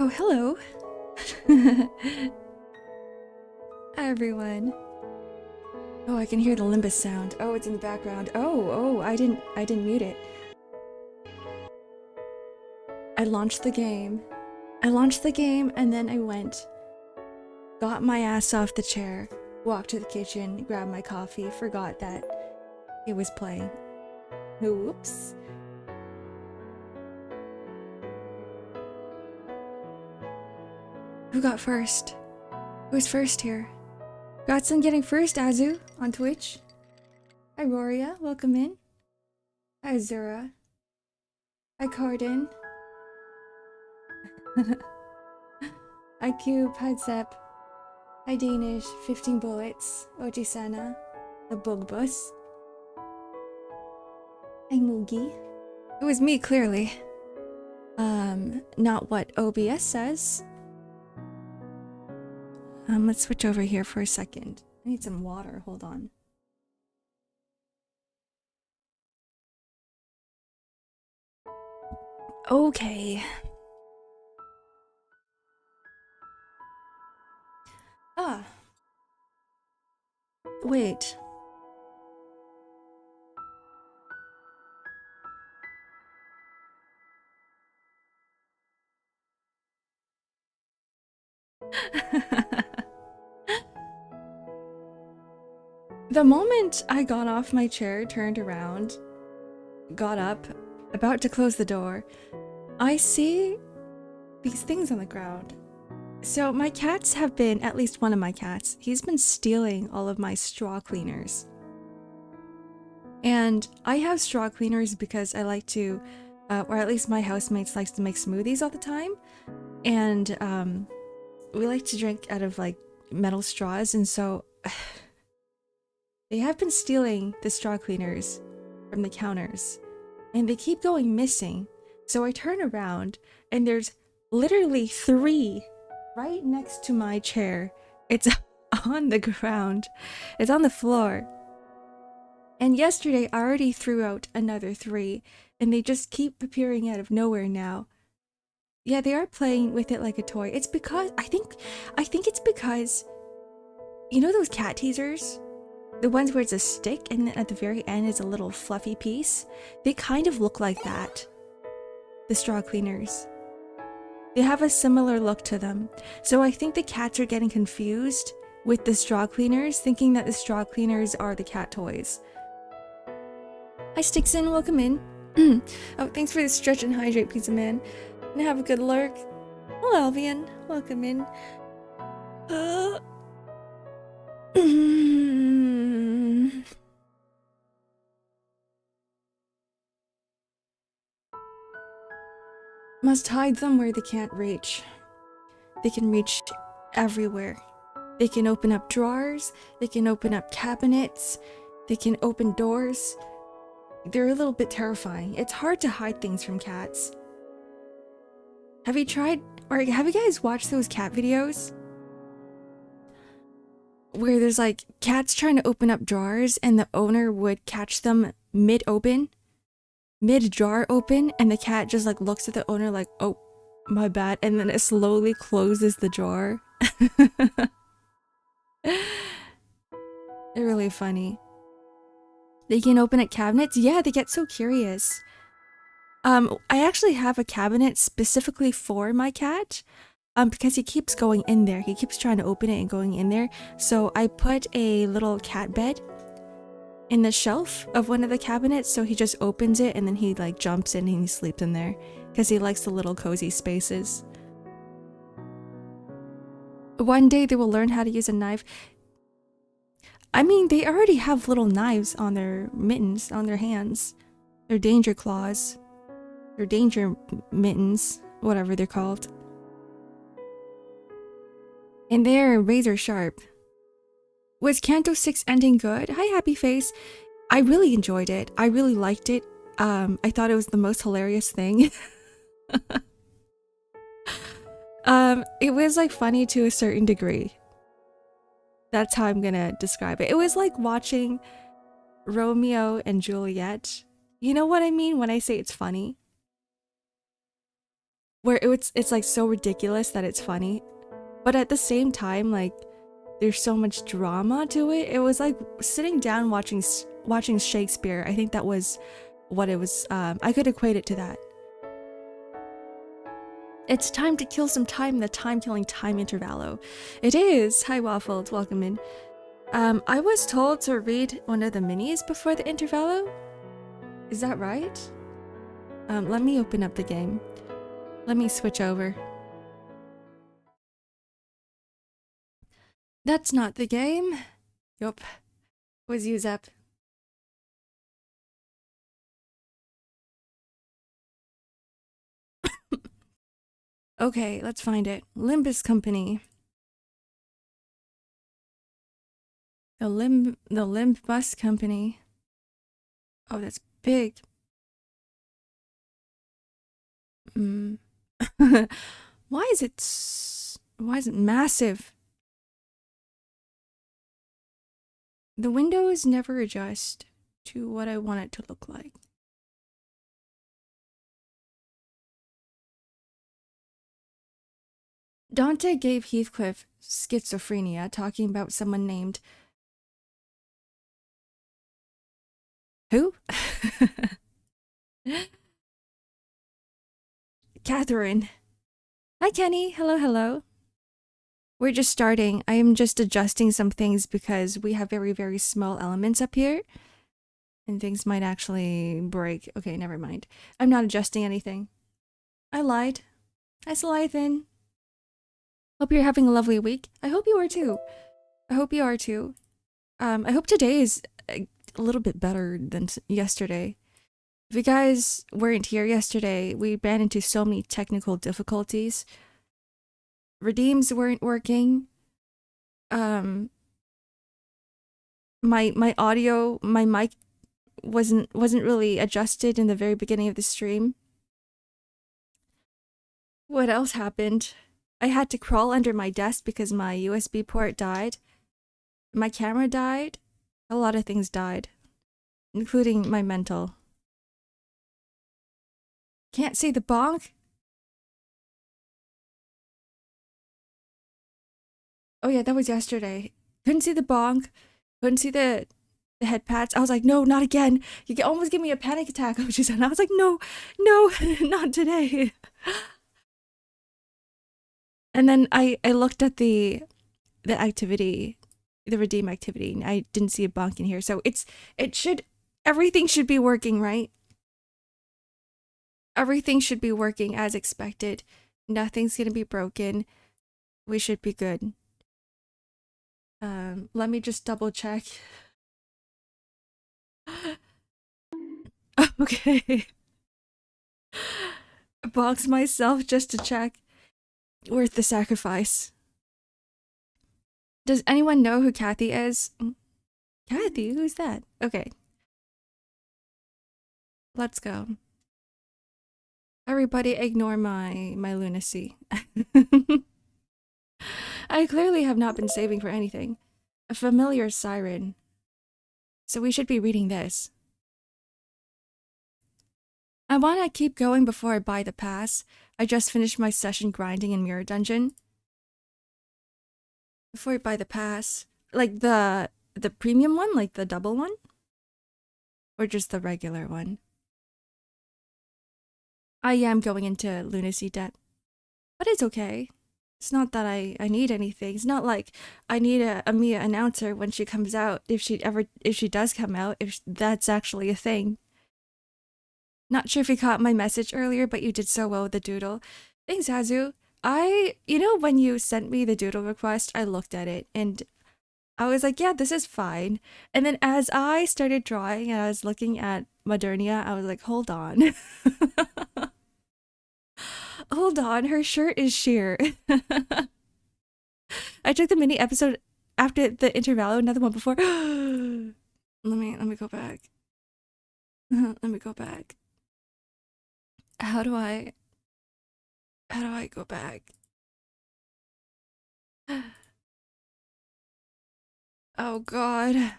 Oh, hello. Hi, everyone. Oh, I can hear the Limbus sound. Oh, it's in the background. Oh, I didn't mute it. I launched the game. And then I went, got my ass off the chair, walked to the kitchen, grabbed my coffee, forgot that it was playing. Whoops. Who got first? Who's first here? Congrats on getting first, Azu, on Twitch. Hi, Roria. Welcome in. Hi, Zura. Hi, Cardin. Hi, Cube. Hi, Zep. Hi, Danish. 15 bullets. Ojisana. The Bug Bus. Hi, Moogie. It was me, clearly. Not what OBS says. Let's switch over here for a second. I need some water. Hold on. Okay. Ah. Wait. The moment I got off my chair, turned around, got up, about to close the door, I see these things on the ground. So my cats have been, at least one of my cats, he's been stealing all of my straw cleaners. And I have straw cleaners because I like to, or at least my housemates likes to make smoothies all the time. And we like to drink out of like metal straws, and so they have been stealing the straw cleaners from the counters, and they keep going missing. So I turn around, and there's literally 3 right next to my chair. It's on the ground. It's on the floor. And yesterday I already threw out another 3, and they just keep appearing out of nowhere now. Yeah, they are playing with it like a toy. It's because I think it's because, you know those cat teasers? The ones where it's a stick and then at the very end is a little fluffy piece? They kind of look like that. The straw cleaners. They have a similar look to them. So I think the cats are getting confused with the straw cleaners, thinking that the straw cleaners are the cat toys. Hi Stixon, welcome in. Oh, thanks for the stretch and hydrate, pizza man. And have a good lurk. Hello, Alvian. Welcome in. Must hide them where they can't reach. They can reach everywhere. They can open up drawers. They can open up cabinets. They can open doors. They're a little bit terrifying. It's hard to hide things from cats. Have you tried, or have you guys watched those cat videos? Where there's like cats trying to open up drawers and the owner would catch them mid-jar open, and the cat just like looks at the owner like, oh, my bad, and then it slowly closes the drawer. They're really funny. They can open up cabinets. Yeah, they get so curious. I actually have a cabinet specifically for my cat, because he keeps going in there. He keeps trying to open it and going in there. So I put a little cat bed in the shelf of one of the cabinets, so he just opens it and then he like jumps in and he sleeps in there because he likes the little cozy spaces. One day they will learn how to use a knife. I mean, they already have little knives on their mittens, on their hands. They're danger claws. They're danger mittens, whatever they're called. And they're razor sharp. Was Canto 6 ending good? Hi, Happy Face. I really enjoyed it. I really liked it. I thought it was the most hilarious thing. It was like funny to a certain degree. That's how I'm gonna describe it. It was like watching Romeo and Juliet. You know what I mean when I say it's funny? where it's like so ridiculous that it's funny, but at the same time, like there's so much drama to it. It was like sitting down watching Shakespeare. I think that was what it was. I could equate it to that. It's time to kill some time in the time-killing time intervallo. It is. Hi Waffled, welcome in. I was told to read one of the minis before the intervallo. Is that right? Let me open up the game. Let me switch over. That's not the game. Yup. Was use up. Okay, let's find it. Limbus Company. The Limbus Company. Oh, that's big. Why is it massive? The windows never adjust to what I want it to look like. Dante gave Heathcliff schizophrenia talking about someone named... Who? Catherine. Hi Kenny, hello hello. We're just starting. I am just adjusting some things because we have very, very small elements up here. And things might actually break. Okay, never mind. I'm not adjusting anything. I lied. Hi Slythan. Hope you're having a lovely week. I hope you are too. I hope you are too. I hope today is a little bit better than yesterday. If you guys weren't here yesterday, we ran into so many technical difficulties. Redeems weren't working. My audio, my mic wasn't really adjusted in the very beginning of the stream. What else happened? I had to crawl under my desk because my USB port died. My camera died. A lot of things died, including my mental. Can't see the bonk? Oh yeah, that was yesterday. Couldn't see the bonk. Couldn't see the head pats. I was like, no, not again. You almost give me a panic attack. And I was like, no, not today. And then I looked at the activity, the redeem activity, and I didn't see a bonk in here. So everything should be working, right? Everything should be working as expected. Nothing's gonna be broken. We should be good. Let me just double check. Okay. Box myself just to check. Worth the sacrifice. Does anyone know who Kathy is? Kathy? Who's that? Okay. Let's go. Everybody ignore my lunacy. I clearly have not been saving for anything. A familiar siren. So we should be reading this. I want to keep going before I buy the pass. I just finished my session grinding in Mirror Dungeon. Before I buy the pass. Like the premium one? Like the double one? Or just the regular one? I am going into lunacy debt. But it's okay. It's not that I need anything. It's not like I need a Mia announcer when she comes out. If she does come out, if that's actually a thing. Not sure if you caught my message earlier, but you did so well with the doodle. Thanks, Azu. You know, when you sent me the doodle request, I looked at it and I was like, yeah, this is fine. And then as I started drawing and I was looking at Modernia, I was like, hold on. Hold on, her shirt is sheer. I took the mini episode after the Intervallo, another one before. Let me go back. Let me go back. How do I go back? Oh god.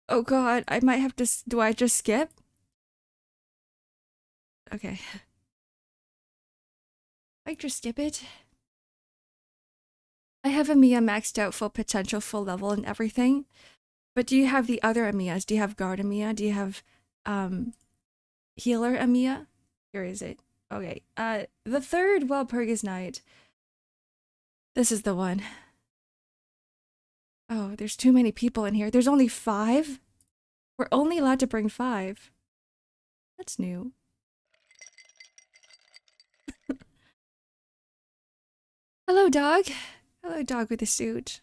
Oh god, I might have to, do I just skip? Okay. I just skip it. I have Amiya maxed out full potential, full level, and everything. But do you have the other Amiyas? Do you have guard Amiya? Do you have healer Amiya? Here is it. Okay. The third Walpurgis Night. This is the one. Oh, there's too many people in here. There's only 5? We're only allowed to bring 5. That's new. Hello, dog. Hello, dog with a suit.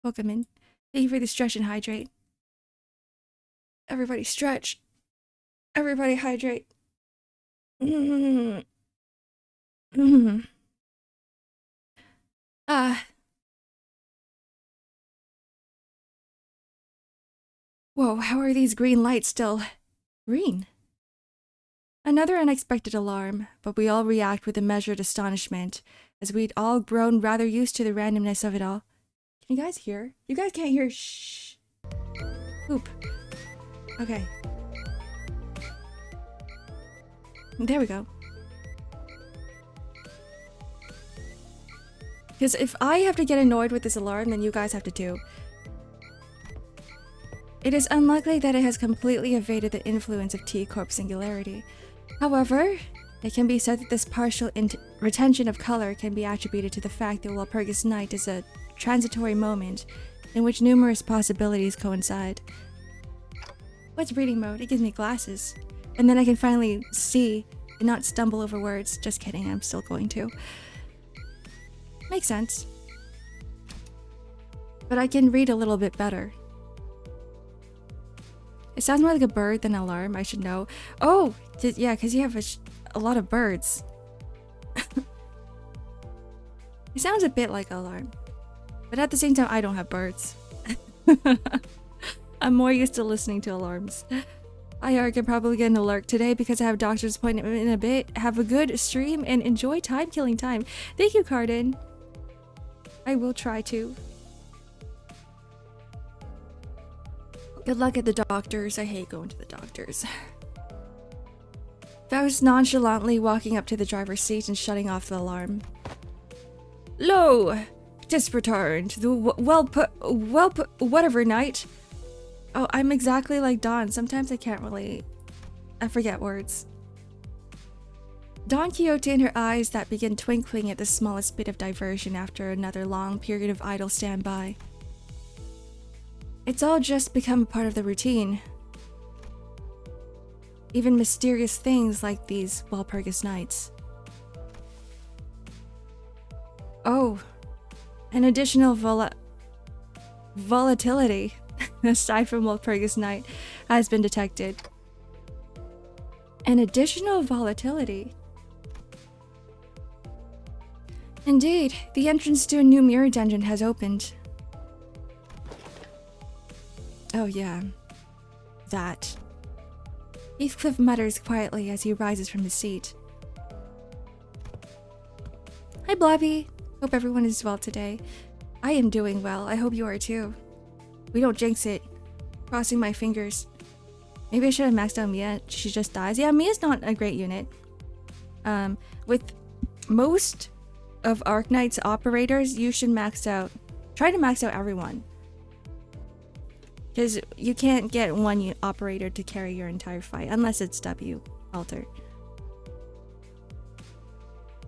Welcome in. Thank you for the stretch and hydrate. Everybody stretch. Everybody hydrate. Whoa, how are these green lights still green? Another unexpected alarm, but we all react with a measured astonishment, as we'd all grown rather used to the randomness of it all. Can you guys hear? You guys can't hear. Shh. Oop. Okay. There we go. Because if I have to get annoyed with this alarm, then you guys have to too. It is unlikely that it has completely evaded the influence of T-Corp singularity. However, it can be said that this partial retention of color can be attributed to the fact that Walpurgis Night is a transitory moment in which numerous possibilities coincide. What's reading mode? It gives me glasses. And then I can finally see and not stumble over words. Just kidding, I'm still going to. Makes sense. But I can read a little bit better. It sounds more like a bird than an alarm, I should know. Oh! Yeah, because you have a lot of birds. It sounds a bit like an alarm. But at the same time, I don't have birds. I'm more used to listening to alarms. I can probably get an alert today because I have a doctor's appointment in a bit. Have a good stream and enjoy time-killing time. Thank you, Cardin. I will try to. Good luck at the doctors. I hate going to the doctors. Faust nonchalantly walking up to the driver's seat and shutting off the alarm. Lo! Just returned. The whatever night. Oh, I'm exactly like Dawn. Sometimes I can't really... I forget words. Don Quixote and her eyes that begin twinkling at the smallest bit of diversion after another long period of idle standby. It's all just become a part of the routine. Even mysterious things like these Walpurgis nights. Oh, an additional volatility, aside from Walpurgis night, has been detected. An additional volatility? Indeed, the entrance to a new mirror dungeon has opened. Oh yeah, that. Heathcliff mutters quietly as he rises from his seat. Hi Blobby, hope everyone is well today. I am doing well, I hope you are too. We don't jinx it. Crossing my fingers. Maybe I should have maxed out Mia, she just dies. Yeah, Mia's not a great unit. With most of Arknight's operators, you should max out. Try to max out everyone. Because you can't get one operator to carry your entire fight, unless it's W, Alter.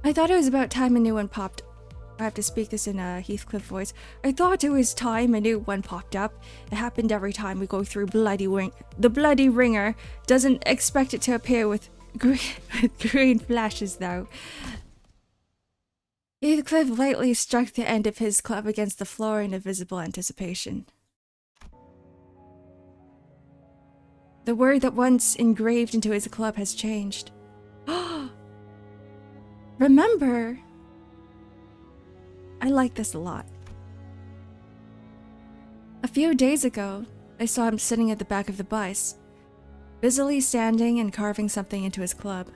I thought it was about time a new one popped. I have to speak this in a Heathcliff voice. I thought it was time a new one popped up. It happened every time we go through the bloody ringer. Doesn't expect it to appear with green flashes though. Heathcliff lightly struck the end of his club against the floor in a visible anticipation. The word that once engraved into his club has changed. Remember! I like this a lot. A few days ago, I saw him sitting at the back of the bus, busily sanding and carving something into his club.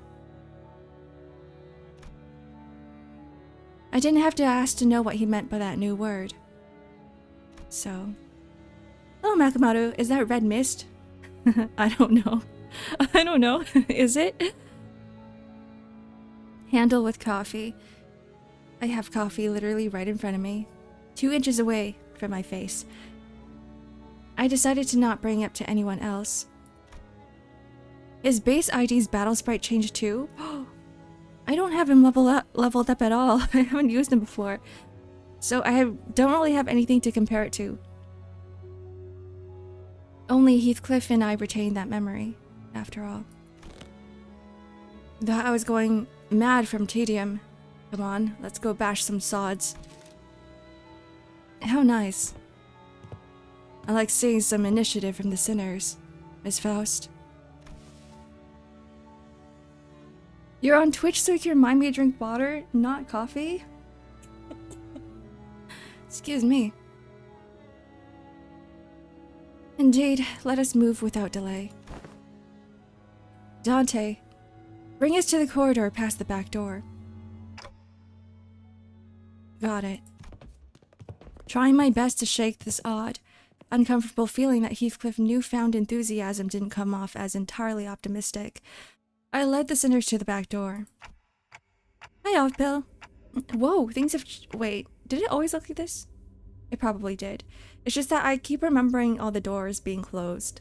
I didn't have to ask to know what he meant by that new word. So... Oh, Makamoto, is that red mist? I don't know. I don't know. Is it? Handle with coffee. I have coffee literally right in front of me, 2 inches away from my face. I decided to not bring it up to anyone else. His base ID's battle sprite changed too? I don't have him leveled up at all. I haven't used him before. So don't really have anything to compare it to. Only Heathcliff and I retained that memory, after all. Thought I was going mad from tedium. Come on, let's go bash some sods. How nice. I like seeing some initiative from the sinners, Miss Faust. You're on Twitch so you can remind me to drink water, not coffee? Excuse me. Indeed, let us move without delay. Dante, bring us to the corridor past the back door. Got it. Trying my best to shake this odd, uncomfortable feeling that Heathcliff's newfound enthusiasm didn't come off as entirely optimistic, I led the sinners to the back door. Hi, Off-Pill. Whoa, things have... Wait, did it always look like this? It probably did. It's just that I keep remembering all the doors being closed.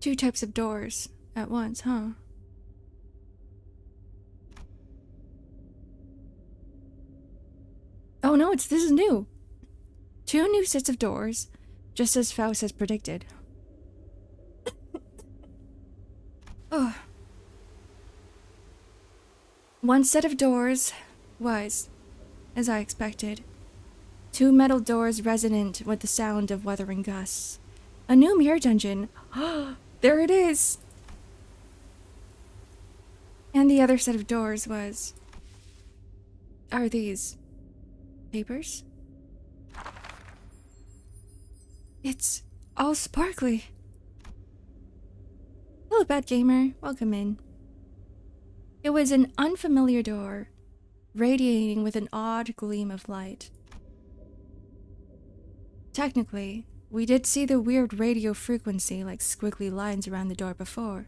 2 types of doors at once, huh? Oh no, this is new. 2 new sets of doors, just as Faust has predicted. Oh. One set of doors was, as I expected, 2 metal doors resonant with the sound of wuthering gusts. A new mirror dungeon. There it is! And the other set of doors was... Are these... papers? It's all sparkly. Hello, Bad Gamer. Welcome in. It was an unfamiliar door, radiating with an odd gleam of light. Technically, we did see the weird radio frequency like squiggly lines around the door before,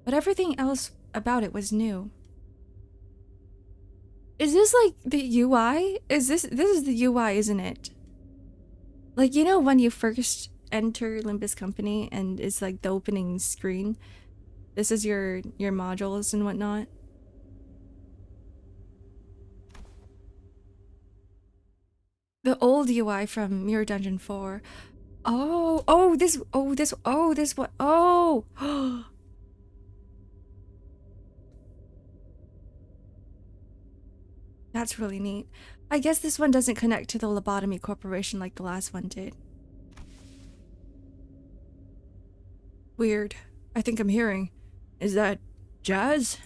but everything else about it was new. Is this like the UI? This is the UI, isn't it? Like, you know when you first enter Limbus company and it's like the opening screen? This is your modules and whatnot. The old UI from Mirror Dungeon 4. This one. Oh! That's really neat. I guess this one doesn't connect to the Lobotomy Corporation like the last one did. Weird. I think I'm hearing. Is that jazz?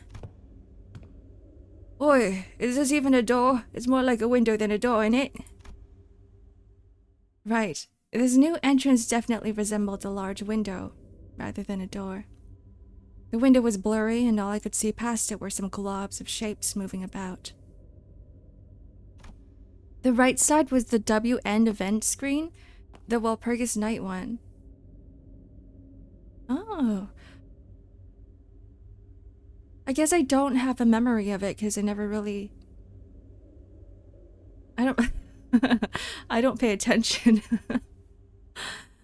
Boy, is this even a door? It's more like a window than a door, ain't it? Right. This new entrance definitely resembled a large window, rather than a door. The window was blurry, and all I could see past it were some globs of shapes moving about. The right side was the WN event screen, the Walpurgis Night one. Oh. I guess I don't have a memory of it because I never really... I don't pay attention.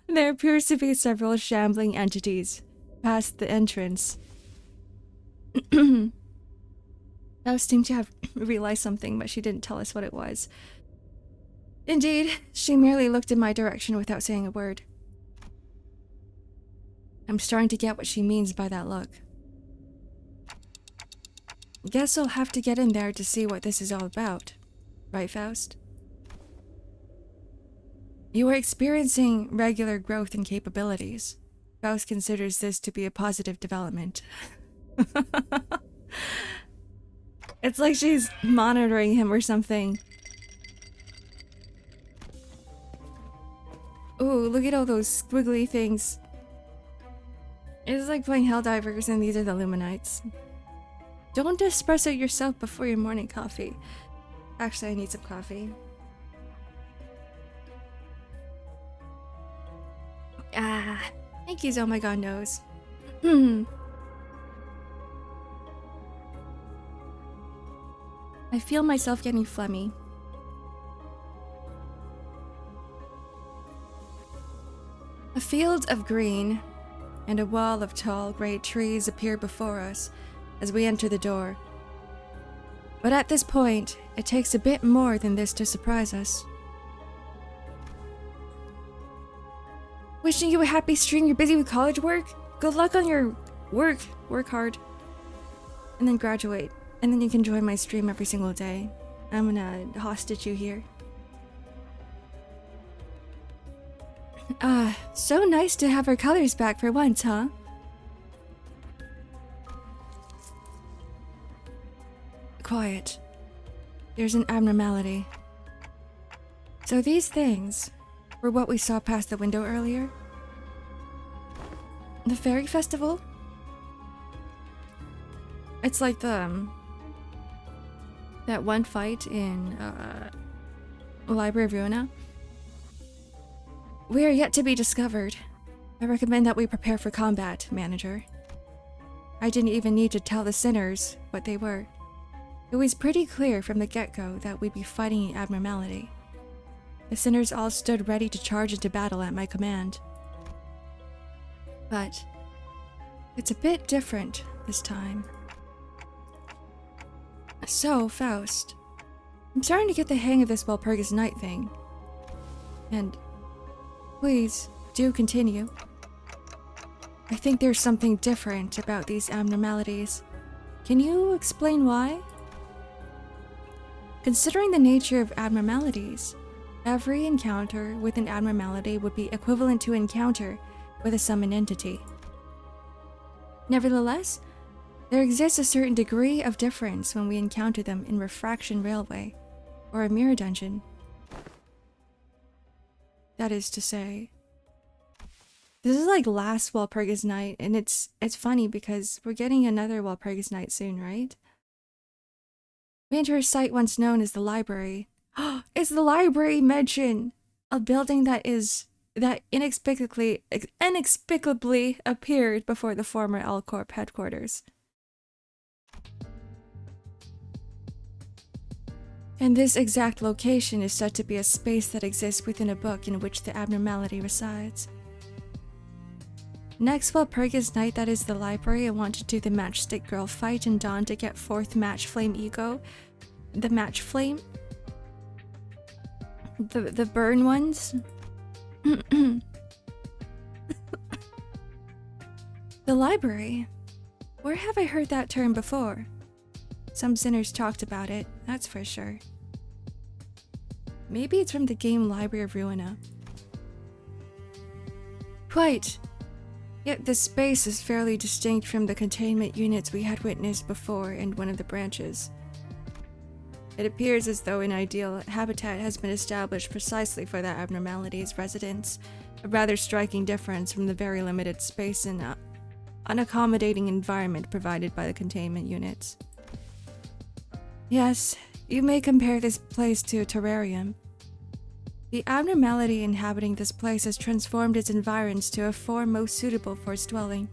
There appears to be several shambling entities past the entrance. Faust seemed to have realized something, but she didn't tell us what it was. Indeed, she merely looked in my direction without saying a word. I'm starting to get what she means by that look. Guess I'll have to get in there to see what this is all about. Right, Faust? You are experiencing regular growth in capabilities. Faust considers this to be a positive development. It's like she's monitoring him or something. Ooh, look at all those squiggly things. It's like playing Helldivers and these are the Luminites. Don't espresso yourself before your morning coffee. Actually, I need some coffee. Ah, thank you, oh my god knows. I feel myself getting phlegmy. A field of green and a wall of tall great trees appear before us as we enter the door. But at this point, it takes a bit more than this to surprise us. Wishing you a happy stream. You're busy with college work? Good luck on your work. Work hard. And then graduate. And then you can join my stream every single day. I'm gonna hostage you here. So nice to have our colors back for once, huh? Quiet. There's an abnormality. So these things were what we saw past the window earlier? The fairy festival? It's like the that one fight in Library of Ruina. We are yet to be discovered. I recommend that we prepare for combat, manager. I didn't even need to tell the sinners what they were. It was pretty clear from the get-go that we'd be fighting an abnormality. The sinners all stood ready to charge into battle at my command. But it's a bit different this time. So, Faust, I'm starting to get the hang of this Walpurgis Night thing. And please, do continue. I think there's something different about these abnormalities. Can you explain why? Considering the nature of abnormalities, every encounter with an abnormality would be equivalent to an encounter with a summoned entity. Nevertheless, there exists a certain degree of difference when we encounter them in Refraction Railway or a mirror dungeon. That is to say, this is like last Walpurgis Night, and it's funny because we're getting another Walpurgis Night soon, right? We enter a site once known as the library. It's the library mention! A building that inexplicably appeared before the former L-Corp headquarters. And this exact location is said to be a space that exists within a book in which the abnormality resides. Next Walpurgis Night, that is the library, I want to do the Matchstick Girl fight and Dawn to get 4th Match Flame Ego. The Match Flame. The burn ones. The library. Where have I heard that term before? Some sinners talked about it, that's for sure. Maybe it's from the game Library of Ruina. Quite. Yet this space is fairly distinct from the containment units we had witnessed before in one of the branches. It appears as though an ideal habitat has been established precisely for that abnormality's residents, a rather striking difference from the very limited space and unaccommodating environment provided by the containment units. Yes, you may compare this place to a terrarium. The abnormality inhabiting this place has transformed its environs to a form most suitable for its dwelling.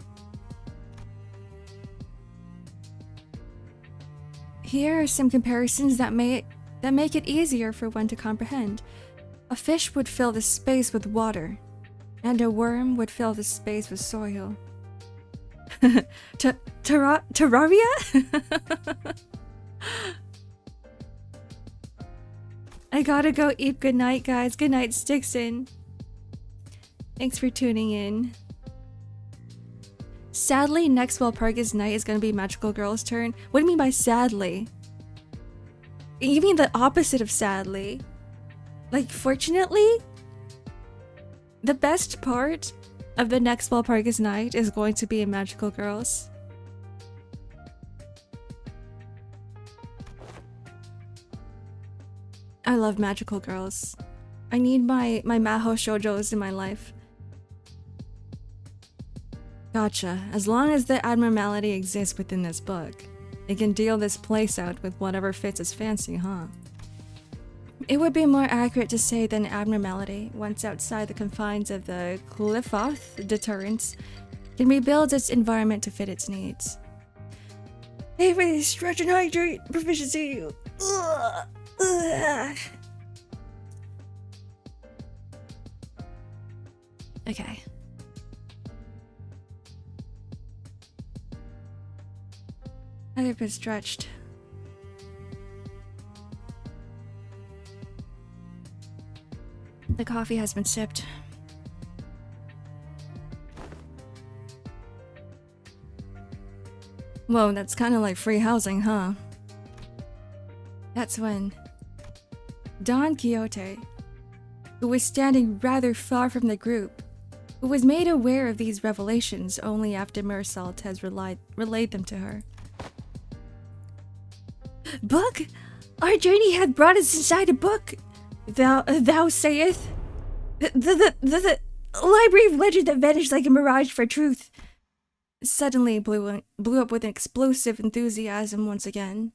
Here are some comparisons that make it easier for one to comprehend. A fish would fill the space with water, and a worm would fill the space with soil. Terraria? I gotta go eat. Good night, guys. Good night, Stixon. Thanks for tuning in. Sadly, next Walpurgis Night is gonna be Magical Girl's turn. What do you mean by sadly? You mean the opposite of sadly? Like, fortunately? The best part of the next Walpurgis Night is going to be in Magical Girls. I love Magical Girls. I need my Maho shoujos in my life. Gotcha. As long as the abnormality exists within this book, it can deal this place out with whatever fits its fancy, huh? It would be more accurate to say that an abnormality, once outside the confines of the Qliphoth deterrence, can rebuild its environment to fit its needs. Hey, for the stretch and hydrate proficiency! Okay. I've been stretched. The coffee has been sipped. Whoa, that's kind of like free housing, huh? That's when Don Quixote, who was standing rather far from the group, who was made aware of these revelations only after Meursault has relayed them to her. Book? Our journey hath brought us inside a book. Thou sayest? The library of legend that vanished like a mirage for truth. Suddenly blew up with an explosive enthusiasm once again.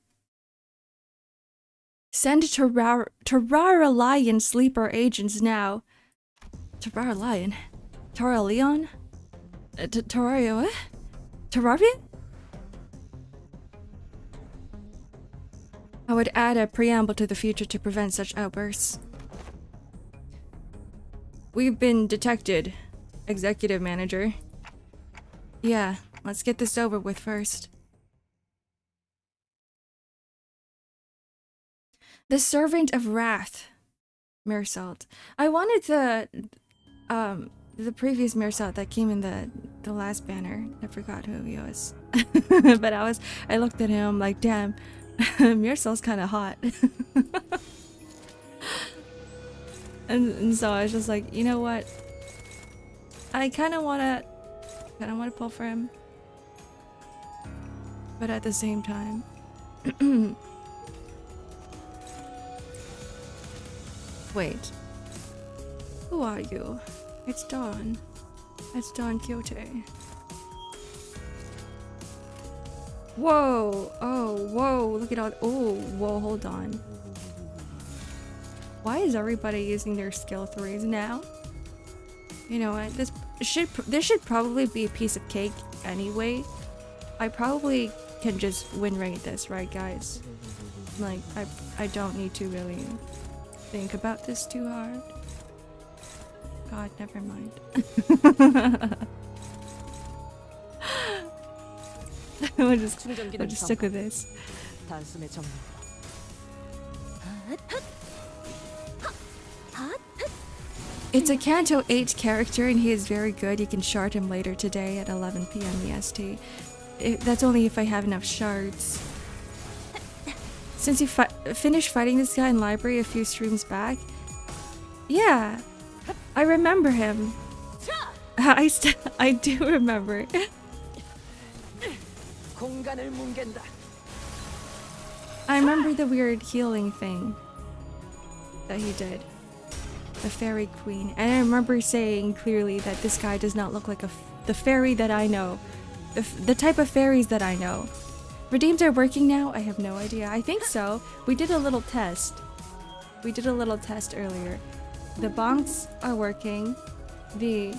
Send Terrara Lion sleeper agents now. Terrara Lion? Terrara Leon? Terraria what? Terraria? I would add a preamble to the future to prevent such outbursts. We've been detected, Executive Manager. Yeah, let's get this over with first. The Servant of Wrath, Meursault. I wanted the previous Meursault that came in the last banner. I forgot who he was. But I looked at him like, damn, Meursault's kind of hot. and so I was just like, you know what? I kind of wanna pull for him, but at the same time, wait, who are you? It's Don. It's Don Quixote. Whoa! Oh, whoa! Look at all. Oh, whoa! Hold on. Why is everybody using their skill 3s now? You know what? This should probably be a piece of cake anyway. I probably can just win rate this, right, guys? Like, I don't need to really think about this too hard. God, never mind. we'll just stick with this. It's a Kanto 8 character and he is very good. You can shard him later today at 11 PM EST. That's only if I have enough shards. Since you finished fighting this guy in library a few streams back. Yeah, I remember him. I do remember. I remember the weird healing thing that he did. The fairy queen. And I remember saying clearly that this guy does not look like the fairy that I know. The type of fairies that I know. Redeems are working now? I have no idea. I think so. We did a little test. We did a little test earlier. The bonks are working. The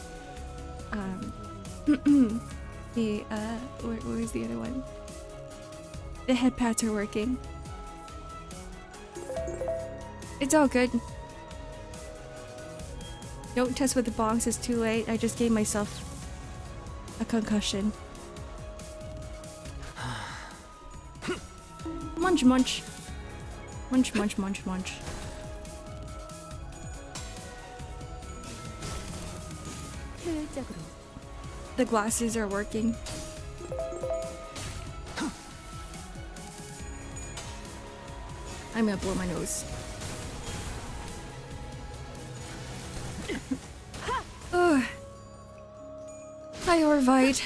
what was the other one? The head pats are working. It's all good. Don't test with the bonks, it's too late. I just gave myself a concussion. Munch munch. Munch munch munch munch. The glasses are working. I'm gonna blow my nose. Ugh. Hi, Orvite.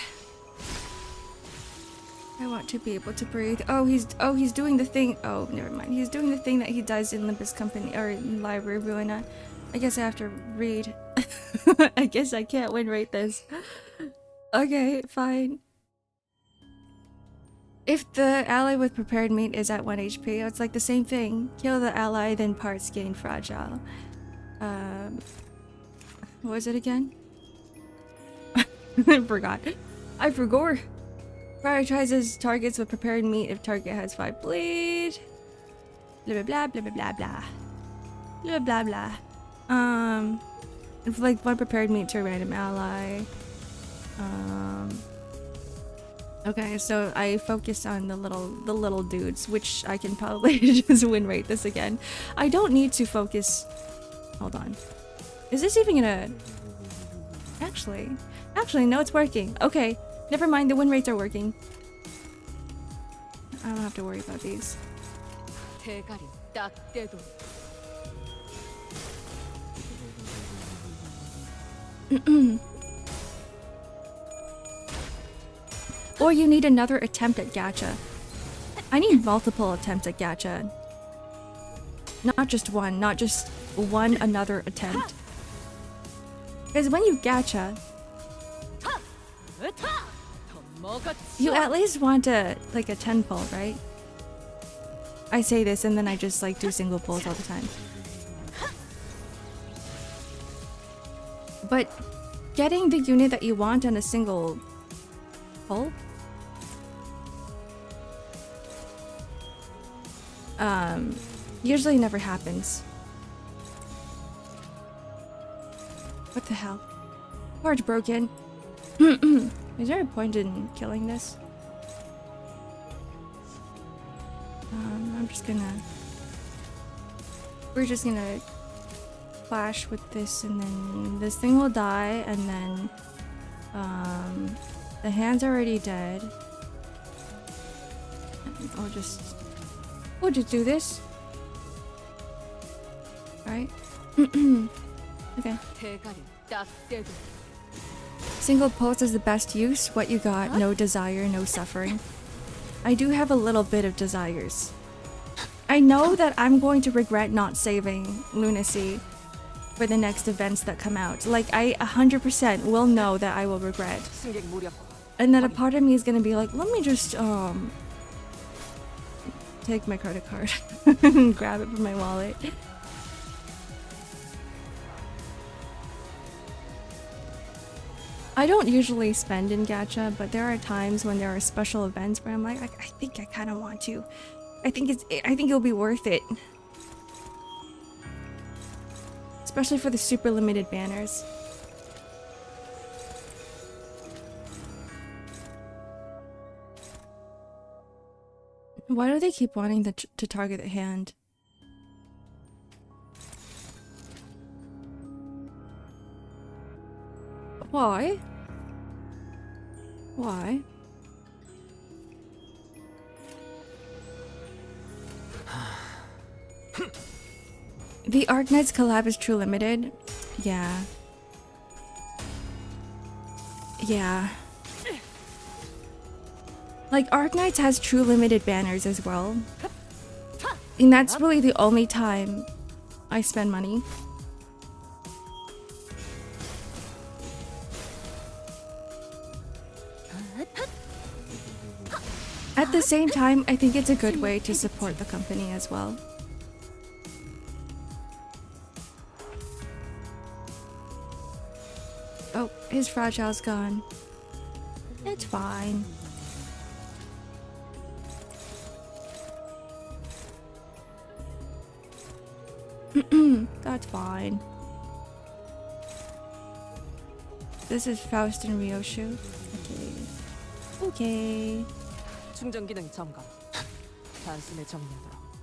I want to be able to breathe. Oh, he's doing the thing. Oh, never mind. He's doing the thing that he does in Limbus Company or in Library Ruina. I guess I have to read. I guess I can't win rate this. Okay, fine. If the ally with prepared meat is at 1 HP, it's like the same thing. Kill the ally, then parts gain fragile. What was it again? I forgot. I forgot. Prioritizes targets with prepared meat if target has 5 bleed. Blah blah blah blah blah blah blah blah blah. Like one prepared meat to a random ally. Okay, so I focused on the little dudes, which I can probably just win rate this again. I don't need to focus. Hold on. Is this even gonna? Actually, no, it's working. Okay, never mind. The win rates are working. I don't have to worry about these. Or you need another attempt at gacha. I need multiple attempts at gacha. Not just one, another attempt. Because when you gacha, you at least want a 10 pull, right? I say this and then I just like do single pulls all the time. But getting the unit that you want on a single pull usually never happens. What the hell? Large broken. Is there a point in killing this? I'm just gonna... We're just gonna clash with this and then this thing will die and then the hand's already dead. We'll just do this. Alright. Okay. Single pulse is the best use. What you got? No desire, no suffering. I do have a little bit of desires. I know that I'm going to regret not saving Lunacy for the next events that come out. Like, I 100% will know that I will regret. And then a part of me is gonna be like, let me just, take my credit card and grab it from my wallet. I don't usually spend in gacha, but there are times when there are special events where I'm like, I think I kind of want to. I think it'll be worth it. Especially for the super limited banners. Why do they keep wanting to target the hand? Why? Why? The Arknights collab is true limited? Yeah. Yeah. Like, Arknights has true limited banners as well. And that's really the only time I spend money. At the same time, I think it's a good way to support the company as well. Oh, his fragile's gone. It's fine. That's fine. This is Faust and Ryoshu. Okay.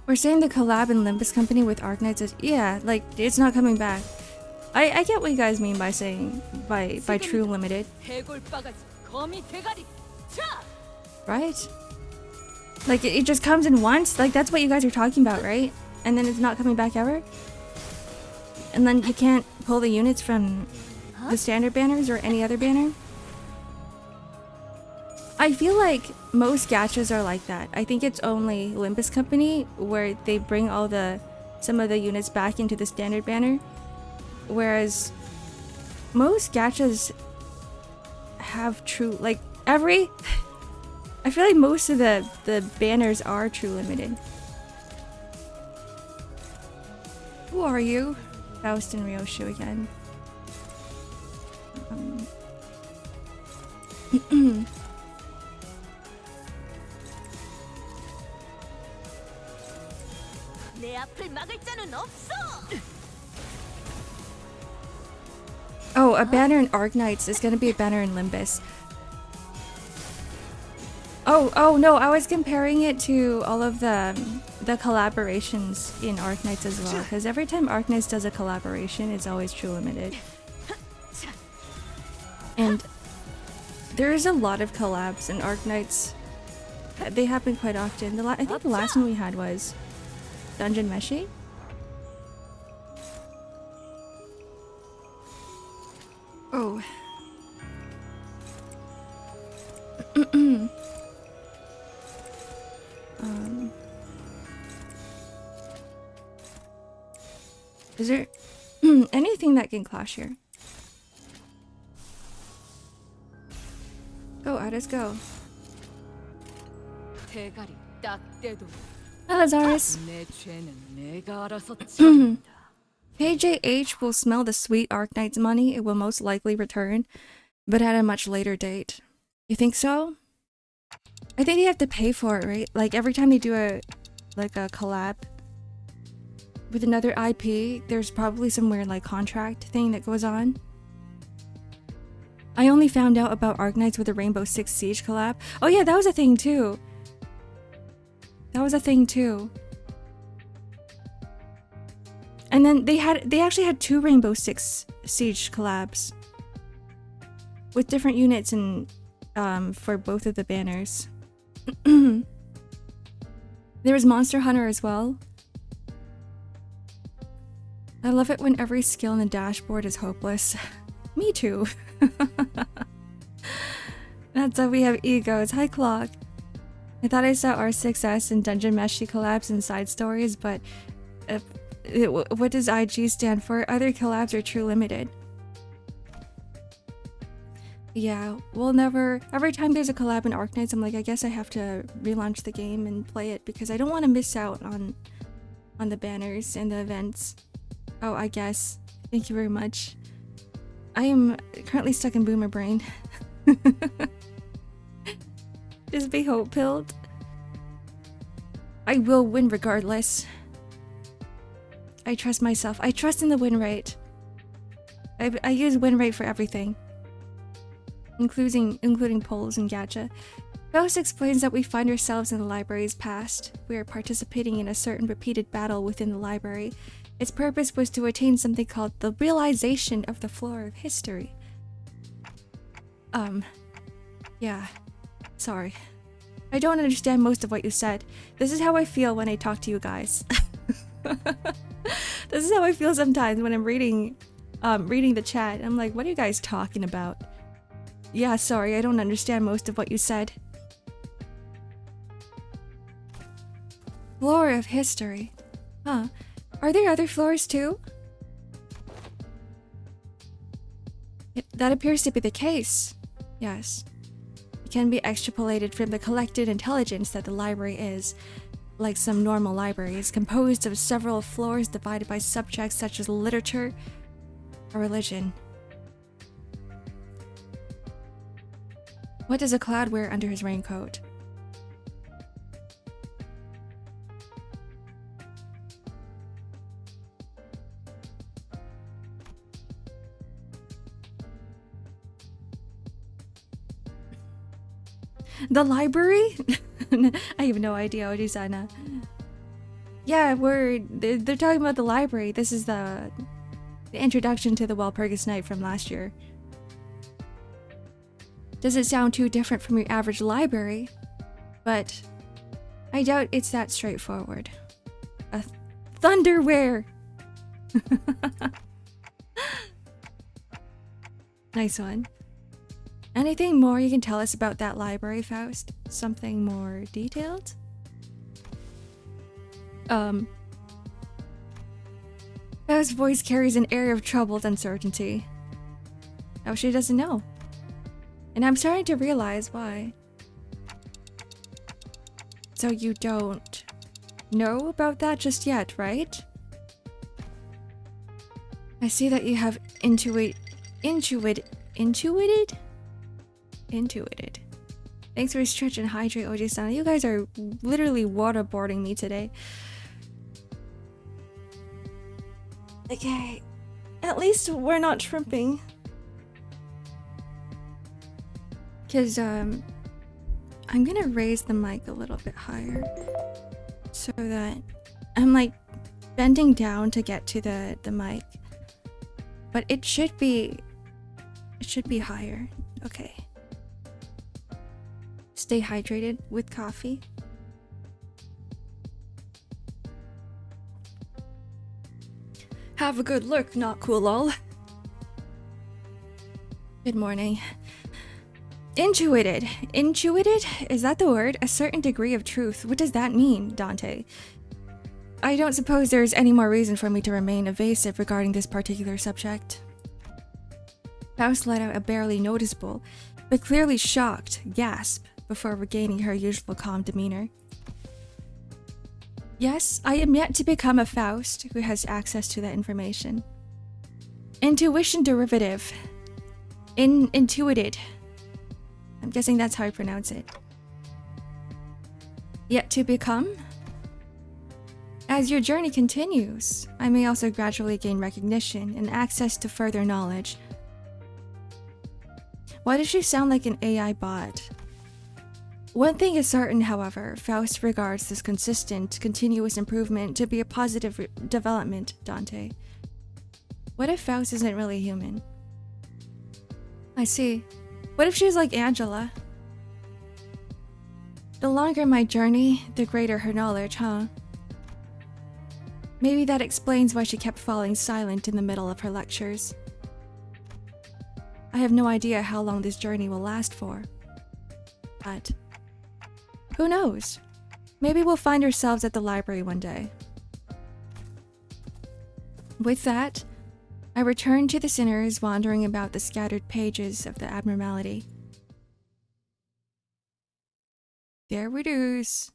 We're saying the collab in Limbus company with Arknights is, yeah, like, it's not coming back. I get what you guys mean by saying by true limited. Right? Like, it just comes in once? Like, that's what you guys are talking about, right? And then it's not coming back ever? And then you can't pull the units from the standard banners or any other banner? I feel like most gachas are like that. I think it's only Limbus company where they bring some of the units back into the standard banner. Whereas most gachas have true, like, I feel like most of the banners are true limited. Who are you? Faust and Ryoshu again. a banner in Arknights is gonna be a banner in Limbus. Oh no, I was comparing it to all of the collaborations in Arknights as well, because every time Arknights does a collaboration, it's always true limited. And there's a lot of collabs in Arknights. They happen quite often. I think the last one we had was Dungeon Meshi. Oh. Is there anything that can clash here? Go, Addis, go. Hello, Zaris. KJH will smell the sweet Arknight's money. It will most likely return, but at a much later date. You think so? I think they have to pay for it, right? Like every time they do a collab with another IP, there's probably some weird like contract thing that goes on. I only found out about Arknights with the Rainbow Six Siege collab. Oh yeah, that was a thing too. That was a thing too. And then they actually had 2 Rainbow Six Siege collabs with different units and for both of the banners. There was Monster Hunter as well. I love it when every skill in the dashboard is hopeless. Me too. That's why we have egos. Hi, Clock. I thought I saw R6S and Dungeon Meshi collabs and side stories, but what does IG stand for? Other collabs are true limited. Yeah, we'll never... Every time there's a collab in Arknights, I'm like, I guess I have to relaunch the game and play it because I don't want to miss out on the banners and the events. Oh, I guess. Thank you very much. I am currently stuck in boomer brain. Just be hope-pilled. I will win regardless. I trust myself. I trust in the win rate. I use win rate for everything. Including polls and gacha. Ghost explains that we find ourselves in the library's past. We are participating in a certain repeated battle within the library. Its purpose was to attain something called the realization of the floor of history. Yeah. Sorry. I don't understand most of what you said. This is how I feel when I talk to you guys. This is how I feel sometimes when I'm reading the chat. I'm like, what are you guys talking about? Yeah, sorry, I don't understand most of what you said. Floor of history. Huh. Are there other floors too? That appears to be the case. Yes. It can be extrapolated from the collected intelligence that the library is, like some normal libraries, composed of several floors divided by subjects such as literature or religion. What does a cloud wear under his raincoat? The library? I have no idea, Oji-sana. Yeah, they're talking about the library. This is the introduction to the Walpurgis Night from last year. Doesn't sound too different from your average library, but I doubt it's that straightforward. A thunderwear! Nice one. Anything more you can tell us about that library, Faust? Something more detailed? Faust's voice carries an air of troubled uncertainty. Oh, she doesn't know. And I'm starting to realize why. So you don't know about that just yet, right? I see that you have intuited. Thanks for stretch and hydrate, Oji-san. You guys are literally waterboarding me today. Okay. At least we're not shrimping. Because I'm gonna raise the mic a little bit higher so that I'm like bending down to get to the mic. But it should be higher. Okay. Stay hydrated with coffee. Have a good look, not cool lol. Good morning. Intuited. Intuited? Is that the word? A certain degree of truth. What does that mean, Dante? I don't suppose there's any more reason for me to remain evasive regarding this particular subject. Faust let out a barely noticeable, but clearly shocked gasp before regaining her usual calm demeanor. Yes, I am yet to become a Faust who has access to that information. Intuition derivative. Intuited. I'm guessing that's how I pronounce it. Yet to become? As your journey continues, I may also gradually gain recognition and access to further knowledge. Why does she sound like an AI bot? One thing is certain, however, Faust regards this consistent, continuous improvement to be a positive development, Dante. What if Faust isn't really human? I see. What if she's like Angela? The longer my journey, the greater her knowledge, huh? Maybe that explains why she kept falling silent in the middle of her lectures. I have no idea how long this journey will last for. But who knows? Maybe we'll find ourselves at the library one day. With that, I returned to the sinners wandering about the scattered pages of the abnormality. There it is.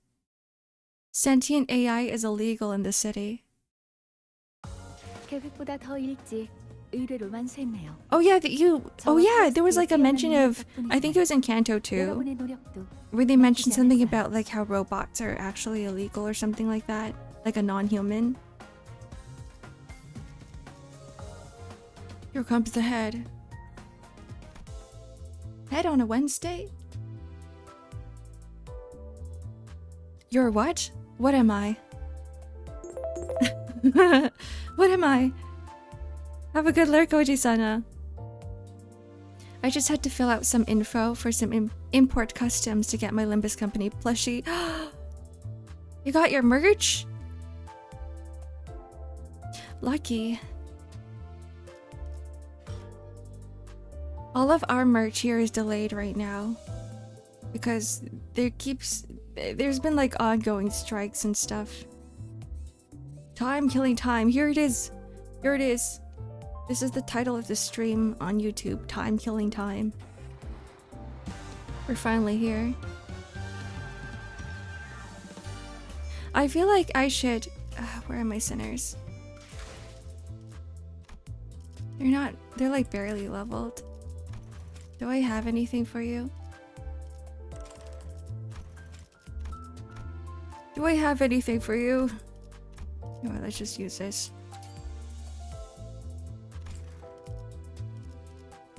Sentient AI is illegal in the city. 계획보다 더 일찍 의뢰로만 샜네요. Oh yeah, there was like a mention of, I think it was in Kanto 2, where they mentioned something about like how robots are actually illegal or something like that, like a non-human. Here comes the head. Head on a Wednesday? You're what? What am I? What am I? Have a good lurk, Oji-sana. I just had to fill out some info for some import customs to get my Limbus company plushie. You got your merch? Lucky. All of our merch here is delayed right now because there's been like ongoing strikes and stuff. Time killing time. Here it is. Here it is. This is the title of the stream on YouTube. Time killing time. We're finally here. I feel like I should... where are my sinners? They're like barely leveled. Do I have anything for you? Do I have anything for you? You know what, let's just use this.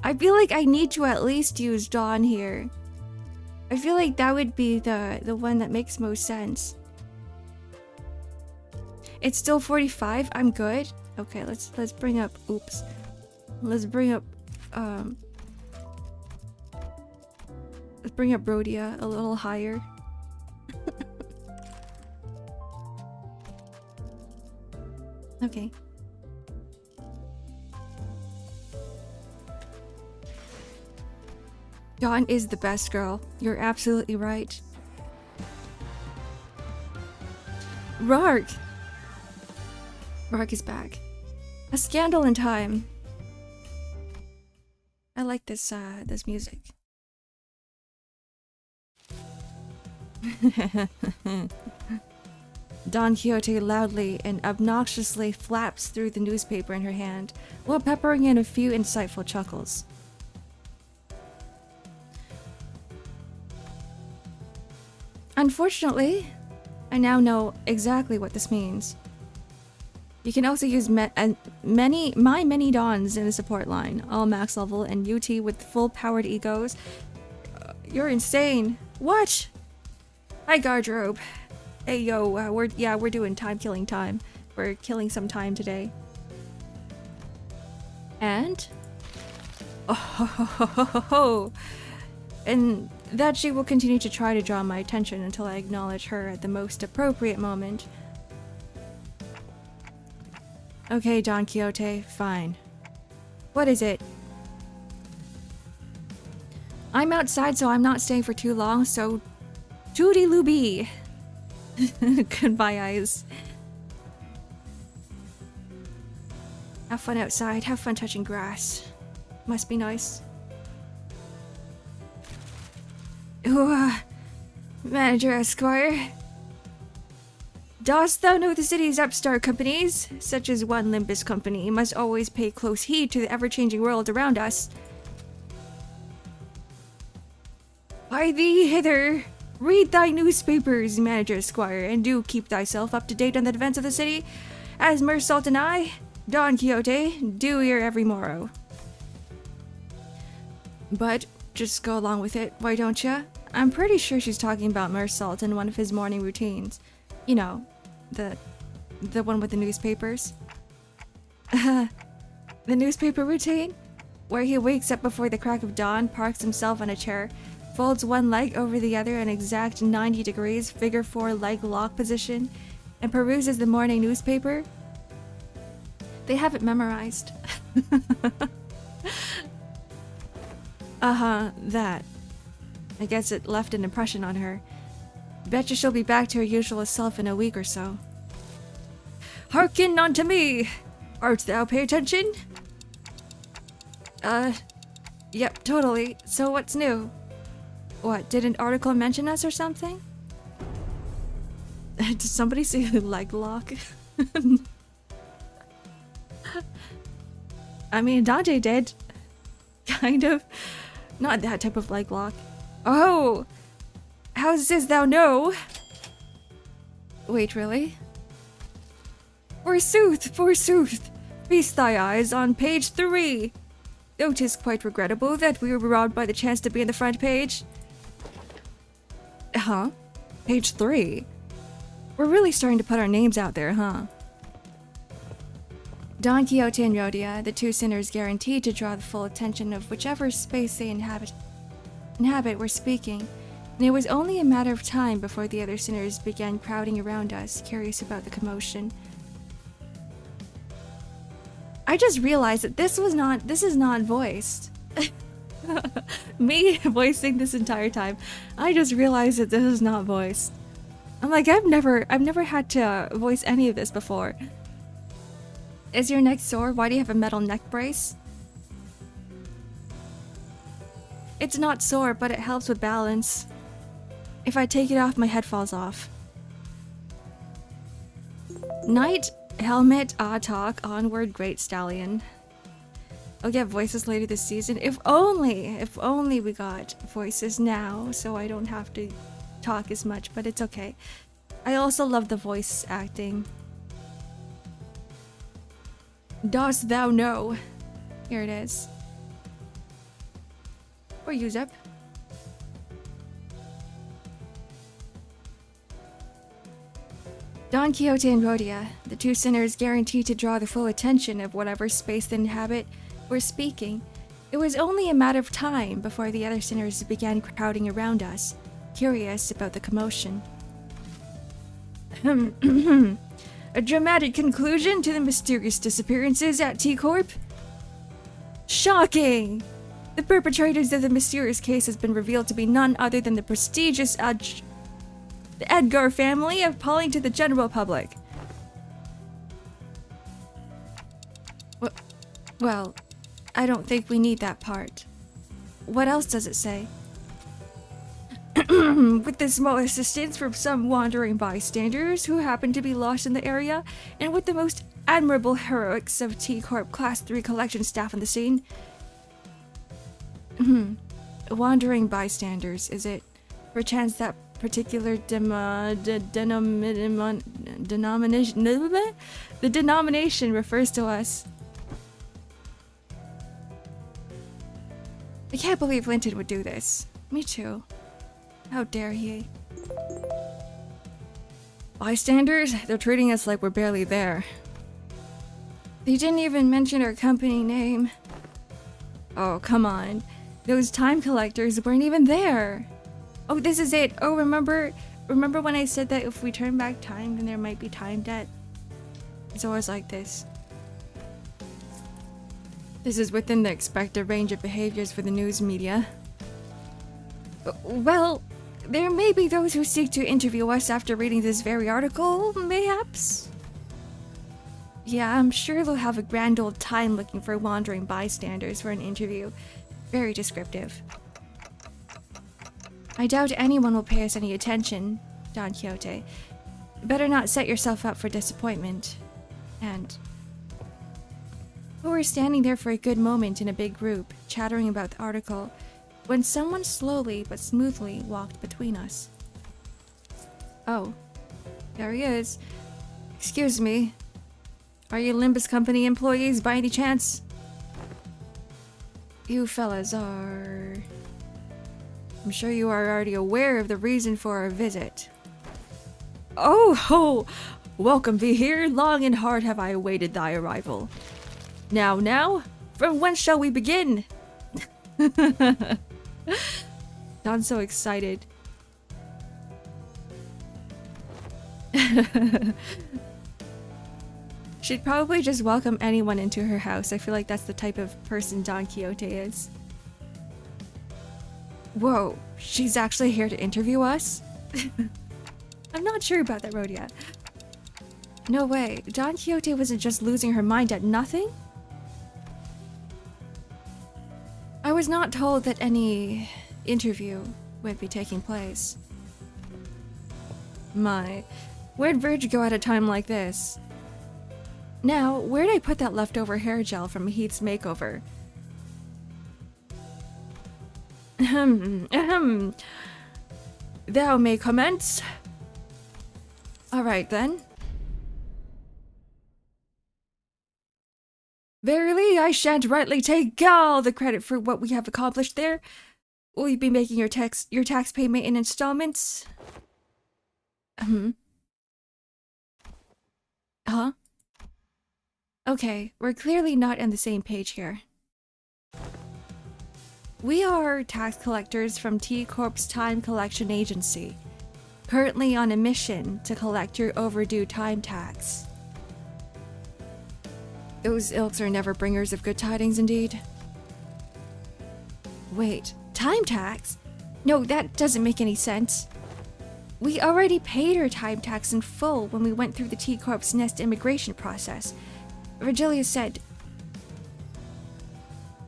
I feel like I need to at least use Dawn here. I feel like that would be the one that makes most sense. It's still 45. I'm good. Okay, let's bring up. Oops. Let's bring up. Let's bring up Rhodia a little higher. Okay. Dawn is the best girl. You're absolutely right. Rark! Rark is back. A scandal in time. I like this music. Don Quixote loudly and obnoxiously flaps through the newspaper in her hand, while peppering in a few insightful chuckles. Unfortunately, I now know exactly what this means. You can also use my many Dawns in the support line, all max level and UT with full powered egos. You're insane. What? Hi, Gardrobe. Hey, yo, we're doing time killing time. We're killing some time today. And? Oh, ho, ho, ho, ho, ho, ho. And that she will continue to try to draw my attention until I acknowledge her at the most appropriate moment. Okay, Don Quixote, fine. What is it? I'm outside, so I'm not staying for too long, so toodie-loo-bee. Goodbye, eyes. Have fun outside, have fun touching grass. Must be nice. Ooh, Manager Esquire. Dost thou know the city's upstart companies, such as one Limbus company, must always pay close heed to the ever-changing world around us? By thee hither, read thy newspapers, Manager Esquire, and do keep thyself up to date on the events of the city, as Mersault and I, Don Quixote, do here every morrow. But just go along with it, why don't ya? I'm pretty sure she's talking about Mersault and one of his morning routines. You know, the one with the newspapers. The newspaper routine? Where he wakes up before the crack of dawn, parks himself on a chair, folds one leg over the other in exact 90 degrees, figure 4 leg lock position, and peruses the morning newspaper? They have it memorized. That. I guess it left an impression on her. Betcha she'll be back to her usual self in a week or so. Hearken unto me! Art thou pay attention? Yep, totally. So what's new? What, did an article mention us or something? Did somebody say leg lock? I mean, Dante did. Kind of. Not that type of leg lock. Oh! How says thou know? Wait, really? Forsooth! Feast thy eyes on page 3! Though 'tis quite regrettable that we were robbed by the chance to be in the front page. Huh? Page 3? We're really starting to put our names out there, huh? Don Quixote and Rhodia, the two sinners guaranteed to draw the full attention of whichever space they inhabit, were speaking, and it was only a matter of time before the other sinners began crowding around us, curious about the commotion. I just realized that this is not voiced. Me voicing this entire time. I just realized that this is not voiced. I'm like, I've never had to voice any of this before. Is your neck sore? Why do you have a metal neck brace? It's not sore, but it helps with balance. If I take it off, my head falls off. Knight, helmet, talk, onward, great stallion. I'll get voices later this season. If only we got voices now, so I don't have to talk as much, but it's okay. I also love the voice acting. Dost thou know? Here it is. Or use up. Don Quixote and Rhodia, the two sinners guaranteed to draw the full attention of whatever space they inhabit, were speaking. It was only a matter of time before the other sinners began crowding around us, curious about the commotion. A dramatic conclusion to the mysterious disappearances at T-Corp? Shocking! The perpetrators of the mysterious case has been revealed to be none other than the prestigious the Edgar family, appalling to the general public. Well, I don't think we need that part. What else does it say? With the small assistance from some wandering bystanders who happened to be lost in the area, and with the most admirable heroics of T-Corp Class 3 collection staff on the scene. Wandering bystanders, is it? Perchance that particular denomination... The denomination refers to us. I can't believe Linton would do this. Me too. How dare he? Bystanders? They're treating us like we're barely there. They didn't even mention our company name. Oh, come on. Those time collectors weren't even there. Oh, this is it. Oh, remember when I said that if we turn back time, then there might be time debt? It's always like this. This is within the expected range of behaviors for the news media. Well, there may be those who seek to interview us after reading this very article, mayhaps? Yeah, I'm sure they'll have a grand old time looking for wandering bystanders for an interview. Very descriptive. I doubt anyone will pay us any attention, Don Quixote. Better not set yourself up for disappointment. And we were standing there for a good moment in a big group, chattering about the article, when someone slowly but smoothly walked between us. Oh, there he is. Excuse me. Are you Limbus Company employees by any chance? You fellas are... I'm sure you are already aware of the reason for our visit. Oh ho! Welcome be here, long and hard have I awaited thy arrival. Now, from whence shall we begin? Don's so excited. She'd probably just welcome anyone into her house. I feel like that's the type of person Don Quixote is. Whoa, she's actually here to interview us? I'm not sure about that road yet. No way, Don Quixote wasn't just losing her mind at nothing? I was not told that any interview would be taking place. My, where'd Virg go at a time like this? Now, where'd I put that leftover hair gel from Heath's makeover? Thou may commence. Alright then. Verily, I shan't rightly take all the credit for what we have accomplished there. Will you be making your tax payment in installments? Huh? Okay, we're clearly not on the same page here. We are tax collectors from T Corp's Time Collection Agency, currently on a mission to collect your overdue time tax. Those ilks are never bringers of good tidings indeed. Wait, time tax? No, that doesn't make any sense. We already paid our time tax in full when we went through the T Corp's Nest immigration process. Virgilia said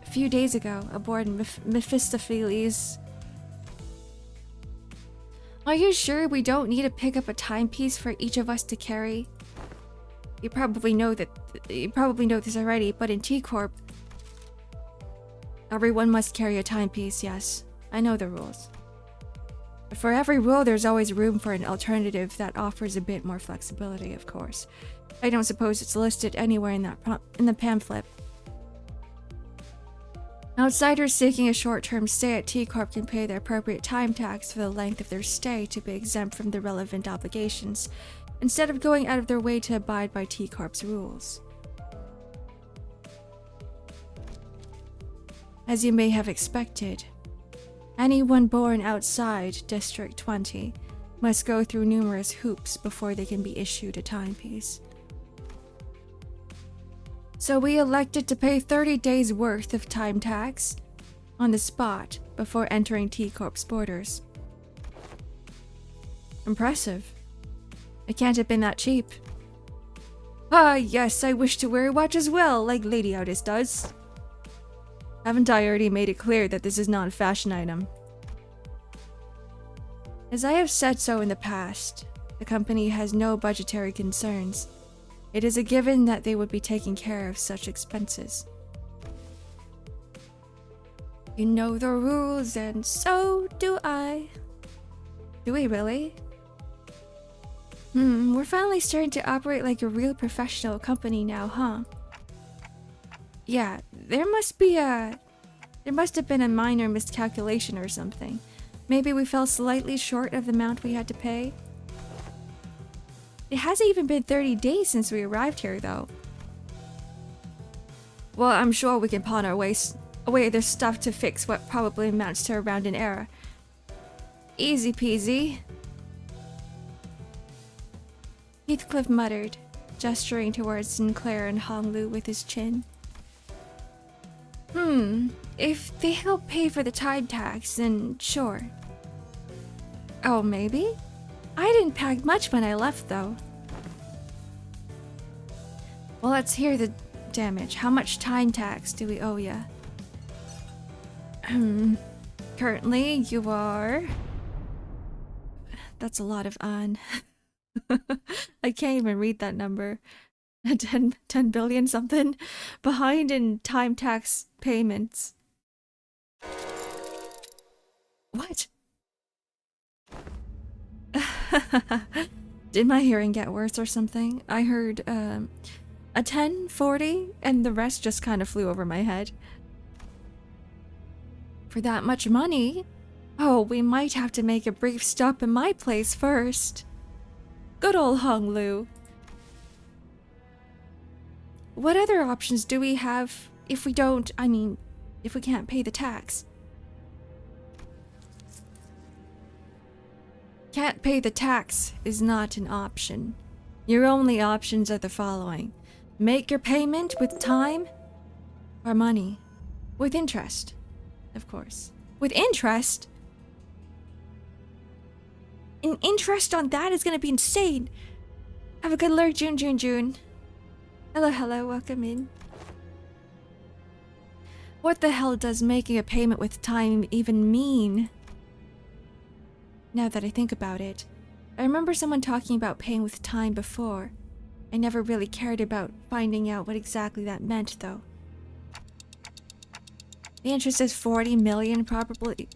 a few days ago aboard Mephistopheles. Are you sure we don't need to pick up a timepiece for each of us to carry? You probably know this already, but in T Corp, everyone must carry a timepiece, yes. I know the rules. But for every rule, there's always room for an alternative that offers a bit more flexibility, of course. I don't suppose it's listed anywhere in the pamphlet. Outsiders seeking a short-term stay at T Corp can pay the appropriate time tax for the length of their stay to be exempt from the relevant obligations, instead of going out of their way to abide by T Corp's rules. As you may have expected, anyone born outside District 20 must go through numerous hoops before they can be issued a timepiece. So we elected to pay 30 days worth of time tax on the spot before entering T Corp's borders. Impressive. It can't have been that cheap. Ah, yes, I wish to wear a watch as well, like Lady Otis does. Haven't I already made it clear that this is not a fashion item? As I have said so in the past, the company has no budgetary concerns. It is a given that they would be taking care of such expenses. You know the rules, and so do I. Do we really? We're finally starting to operate like a real professional company now, huh? Yeah, there must be a There must have been a minor miscalculation or something. Maybe we fell slightly short of the amount we had to pay. It hasn't even been 30 days since we arrived here, though. Well, I'm sure we can pawn our way there's stuff to fix what probably amounts to around an error. Easy peasy. Heathcliff muttered, gesturing towards Sinclair and Honglu with his chin. If they help pay for the time tax, then sure. Oh, maybe? I didn't pack much when I left, though. Well, let's hear the damage. How much time tax do we owe ya? Currently, you are... That's a lot of on. I can't even read that number. 10 billion something behind in time tax payments. What? Did my hearing get worse or something? I heard a 10, 40, and the rest just kind of flew over my head. For that much money? Oh, we might have to make a brief stop in my place first. Good old Honglu. What other options do we have if we don't, if we can't pay the tax? Can't pay the tax is not an option. Your only options are the following. Make your payment with time or money. With interest, of course. With interest? An interest on that is gonna be insane. Have a good lurk, June. Hello, welcome in. What the hell does making a payment with time even mean? Now that I think about it, I remember someone talking about paying with time before. I never really cared about finding out what exactly that meant, though. The interest is 40 million, probably.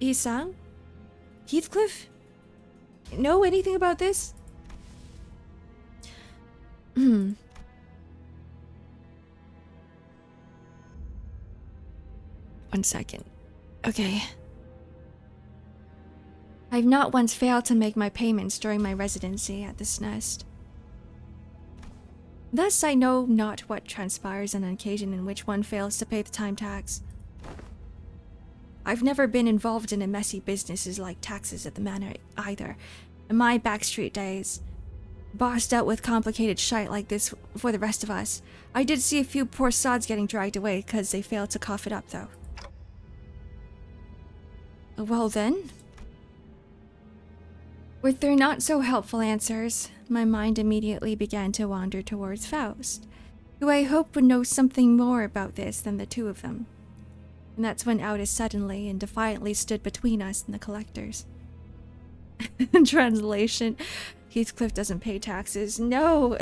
Isang? Heathcliff? Know anything about this? One second. Okay. I've not once failed to make my payments during my residency at this nest. Thus, I know not what transpires on an occasion in which one fails to pay the time tax. I've never been involved in a messy businesses like taxes at the manor either. In my backstreet days, boss dealt with complicated shite like this for the rest of us. I did see a few poor sods getting dragged away because they failed to cough it up, though. Well then, with their not so helpful answers, my mind immediately began to wander towards Faust, who I hoped would know something more about this than the two of them. And that's when Aldous suddenly and defiantly stood between us and the collectors. Translation: Heathcliff doesn't pay taxes. No!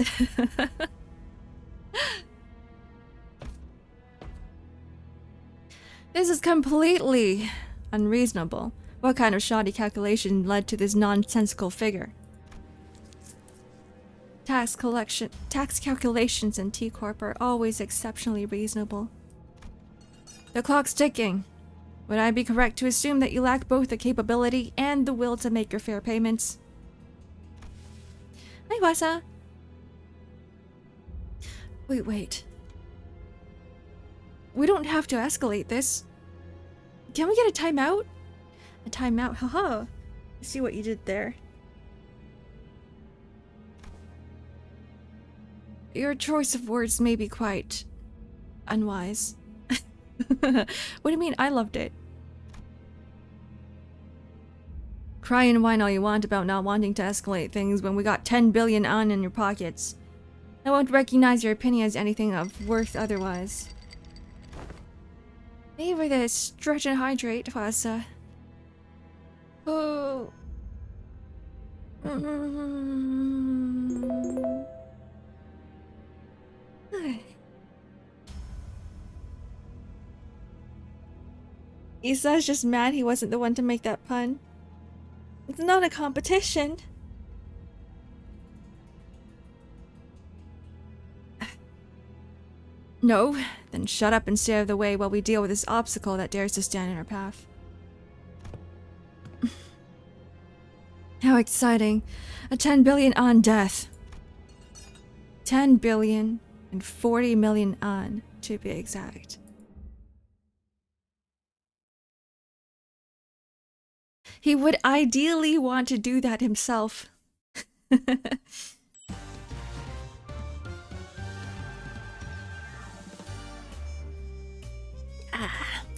This is completely unreasonable. What kind of shoddy calculation led to this nonsensical figure? Tax calculations in T-Corp are always exceptionally reasonable. The clock's ticking. Would I be correct to assume that you lack both the capability and the will to make your fair payments? Hi, Wasa. Wait. We don't have to escalate this. Can we get a timeout? A timeout, haha. I see what you did there. Your choice of words may be quite unwise. What do you mean? I loved it. Cry and whine all you want about not wanting to escalate things when we got 10 billion on in your pockets. I won't recognize your opinion as anything of worth otherwise. Favor this. Stretch and hydrate, Wasa. Oh. Isa's just mad he wasn't the one to make that pun. It's not a competition. No? Then shut up and stay out of the way while we deal with this obstacle that dares to stand in our path. How exciting. A 10 billion on death. 10 billion and 40 million on, to be exact. He would ideally want to do that himself.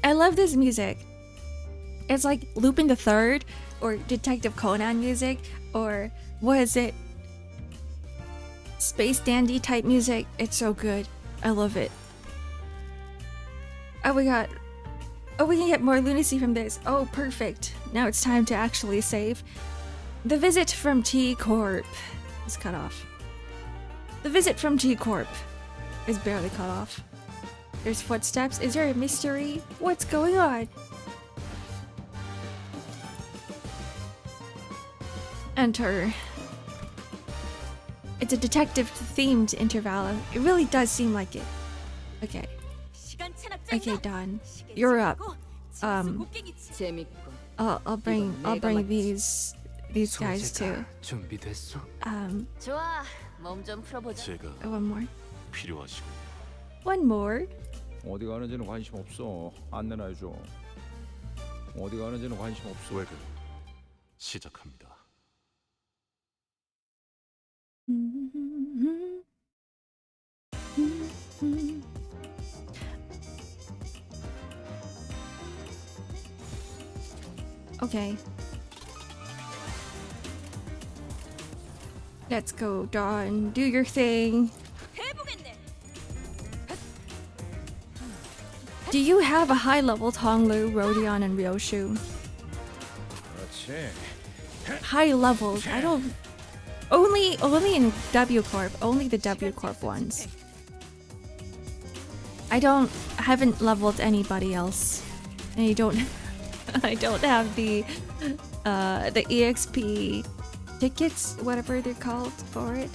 I love this music. It's like Lupin the Third or Detective Conan music, or what is it? Space dandy type music. It's so good. I love it. Oh, we can get more lunacy from this. Oh, perfect. Now it's time to actually save. The visit from T Corp is cut off. The visit from T Corp is barely cut off. There's footsteps. Is there a mystery? What's going on? Enter. It's a detective-themed Intervallo. It really does seem like it. Okay. Okay, Don. You're up. I'll bring these guys too. One more. One more. 어디 가는지는 관심 없어. 안내나 해줘. 어디 가는지는 관심 없어. 왜 그래? 시작합니다. Okay. Let's go, Dawn. Do your thing. Do you have a high-level Tonglu, Rodion, and Ryoshu? 그렇지. High levels. I don't. Only in W Corp. Only the W Corp ones. I haven't leveled anybody else. And I don't have the EXP tickets, whatever they're called for it.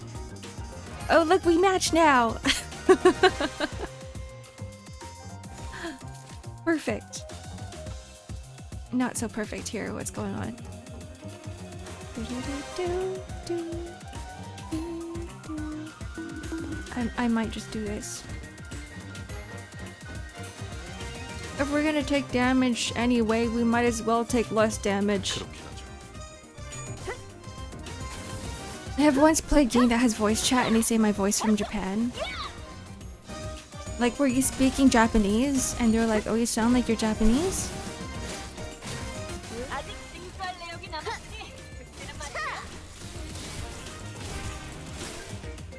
Oh, look, we match now. Perfect. Not so perfect here. What's going on? I might just do this. If we're gonna take damage anyway, we might as well take less damage. I have once played a game that has voice chat and they say my voice from Japan. Like, were you speaking Japanese? And they're like, oh, you sound like you're Japanese?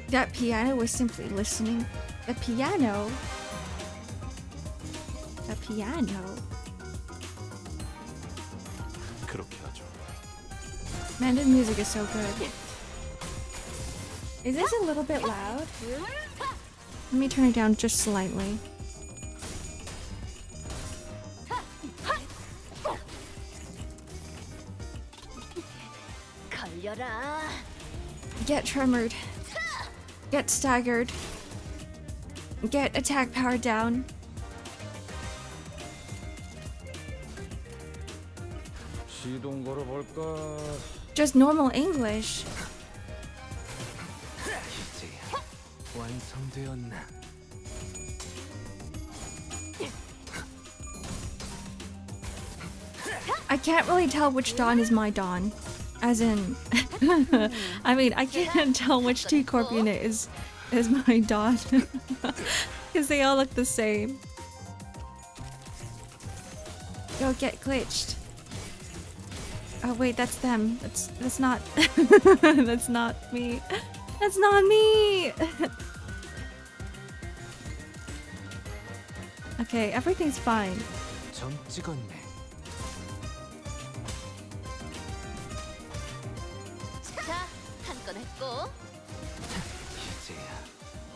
That piano was simply listening. The piano? The piano? Man, the music is so good. Is this a little bit loud? Let me turn it down just slightly. Get tremored. Get staggered. Get attack power down. 시동 걸어볼까? Just normal English. 완성되었나? I can't really tell which Dawn is my Dawn. As in, I mean, I can't tell which T-Corp unit is my Dawn. Because they all look the same. Yo, get glitched. Oh wait, that's them. That's not that's not me. That's not me. Okay, everything's fine. 점 찍었네. 자, 한 건 했고. 이제야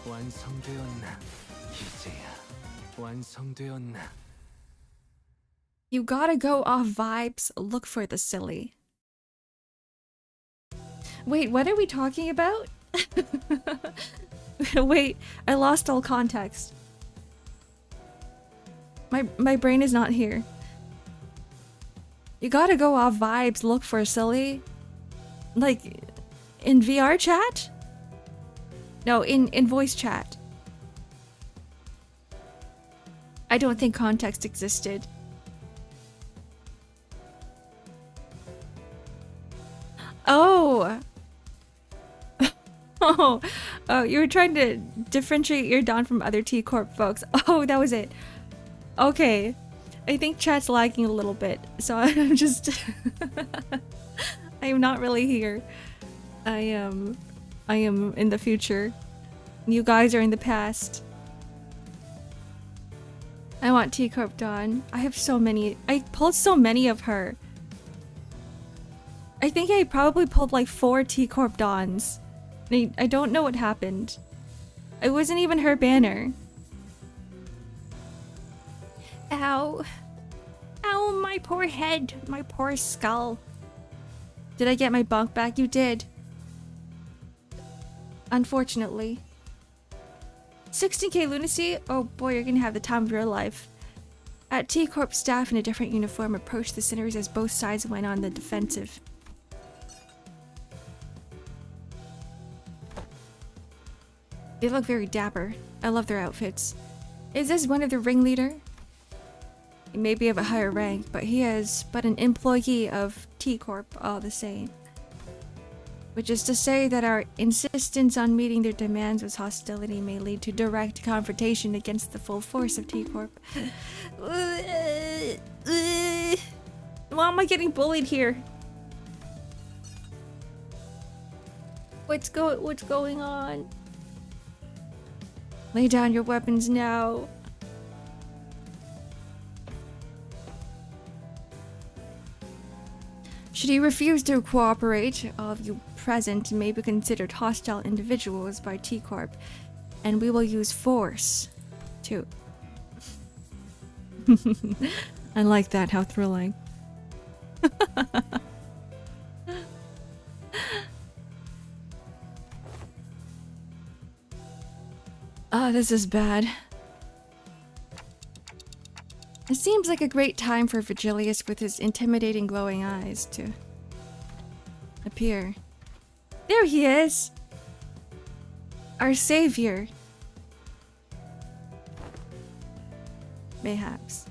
완성되었나? 이제야 완성되었나? You gotta go off vibes, look for the silly. Wait, what are we talking about? Wait, I lost all context. My brain is not here. You gotta go off vibes, look for silly. Like, in VR chat? No, in voice chat. I don't think context existed. Oh! Oh, you were trying to differentiate your Dawn from other T Corp folks. Oh, that was it. Okay. I think chat's lagging a little bit, so I'm just... I am not really here. I am in the future. You guys are in the past. I want T Corp Dawn. I have so many. I pulled so many of her. I think I probably pulled like 4 T Corp Dawns. I don't know what happened. It wasn't even her banner. Ow. Ow, my poor head. My poor skull. Did I get my bunk back? You did. Unfortunately. 16k lunacy? Oh boy, you're gonna have the time of your life. At T Corp, staff in a different uniform approached the sinners as both sides went on the defensive. They look very dapper. I love their outfits. Is this one of the ringleader? He may be of a higher rank, but he is but an employee of T Corp all the same. Which is to say that our insistence on meeting their demands with hostility may lead to direct confrontation against the full force of T Corp. Why am I getting bullied here? What's going on? Lay down your weapons now. Should he refuse to cooperate, all of you present may be considered hostile individuals by T Corp, and we will use force to... I like that, how thrilling. Ah, this is bad. It seems like a great time for Vigilius with his intimidating glowing eyes to appear. There he is! Our savior. Mayhaps.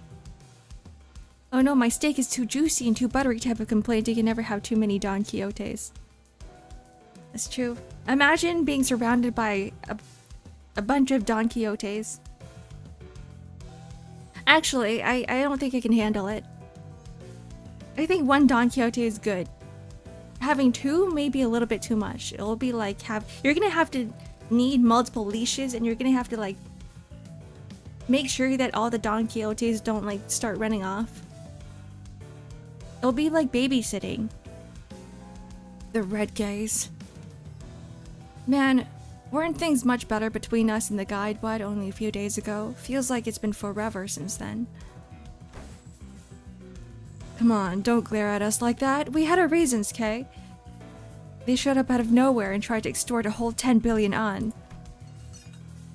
Oh no, my steak is too juicy and too buttery type of complaint. You can never have too many Don Quixotes. That's true. Imagine being surrounded by a bunch of Don Quixotes. Actually, I don't think I can handle it. I think 1 Don Quixote is good. Having 2 may be a little bit too much. It'll be like you're gonna have to need multiple leashes, and you're gonna have to like make sure that all the Don Quixotes don't like start running off. It'll be like babysitting. The red gaze. Man, weren't things much better between us and the guide bud only a few days ago? Feels like it's been forever since then. Come on, don't glare at us like that. We had our reasons, Kay. They showed up out of nowhere and tried to extort a whole 10 billion on.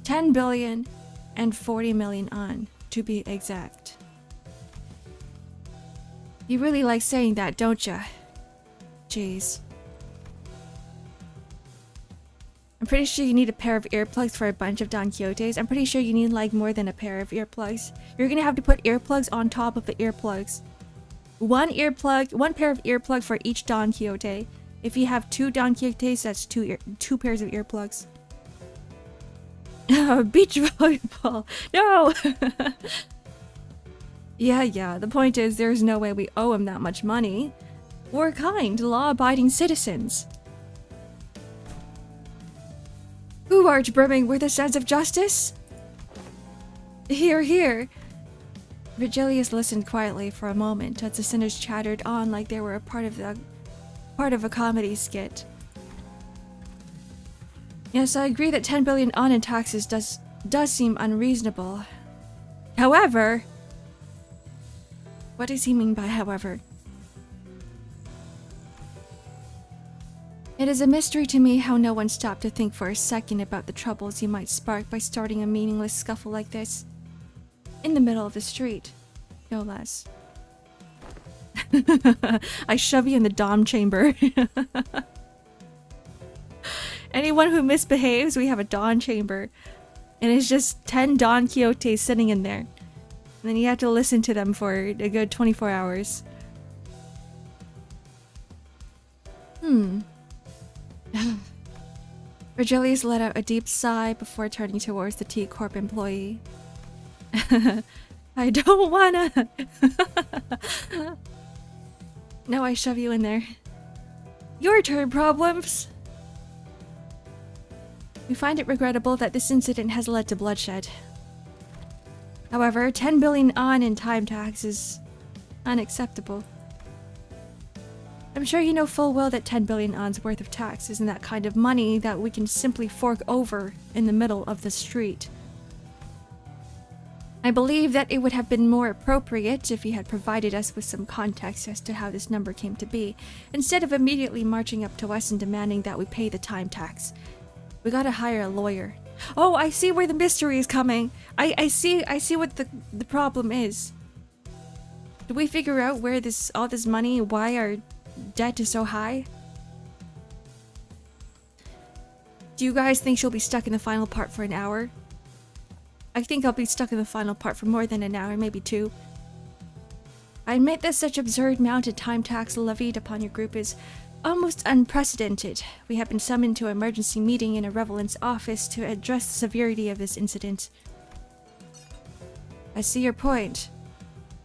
10 billion and 40 million on, to be exact. You really like saying that, don't ya? Jeez. I'm pretty sure you need a pair of earplugs for a bunch of Don Quixotes. I'm pretty sure you need like more than a pair of earplugs. You're gonna have to put earplugs on top of the earplugs. One pair of earplugs for each Don Quixote. If you have 2 Don Quixotes, that's 2 pairs of earplugs. Beach volleyball. No! Yeah, the point is there's no way we owe him that much money. We're kind, law-abiding citizens. Who art brimming with a sense of justice? Hear, hear. Vigilius listened quietly for a moment as the sinners chattered on like they were a part of a comedy skit. Yes, I agree that 10 billion on in taxes does seem unreasonable. However, what does he mean by however? It is a mystery to me how no one stopped to think for a second about the troubles you might spark by starting a meaningless scuffle like this. in the middle of the street, no less. I shove you in the Dom chamber. Anyone who misbehaves, we have a Don chamber. And it's just 10 Don Quixotes sitting in there. And then you have to listen to them for a good 24 hours. Virgilius let out a deep sigh before turning towards the T-Corp employee. I don't wanna. No, I shove you in there. Your turn, problems. We find it regrettable that this incident has led to bloodshed. However, 10 billion on in time tax is unacceptable. I'm sure you know full well that 10 billion on's worth of tax isn't that kind of money that we can simply fork over in the middle of the street. I believe that it would have been more appropriate if you had provided us with some context as to how this number came to be, instead of immediately marching up to us and demanding that we pay the time tax. We gotta hire a lawyer. Oh, I see where the mystery is coming. I see what the problem is. Do we figure out where all this money, why our debt is so high? Do you guys think she'll be stuck in the final part for an hour? I think I'll be stuck in the final part for more than an hour, maybe 2. I admit that such absurd mounted time tax levied upon your group is almost unprecedented. We have been summoned to an emergency meeting in a Revelant's office to address the severity of this incident. I see your point.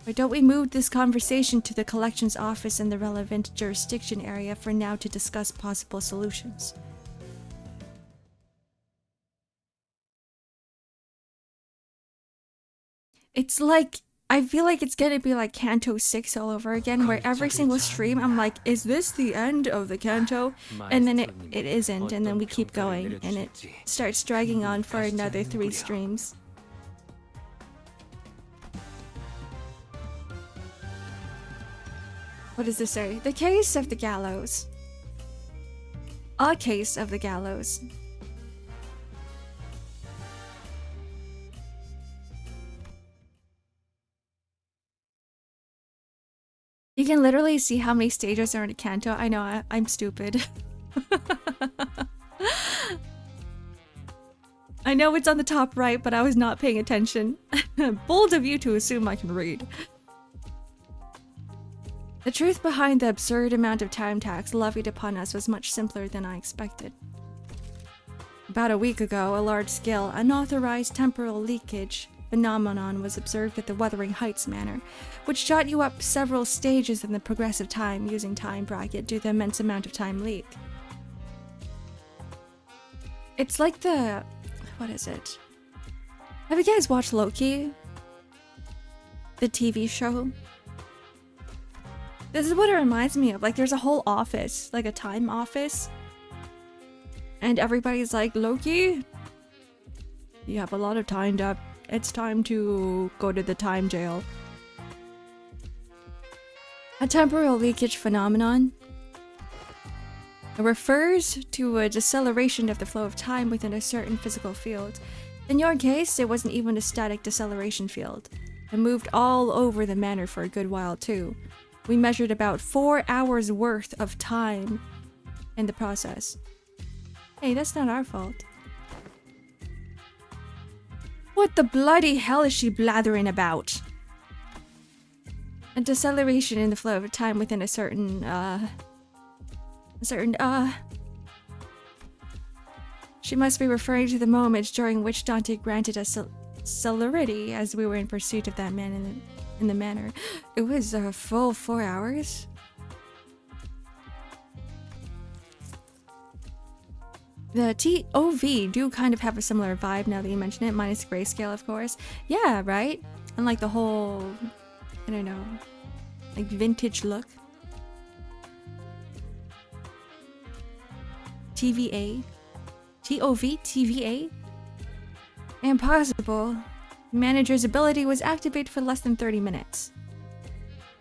Why don't we move this conversation to the collections office in the relevant jurisdiction area for now to discuss possible solutions? It's like, I feel like it's gonna be like Canto 6 all over again, where every single stream I'm like, is this the end of the Canto? And then it isn't, and then we keep going, and it starts dragging on for another 3 streams. What does this say? The case of the gallows. A case of the gallows. You can literally see how many stages are in a canto. I know, I'm stupid. I know it's on the top right, but I was not paying attention. Bold of you to assume I can read. The truth behind the absurd amount of time tax levied upon us was much simpler than I expected. About a week ago, a large-scale, unauthorized temporal leakage phenomenon was observed at the Wuthering Heights Manor, which shot you up several stages in the progressive time using time bracket due to the immense amount of time leak. It's like the... what is it? Have you guys watched Loki? The TV show? This is what it reminds me of. Like, there's a whole office, like a time office. And everybody's like, Loki, you have a lot of time up. It's time to go to the time jail. A temporal leakage phenomenon. It refers to a deceleration of the flow of time within a certain physical field. In your case, it wasn't even a static deceleration field. It moved all over the manor for a good while too. We measured about 4 hours worth of time in the process. Hey, that's not our fault. What the bloody hell is she blathering about? A deceleration in the flow of time within a certain, She must be referring to the moments during which Dante granted us celerity as we were in pursuit of that man in the manor. It was a full 4 hours? The TOV do kind of have a similar vibe now that you mention it, minus grayscale, of course. Yeah, right? And like the whole, I don't know, like vintage look. TVA? TOV? TVA? Impossible. Manager's ability was activated for less than 30 minutes.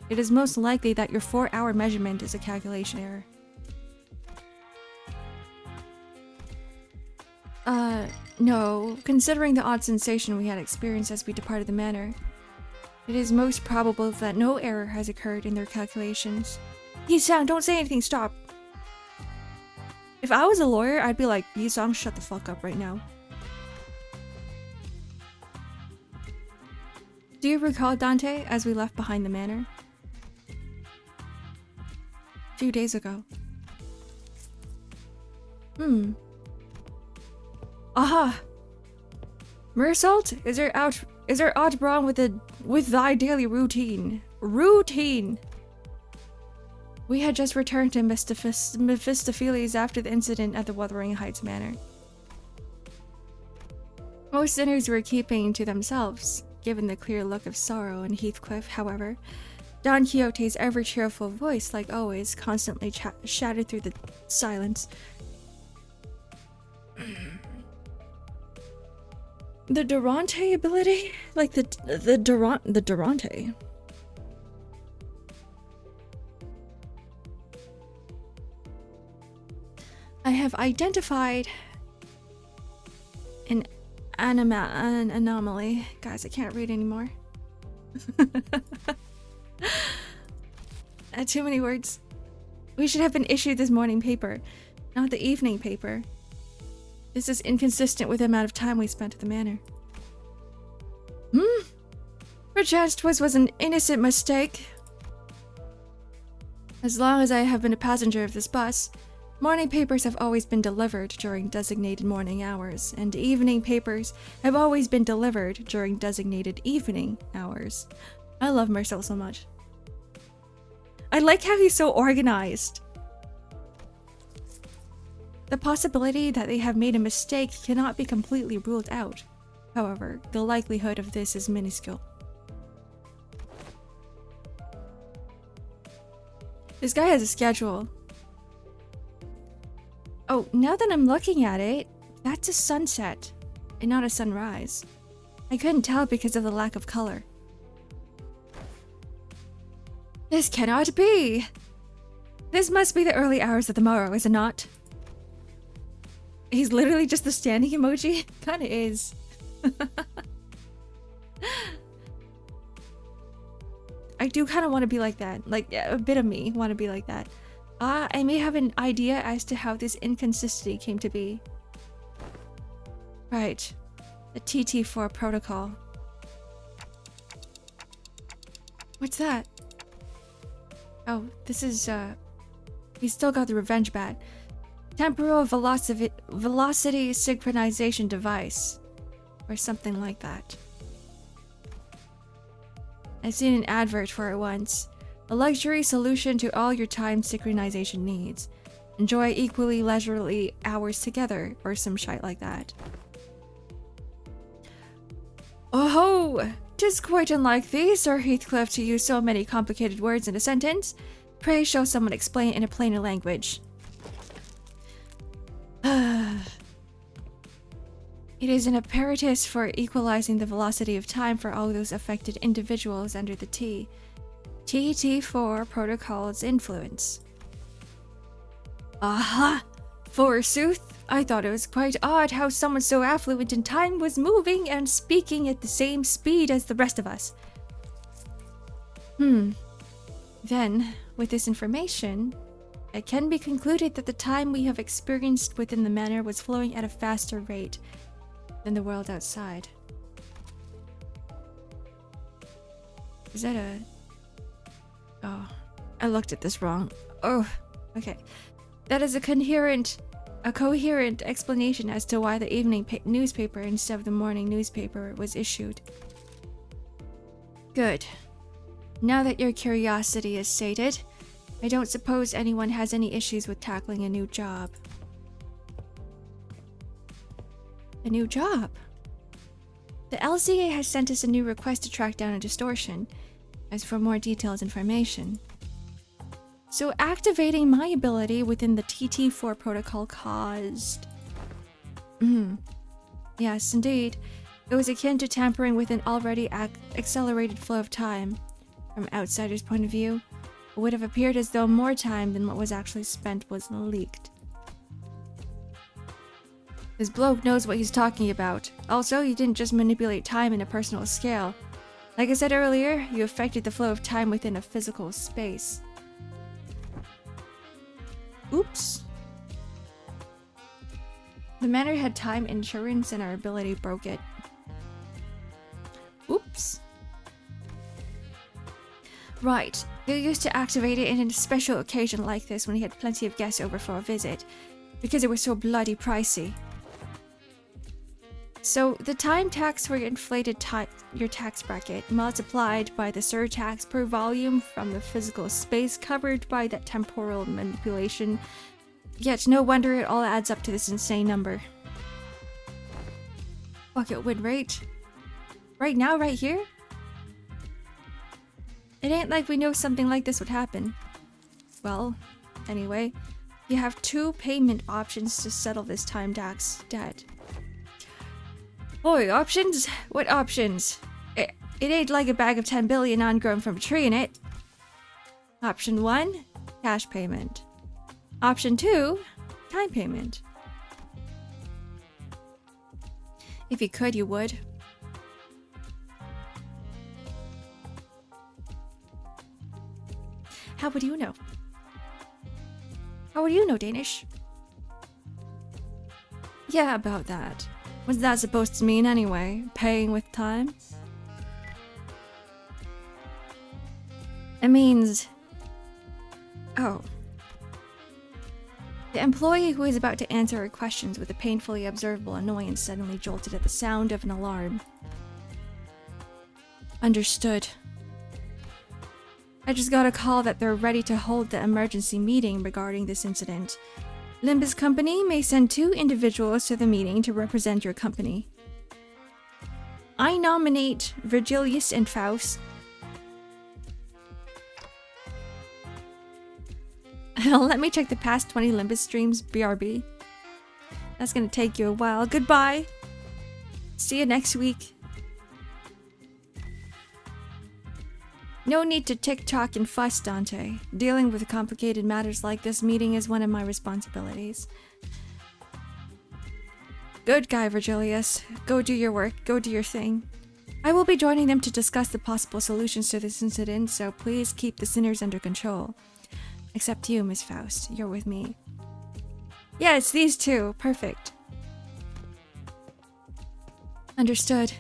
It is most likely that your 4-hour measurement is a calculation error. No. Considering the odd sensation we had experienced as we departed the manor, It is most probable that no error has occurred in their calculations. Yi-sang, don't say anything, stop! If I was a lawyer, I'd be like, Yi-sang, shut the fuck up right now. Do you recall Dante as we left behind the manor? A few days ago. Aha! Mersault, is there aught wrong with thy daily routine? Routine! We had just returned to Mephistopheles after the incident at the Wuthering Heights Manor. Most sinners were keeping to themselves, given the clear look of sorrow in Heathcliff, however. Don Quixote's ever-cheerful voice, like always, constantly shouted through the silence. The Durante ability? Like the Durante. I have identified an anomaly. Guys, I can't read anymore. Too many words. We should have been issued this morning paper, not the evening paper. This is inconsistent with the amount of time we spent at the manor. Perchance 'twas an innocent mistake. As long as I have been a passenger of this bus, morning papers have always been delivered during designated morning hours, and evening papers have always been delivered during designated evening hours. I love Marcel so much. I like how he's so organized. The possibility that they have made a mistake cannot be completely ruled out. However, the likelihood of this is minuscule. This guy has a schedule. Oh, now that I'm looking at it, that's a sunset and not a sunrise. I couldn't tell because of the lack of color. This cannot be! This must be the early hours of the morrow, is it not? He's literally just the standing emoji? Kinda is. I do kind of want to be like that. Like, a bit of me want to be like that. I may have an idea as to how this inconsistency came to be. Right. The TT4 protocol. What's that? Oh, this is, we still got the revenge bat. Temporal velocity synchronization device. Or something like that. I've seen an advert for it once. A luxury solution to all your time synchronization needs. Enjoy equally leisurely hours together, or some shite like that. Oh-ho! 'Tis quite unlike thee, Sir Heathcliff, to use so many complicated words in a sentence. Pray show someone explain in a plainer language. It is an apparatus for equalizing the velocity of time for all those affected individuals under the TT4 protocol's influence. Aha! Forsooth, I thought it was quite odd how someone so affluent in time was moving and speaking at the same speed as the rest of us. Then, with this information, it can be concluded that the time we have experienced within the manor was flowing at a faster rate than the world outside. Is that a... Oh, I looked at this wrong. Oh, okay. That is a coherent explanation as to why the evening newspaper instead of the morning newspaper was issued. Good. Now that your curiosity is sated, I don't suppose anyone has any issues with tackling a new job. A new job? The LCA has sent us a new request to track down a distortion. As for more detailed information. So activating my ability within the TT4 protocol caused... Yes, indeed. It was akin to tampering with an already accelerated flow of time. From outsiders' point of view, it would have appeared as though more time than what was actually spent was leaked. This bloke knows what he's talking about. Also, he didn't just manipulate time in a personal scale. Like I said earlier, you affected the flow of time within a physical space. Oops. The manor had time insurance and our ability broke it. Oops. Right. You used to activate it in a special occasion like this when you had plenty of guests over for a visit, because it was so bloody pricey. So the time tax for your inflated your tax bracket multiplied by the surtax per volume from the physical space covered by that temporal manipulation. Yet no wonder it all adds up to this insane number. Fuck it, win rate. Right now, right here? It ain't like we know something like this would happen. Well, anyway, you have 2 payment options to settle this time tax debt. Boy, options? What options? It ain't like a bag of 10 billion ungrown from a tree in it. Option 1, cash payment. Option 2, time payment. If you could, you would. How would you know? How would you know Danish? Yeah, about that. What's that supposed to mean anyway? Paying with time? It means... Oh. The employee who is about to answer her questions with a painfully observable annoyance suddenly jolted at the sound of an alarm. Understood. I just got a call that they're ready to hold the emergency meeting regarding this incident. Limbus Company may send 2 individuals to the meeting to represent your company. I nominate Virgilius and Faust. Let me check the past 20 Limbus streams, BRB. That's gonna take you a while. Goodbye! See you next week. No need to tick-tock and fuss, Dante. Dealing with complicated matters like this meeting is one of my responsibilities. Good guy, Virgilius. Go do your work. Go do your thing. I will be joining them to discuss the possible solutions to this incident, so please keep the sinners under control. Except you, Miss Faust. You're with me. Yeah, it's these 2. Perfect. Understood.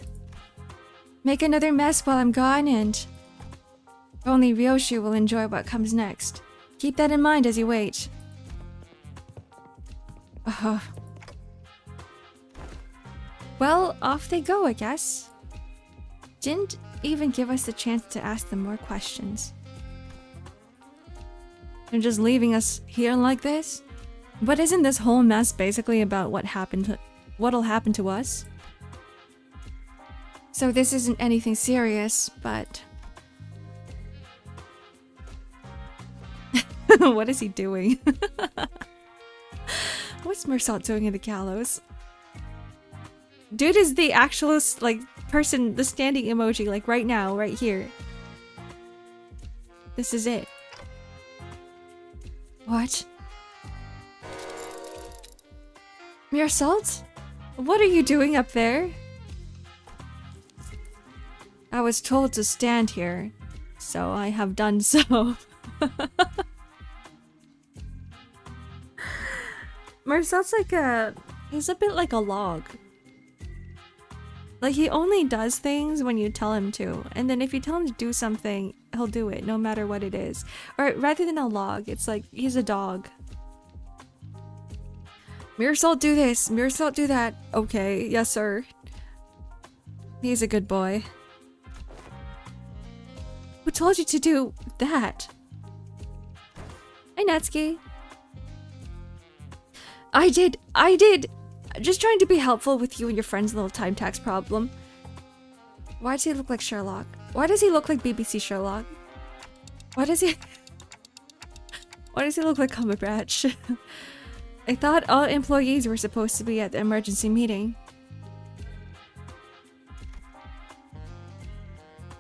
Make another mess while I'm gone, and... only Ryoshi will enjoy what comes next. Keep that in mind as you wait. Well, off they go, I guess. Didn't even give us the chance to ask them more questions. They're just leaving us here like this? But isn't this whole mess basically about what'll happen to us? So this isn't anything serious, but... What is he doing? What's Mersalt doing in the gallows? Dude is the actual, like, person, the standing emoji, like, right now, right here. This is it. What? Mersalt? What are you doing up there? I was told to stand here, so I have done so. Mersalt's like he's a bit like a log. Like, he only does things when you tell him to, and then if you tell him to do something, he'll do it, no matter what it is. Or rather than a log, it's like, he's a dog. Mersalt, do this. Mersalt, do that. Okay, yes sir. He's a good boy. Who told you to do that? Hi, Natsuki. I did! Just trying to be helpful with you and your friend's little time tax problem. Why does he look like Sherlock? Why does he look like BBC Sherlock? Why does he... Why does he look like Cumberbatch? I thought all employees were supposed to be at the emergency meeting.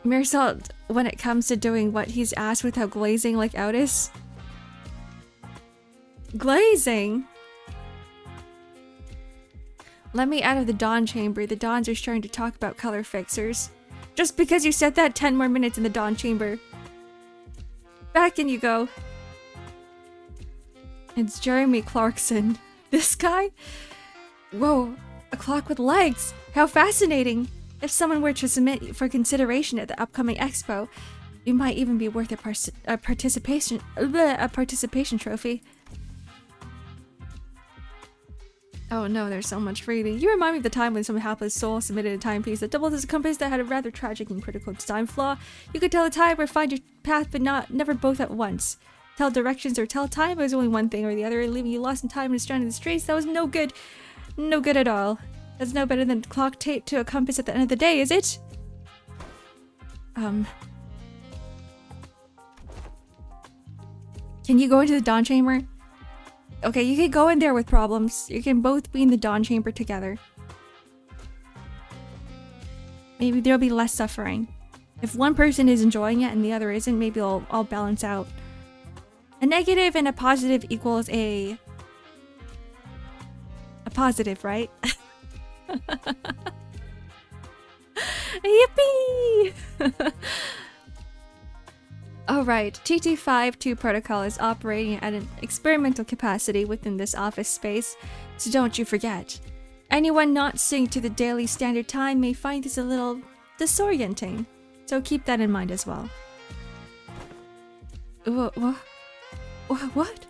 Mersalt, when it comes to doing what he's asked without glazing like Otis. Glazing? Let me out of the Dawn chamber. The Dawns are starting to talk about color fixers. Just because you said that, 10 more minutes in the Dawn Chamber. Back in you go. It's Jeremy Clarkson. This guy? Whoa, a clock with legs. How fascinating. If someone were to submit for consideration at the upcoming expo, you might even be worth a participation trophy. Oh no, there's so much reading. You remind me of the time when some hapless soul submitted a timepiece that doubled as a compass that had a rather tragic and critical design flaw. You could tell the time or find your path, but never both at once. Tell directions or tell time was only one thing or the other, leaving you lost in time and stranded in the streets. That was no good. No good at all. That's no better than a clock taped to a compass at the end of the day, is it? Can you go into the Dawn Chamber? Okay, you can go in there with problems. You can both be in the Dawn Chamber together. Maybe there'll be less suffering. If one person is enjoying it and the other isn't, maybe it'll all balance out. A negative and a positive equals a positive, right? Yippee! Alright, TT52 protocol is operating at an experimental capacity within this office space, so don't you forget. Anyone not synced to the daily standard time may find this a little disorienting, so keep that in mind as well. What?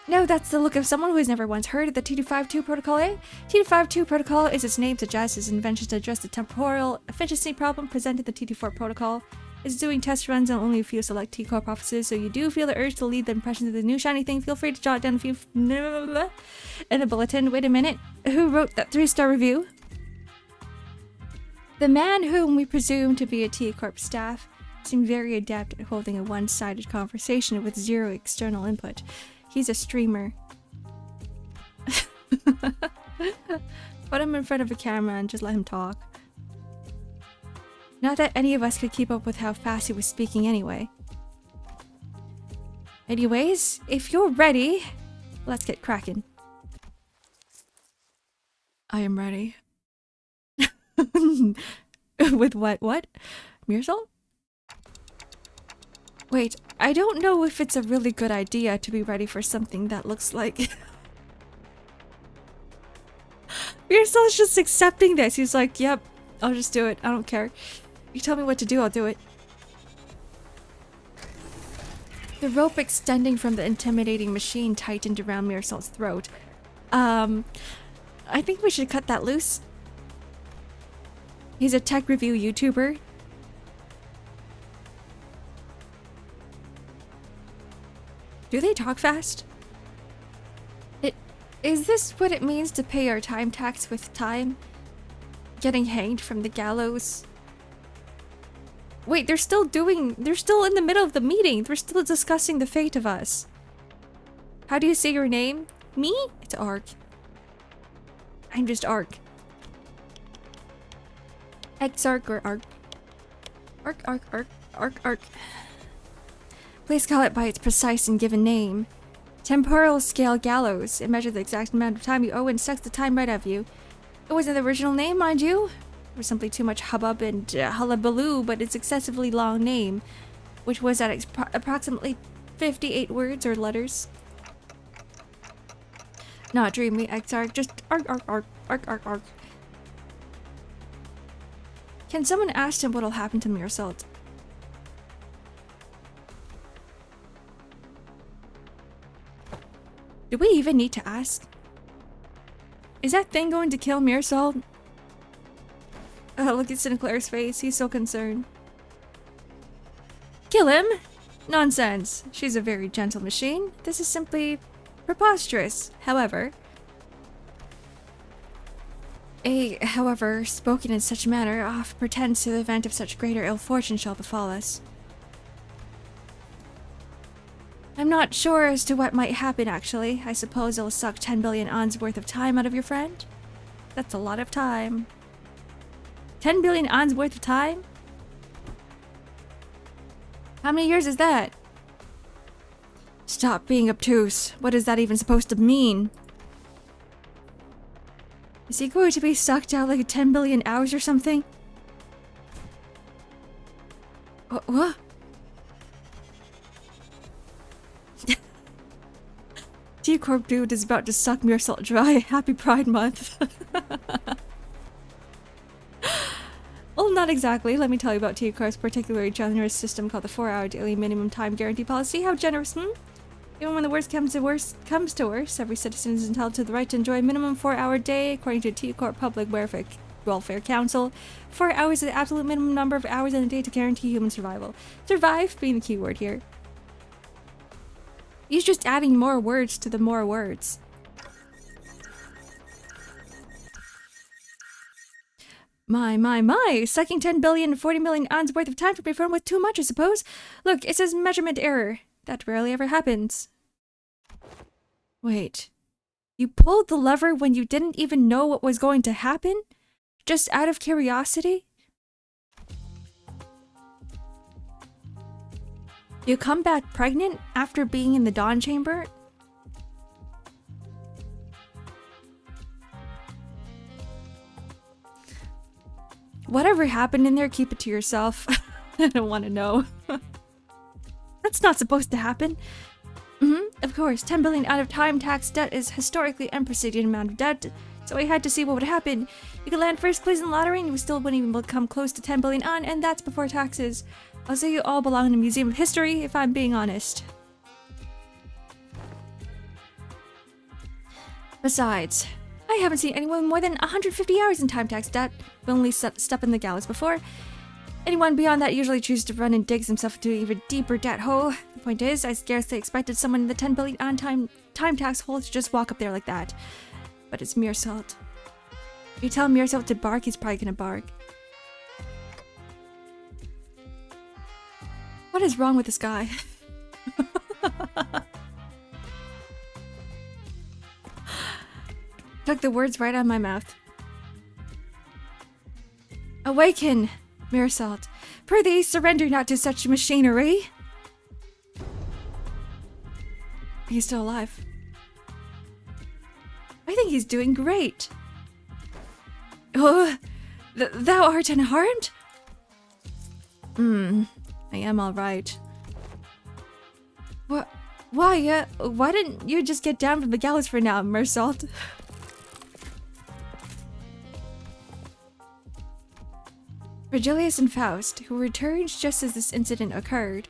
No, that's the look of someone who has never once heard of the TT52 protocol, eh? TT52 protocol, as its name suggests, is an invention to address the temporal efficiency problem presented in the TT4 protocol. It's doing test runs on only a few select T-Corp offices, so you do feel the urge to lead the impressions of the new shiny thing. Feel free to jot down a few in the bulletin. Wait a minute. Who wrote that 3-star review? The man whom we presume to be a T-Corp staff seemed very adept at holding a one-sided conversation with zero external input. He's a streamer. Put him in front of a camera and just let him talk. Not that any of us could keep up with how fast he was speaking anyway. Anyways, if you're ready, let's get cracking. I am ready. With what? Mearsal? Wait, I don't know if it's a really good idea to be ready for something that looks like... Mearsal's just accepting this. He's like, yep, I'll just do it. I don't care. You tell me what to do, I'll do it. The rope extending from the intimidating machine tightened around Mearsal's throat. I think we should cut that loose. He's a tech review YouTuber. Do they talk fast? Is this what it means to pay our time tax with time? Getting hanged from the gallows? Wait, they're still in the middle of the meeting. They're still discussing the fate of us. How do you say your name? Me? It's Ark. I'm just Ark. X-Ark or Ark? Ark. Please call it by its precise and given name. Temporal scale gallows. It measures the exact amount of time you owe and sucks the time right out of you. It wasn't the original name, mind you. There was simply too much hubbub and hullabaloo, but its excessively long name, which was at approximately 58 words or letters. Not dreamyxark, just Ark. Can someone ask him what'll happen to Mearsal? Do we even need to ask? Is that thing going to kill Mearsal? Look at Sinclair's face. He's so concerned. Kill him? Nonsense. She's a very gentle machine. This is simply preposterous. However, spoken in such manner, oft pretends to the event of such greater ill fortune shall befall us. I'm not sure as to what might happen, actually. I suppose it'll suck 10 billion ons worth of time out of your friend? That's a lot of time. 10 billion ons worth of time? How many years is that? Stop being obtuse. What is that even supposed to mean? Is he going to be sucked out like 10 billion hours or something? What? T-Corp dude is about to suck Mearsalt dry. Happy Pride Month. Well, not exactly. Let me tell you about T-Corp's particularly generous system called the 4-hour daily minimum time guarantee policy. How generous, hmm? Even when the worst comes to worst, every citizen is entitled to the right to enjoy a minimum 4-hour day, according to T-Corp Public Welfare Council. 4 hours is the absolute minimum number of hours in a day to guarantee human survival. Survive being the key word here. He's just adding more words to the more words. My. Sucking 10 billion, 40 million ons worth of time to perform with too much, I suppose. Look, it says measurement error. That rarely ever happens. Wait. You pulled the lever when you didn't even know what was going to happen? Just out of curiosity? You come back pregnant after being in the Dawn Chamber? Whatever happened in there, keep it to yourself. I don't want to know. That's not supposed to happen. Of course, 10 billion out of time tax debt is historically unprecedented amount of debt, so I had to see what would happen. You could land first place in the lottery and you still wouldn't even come close to 10 billion on, and that's before taxes. I'll say you all belong in a museum of history, if I'm being honest. Besides, I haven't seen anyone more than 150 hours in time tax debt. I've only stepped in the gallows before. Anyone beyond that usually chooses to run and digs himself into an even deeper debt hole. The point is, I scarcely expected someone in the 10 billion on time tax hole to just walk up there like that. But it's Mearsalt. You tell Mearsalt to bark, he's probably gonna bark. What is wrong with this guy? Took the words right out of my mouth. Awaken, Mearsalt. Prithee, surrender not to such machinery. He's still alive. I think he's doing great. Oh, thou art unharmed? I am alright. Why didn't you just get down from the gallows for now, Mearsalt? Virgilius and Faust, who returned just as this incident occurred,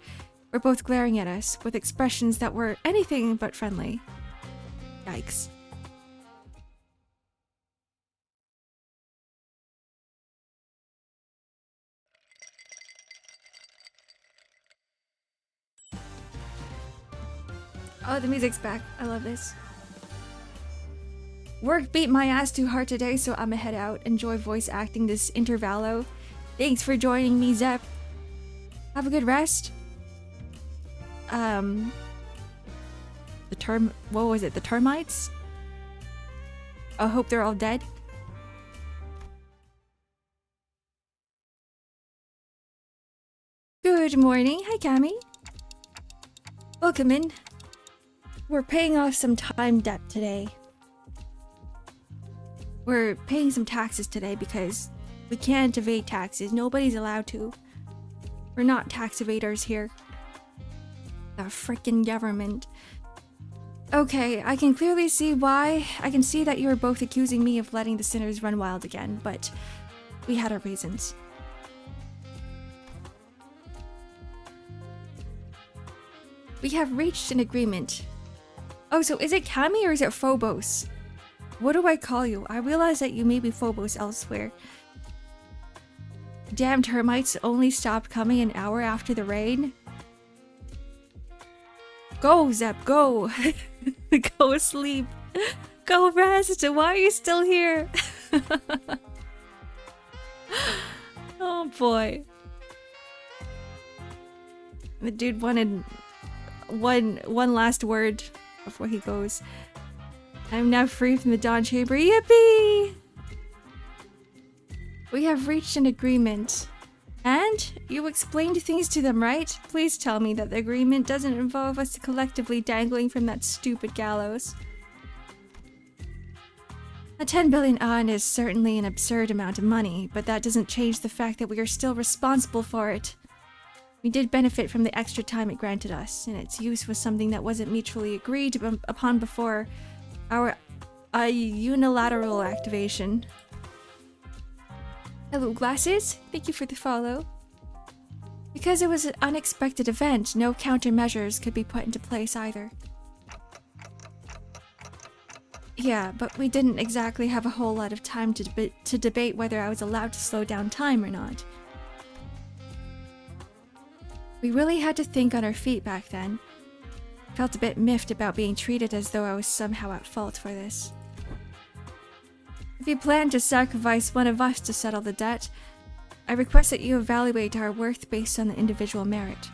were both glaring at us with expressions that were anything but friendly. Yikes. Oh, the music's back. I love this. Work beat my ass too hard today, so I'ma head out. Enjoy voice acting this Intervallo. Thanks for joining me, Zep. Have a good rest. What was it? The termites? I hope they're all dead. Good morning. Hi, Cammy. Welcome in. We're paying off some time debt today. We're paying some taxes today because we can't evade taxes. Nobody's allowed to. We're not tax evaders here. The freaking government. Okay, I can clearly see why. I can see that you're both accusing me of letting the sinners run wild again, but we had our reasons. We have reached an agreement. Oh, so is it Cami or is it Phobos? What do I call you? I realize that you may be Phobos elsewhere. Damn termites only stopped coming an hour after the rain. Go, Zep, go. Go sleep. Go rest. Why are you still here? Oh boy. The dude wanted one last word before he goes. I'm now free from the Dawn Chamber. Yippee! We have reached an agreement. And you explained things to them, right? Please tell me that the agreement doesn't involve us collectively dangling from that stupid gallows. A 10 billion on is certainly an absurd amount of money, but that doesn't change the fact that we are still responsible for it. We did benefit from the extra time it granted us, and its use was something that wasn't mutually agreed upon before our unilateral activation. Hello, Glasses. Thank you for the follow. Because it was an unexpected event, no countermeasures could be put into place either. Yeah, but we didn't exactly have a whole lot of time to debate whether I was allowed to slow down time or not. We really had to think on our feet back then. Felt a bit miffed about being treated as though I was somehow at fault for this. If you plan to sacrifice one of us to settle the debt, I request that you evaluate our worth based on the individual merit.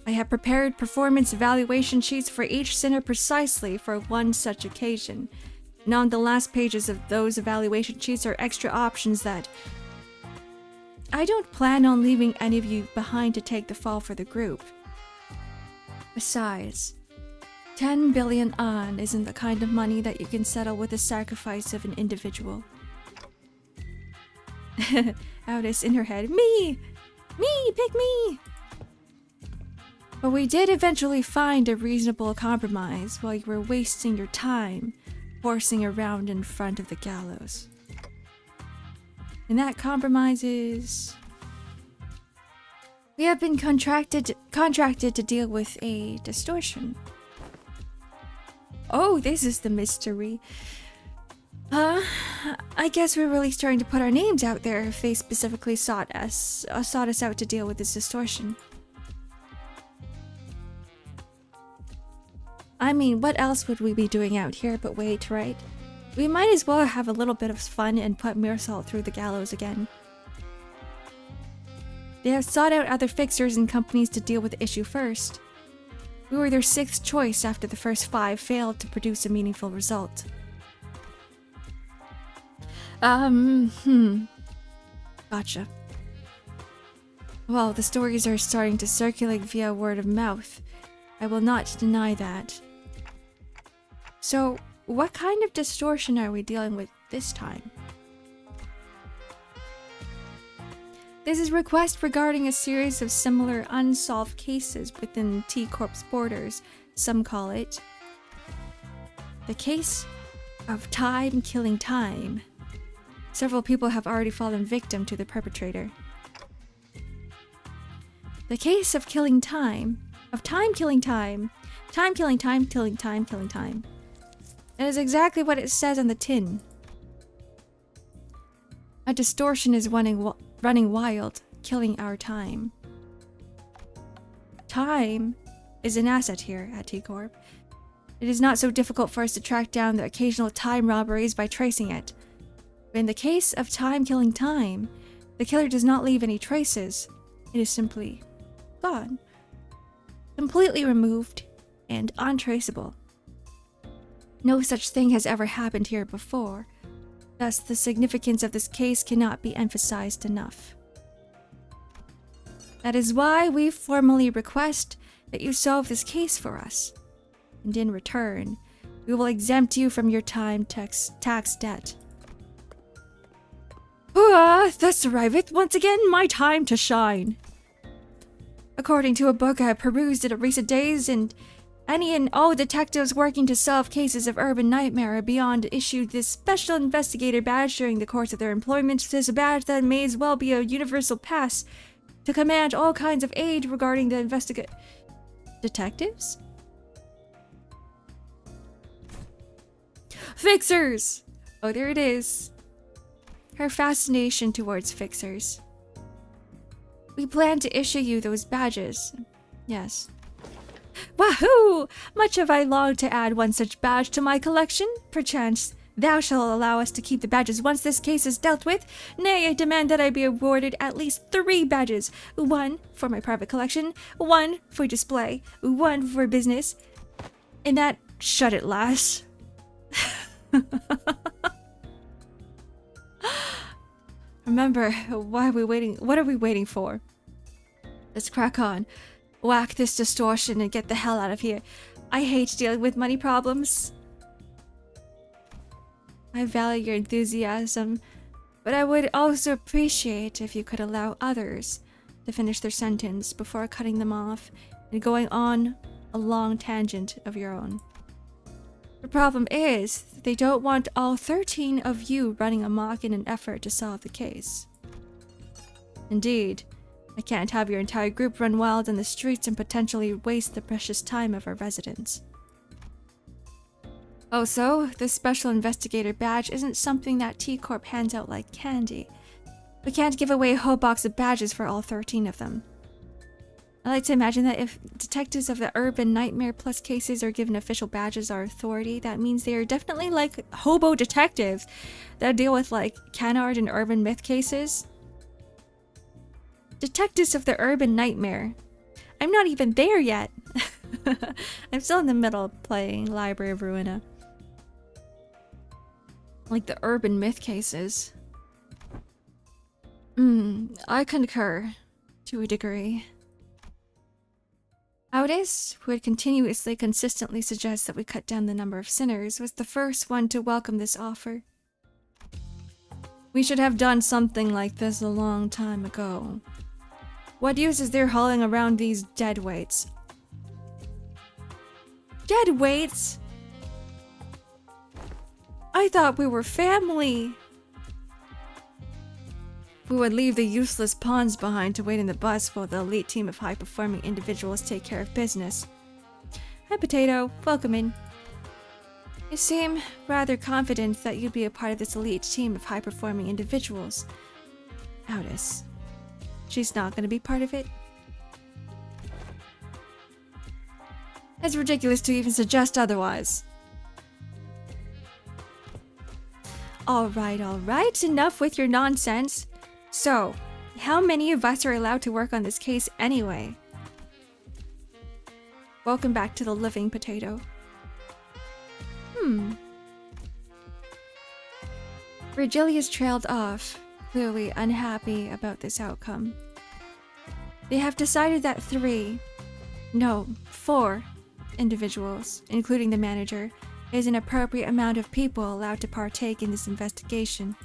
I have prepared performance evaluation sheets for each sinner precisely for one such occasion, and on the last pages of those evaluation sheets are extra options that I don't plan on leaving any of you behind to take the fall for the group. Besides, 10 billion on isn't the kind of money that you can settle with the sacrifice of an individual. Alice in her head, me! Me! Pick me! But we did eventually find a reasonable compromise while you were wasting your time horsing around in front of the gallows. And that compromise is... we have been contracted to deal with a distortion. Oh, this is the mystery. I guess we're really starting to put our names out there if they specifically sought us out to deal with this distortion. I mean, what else would we be doing out here but wait, right? We might as well have a little bit of fun and put Meersalt through the gallows again. They have sought out other fixers and companies to deal with the issue first. We were their 6th choice after the first 5 failed to produce a meaningful result. Gotcha. Well, the stories are starting to circulate via word of mouth. I will not deny that. So, what kind of distortion are we dealing with this time? This is a request regarding a series of similar unsolved cases within T-Corp's borders. Some call it the case of time killing time. Several people have already fallen victim to the perpetrator. The case of killing time. Of time killing time. Time killing time, killing time, killing time. That is exactly what it says on the tin. A distortion is running wild, killing our time. Time is an asset here at T-Corp. It is not so difficult for us to track down the occasional time robberies by tracing it. But in the case of time killing time, the killer does not leave any traces. It is simply gone. Completely removed and untraceable. No such thing has ever happened here before. Thus, the significance of this case cannot be emphasized enough. That is why we formally request that you solve this case for us. And in return, we will exempt you from your time tax debt. Thus arriveth once again my time to shine. According to a book I have perused in recent days, and any and all detectives working to solve cases of urban nightmare are beyond issued this special investigator badge during the course of their employment. It is a badge that may as well be a universal pass to command all kinds of aid regarding the detectives? Fixers! Oh, there it is. Her fascination towards fixers. We plan to issue you those badges. Yes. Wahoo! Much have I longed to add one such badge to my collection. Perchance thou shalt allow us to keep the badges once this case is dealt with. Nay, I demand that I be awarded at least 3 badges. 1 for my private collection, 1 for display, 1 for business. And that... shut it, lass. Remember, why are we waiting? What are we waiting for? Let's crack on. Whack this distortion and get the hell out of here. I hate dealing with money problems. I value your enthusiasm, but I would also appreciate if you could allow others to finish their sentence before cutting them off and going on a long tangent of your own. The problem is, they don't want all 13 of you running amok in an effort to solve the case. Indeed, I can't have your entire group run wild in the streets and potentially waste the precious time of our residents. Also, this special investigator badge isn't something that T-Corp hands out like candy. We can't give away a whole box of badges for all 13 of them. I like to imagine that if detectives of the Urban Nightmare Plus cases are given official badges or authority, that means they are definitely like hobo detectives that deal with like canard and urban myth cases. Detectives of the Urban Nightmare. I'm not even there yet. I'm still in the middle playing Library of Ruina. Like the urban myth cases. I concur to a degree. Otis, who had continuously consistently suggested that we cut down the number of sinners, was the first one to welcome this offer. We should have done something like this a long time ago. What use is there hauling around these dead weights? Dead weights? I thought we were family. We would leave the useless pawns behind to wait in the bus while the elite team of high-performing individuals take care of business. Hi, Potato. Welcome in. You seem rather confident that you'd be a part of this elite team of high-performing individuals. Otis. She's not going to be part of it? It's ridiculous to even suggest otherwise. Alright, enough with your nonsense. So, how many of us are allowed to work on this case anyway? Welcome back to the living potato. Virgilius trailed off, clearly unhappy about this outcome. They have decided that 4 individuals, including the manager, is an appropriate amount of people allowed to partake in this investigation.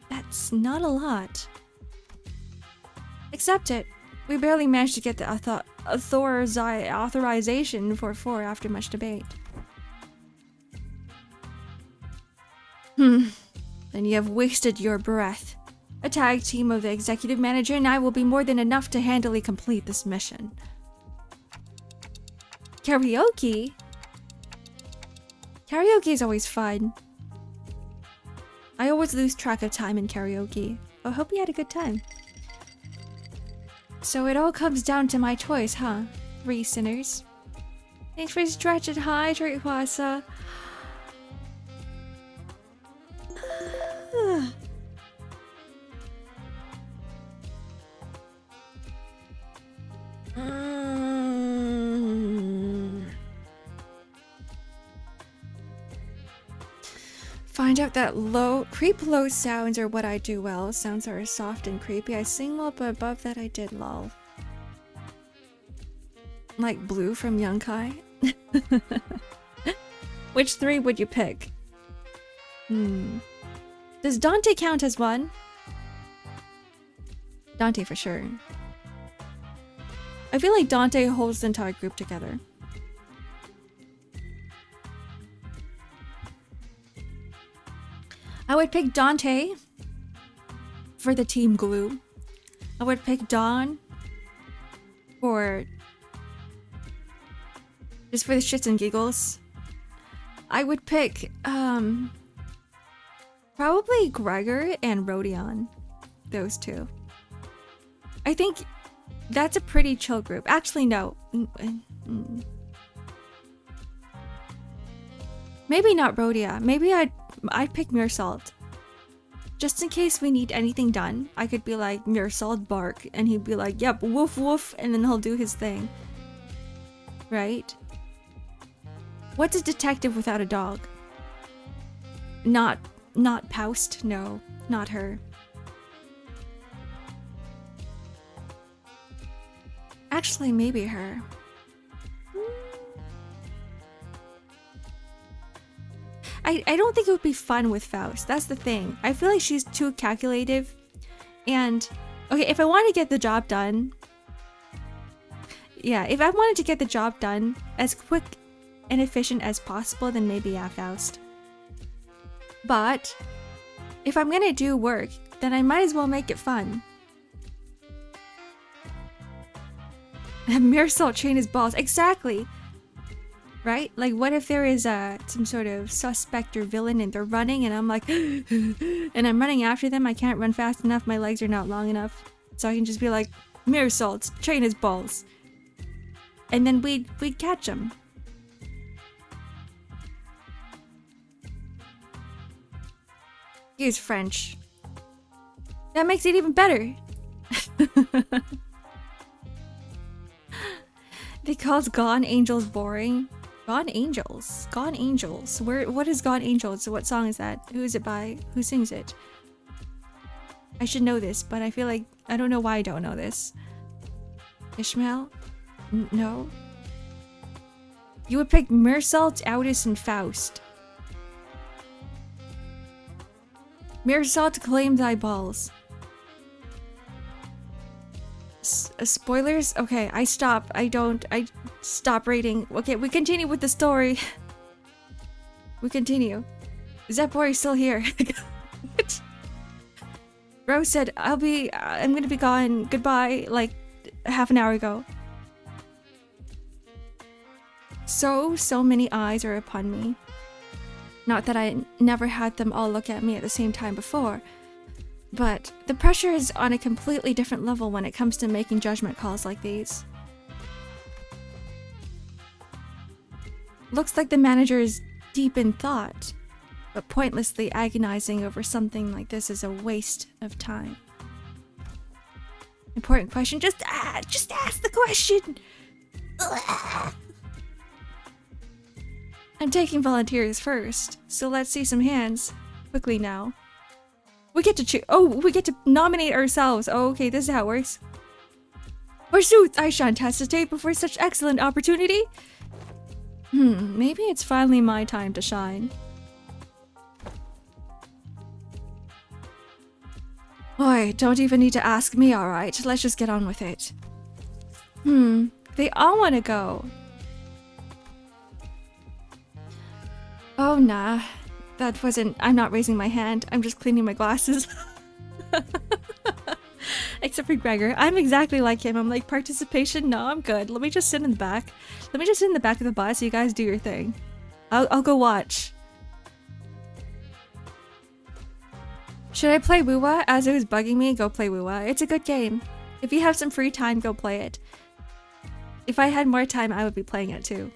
That's not a lot. Accept it. We barely managed to get the authorization for 4 after much debate. Then you have wasted your breath. A tag team of the executive manager and I will be more than enough to handily complete this mission. Karaoke? Karaoke is always fun. I always lose track of time in karaoke. I hope you had a good time. So it all comes down to my choice, huh? 3 sinners. Thanks for stretch and hydrate, Wasa. Find out that creep low sounds are what I do well. Sounds are soft and creepy. I sing well, but above that I did lol. Like Blue from Young-Kai. Which 3 would you pick? Does Dante count as one? Dante for sure. I feel like Dante holds the entire group together. I would pick Dante for the team glue. I would pick Dawn for just for the shits and giggles. I would pick probably Gregor and Rodion. Those 2. I think that's a pretty chill group. Actually, no. Maybe not Rodia. Maybe I'd pick Meersalt. Just in case we need anything done, I could be like, Meersalt bark, and he'd be like, yep, woof woof, and then he'll do his thing. Right? What's a detective without a dog? Not Poust, no, not her. Actually, maybe her. I don't think it would be fun with Faust. That's the thing. I feel like she's too calculative, and Okay, if I want to get the job done... Yeah, if I wanted to get the job done as quick and efficient as possible, then maybe yeah, Faust. But if I'm gonna do work, then I might as well make it fun. Mirasol train his balls. Exactly! Right? Like, what if there is some sort of suspect or villain and they're running and I'm like, and I'm running after them, I can't run fast enough, my legs are not long enough. So I can just be like, Mirasol, train his balls. And then we'd catch him. He's French. That makes it even better. They called Gone Angels boring. Gone Angels? Gone Angels? What is Gone Angels? What song is that? Who is it by? Who sings it? I should know this, but I feel like I don't know why I don't know this. Ishmael? No. You would pick Mirasol, Audis, and Faust. Mirasol, claim thy balls. Spoilers? Okay, I stop rating. Okay, we continue with the story. We continue. Zepori still here. Rose said, I'm gonna be gone. Goodbye, like half an hour ago. So many eyes are upon me. Not that I never had them all look at me at the same time before, but the pressure is on a completely different level when it comes to making judgment calls like these. Looks like the manager is deep in thought, but pointlessly agonizing over something like this is a waste of time. Important question, just ask the question! I'm taking volunteers first, so let's see some hands. Quickly now. We get to choose. Oh, we get to nominate ourselves. Oh, okay, this is how it works. Forsooth, I shan't hesitate before such excellent opportunity. Maybe it's finally my time to shine. Oi, don't even need to ask me, alright? Let's just get on with it. They all want to go. Oh, nah. That wasn't... I'm not raising my hand. I'm just cleaning my glasses. Except for Gregor. I'm exactly like him. I'm like, participation? No, I'm good. Let me just sit in the back. Let me just sit in the back of the bus so you guys do your thing. I'll go watch. Should I play Wuwa? As it was bugging me, go play Wuwa. It's a good game. If you have some free time, go play it. If I had more time, I would be playing it too.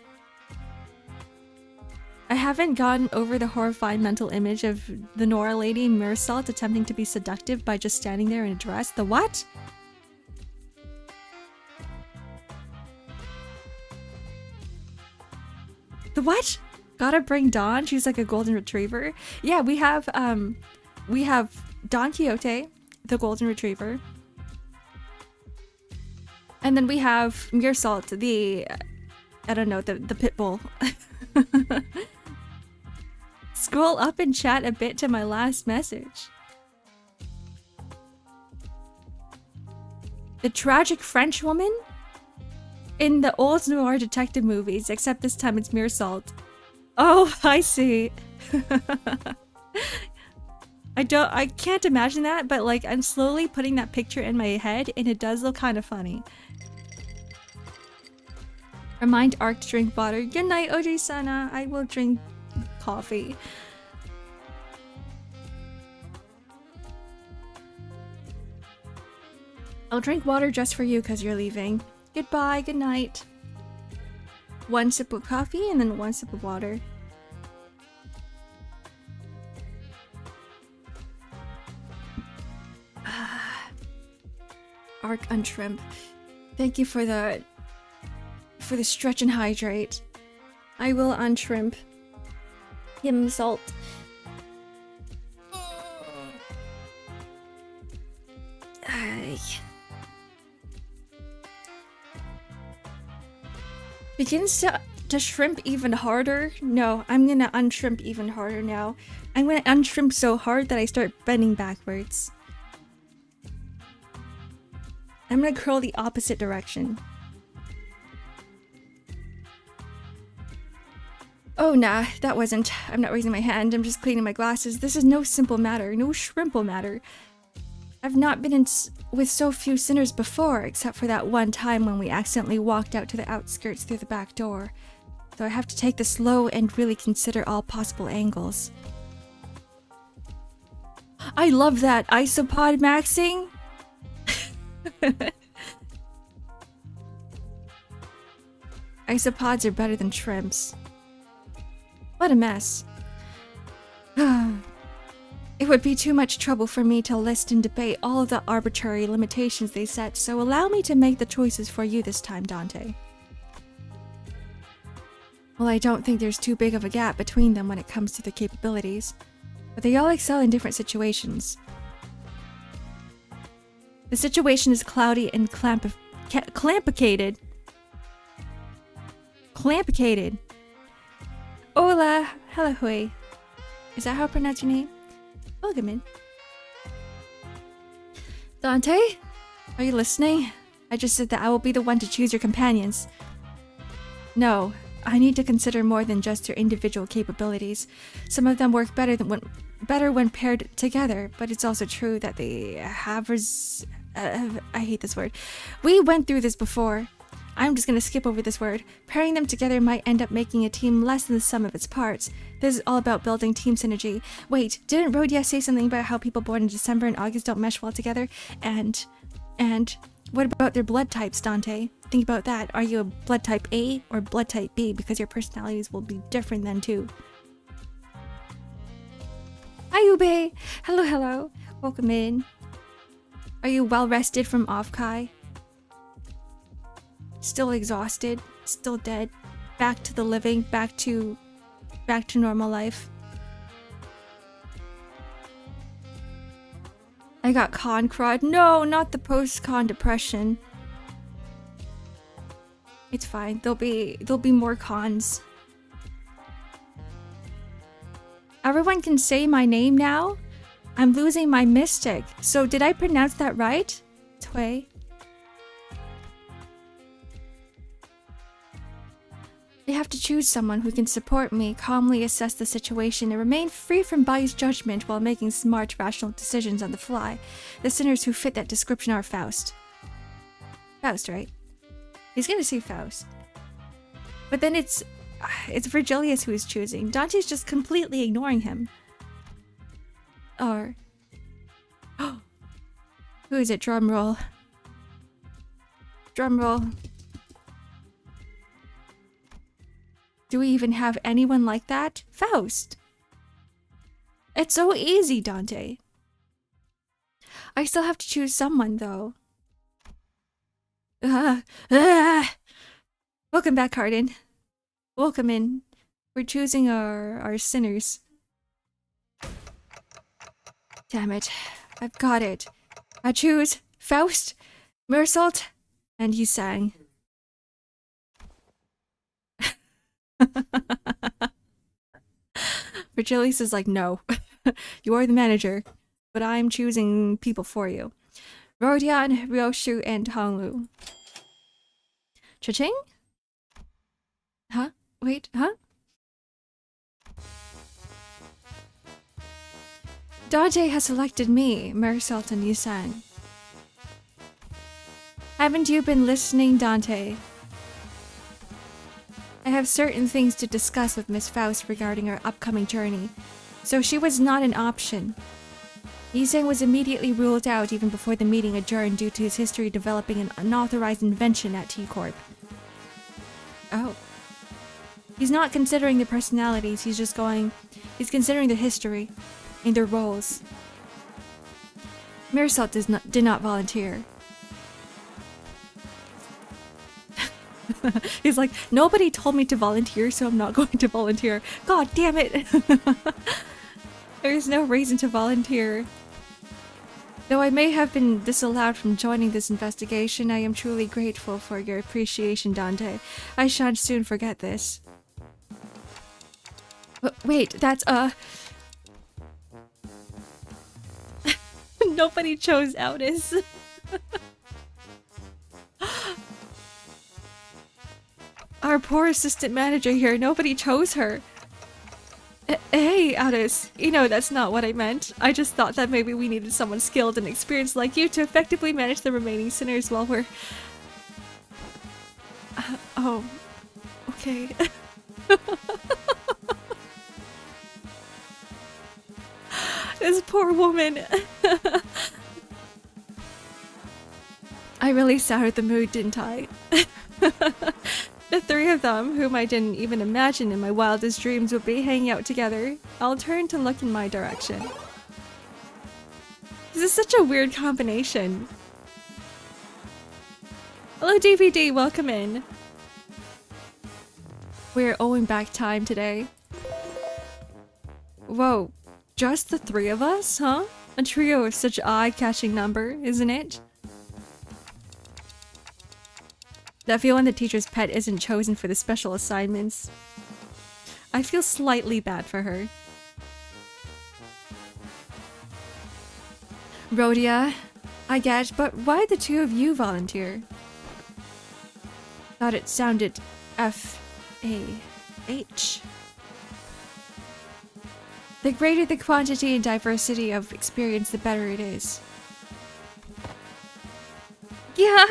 I haven't gotten over the horrifying mental image of the Nora lady in Mirasol attempting to be seductive by just standing there in a dress. The what? The what? Gotta bring Dawn. She's like a golden retriever. Yeah, we have Don Quixote, the golden retriever. And then we have Mirasol, the I don't know, the pit bull. Scroll up and chat a bit to my last message. The tragic French woman? In the old noir detective movies, except this time it's Mirasol. Oh, I see. I can't imagine that, but like I'm slowly putting that picture in my head and it does look kind of funny. Remind Ark to drink water. Good night, Oji-sana. I will drink coffee. I'll drink water just for you because you're leaving. Goodbye, good night. One sip of coffee and then one sip of water. Ark untrimmed. Thank you for the stretch and hydrate. I will untrimp him salt. Begins to shrimp even harder. No, I'm gonna unshrimp even harder now. I'm gonna unshrimp so hard that I start bending backwards. I'm gonna curl the opposite direction. Oh, nah, that wasn't. I'm not raising my hand. I'm just cleaning my glasses. This is no simple matter. No shrimple matter. I've not been with so few sinners before, except for that one time when we accidentally walked out to the outskirts through the back door. So I have to take this slow and really consider all possible angles. I love that isopod maxing. Isopods are better than shrimps. What a mess. It would be too much trouble for me to list and debate all of the arbitrary limitations they set, so allow me to make the choices for you this time, Dante. Well, I don't think there's too big of a gap between them when it comes to their capabilities, but they all excel in different situations. The situation is cloudy and clampicated. Clampicated. Hola, hello. Is that how I pronounce your name? Welcome in. Dante? Are you listening? I just said that I will be the one to choose your companions. No, I need to consider more than just their individual capabilities. Some of them work better when paired together, but it's also true that they have I hate this word. We went through this before. I'm just gonna skip over this word. Pairing them together might end up making a team less than the sum of its parts. This is all about building team synergy. Wait, didn't Rodia say something about how people born in December and August don't mesh well together? And what about their blood types, Dante? Think about that. Are you a blood type A or blood type B? Because your personalities will be different then too. Hi Ube! Hello. Welcome in. Are you well rested from Offkai? Still exhausted, still dead, back to the living, back to normal life. I got con crud. No, not the post-con depression. It's fine. There'll be more cons. Everyone can say my name now. I'm losing my mystic. So did I pronounce that right? Tway. I have to choose someone who can support me, calmly assess the situation, and remain free from biased judgment while making smart, rational decisions on the fly. The sinners who fit that description are Faust. Faust, right? He's gonna say Faust. But then it's Virgilius who is choosing. Dante's just completely ignoring him. Or... who is it? Drum roll. Drum roll. Do we even have anyone like that? Faust! It's so easy, Dante. I still have to choose someone, though. Welcome back, Hardin. Welcome in. We're choosing our sinners. Damn it. I've got it. I choose Faust, Mersault, and Yusang. Virgilius is like, no. You are the manager, but I'm choosing people for you. Rodion, Ryoshu, and Honglu. Cha-ching? Huh? Wait, huh? Dante has selected me, Mersault and Yusang. Haven't you been listening, Dante? I have certain things to discuss with Miss Faust regarding our upcoming journey, so she was not an option. Yusang was immediately ruled out even before the meeting adjourned due to his history developing an unauthorized invention at T-Corp. Oh. He's not considering the personalities, he's considering the history and their roles. Mersault did not volunteer. He's like, nobody told me to volunteer, so I'm not going to volunteer. God damn it! There's no reason to volunteer. Though I may have been disallowed from joining this investigation, I am truly grateful for your appreciation, Dante. I shan't soon forget this. Wait, that's nobody chose Aldous. Our poor assistant manager here, nobody chose her. Hey, Alice, you know that's not what I meant. I just thought that maybe we needed someone skilled and experienced like you to effectively manage the remaining sinners while we're... oh, okay. This poor woman. I really soured the mood, didn't I? The three of them, whom I didn't even imagine in my wildest dreams would be hanging out together, all turned to look in my direction. This is such a weird combination. Hello DVD, welcome in. We're owing back time today. Whoa, just the three of us, huh? A trio of such eye-catching number, isn't it? That feel when the teacher's pet isn't chosen for the special assignments. I feel slightly bad for her. Rhodia, I get, but why the two of you volunteer? Thought it sounded F-A-H. The greater the quantity and diversity of experience, the better it is. Yeah!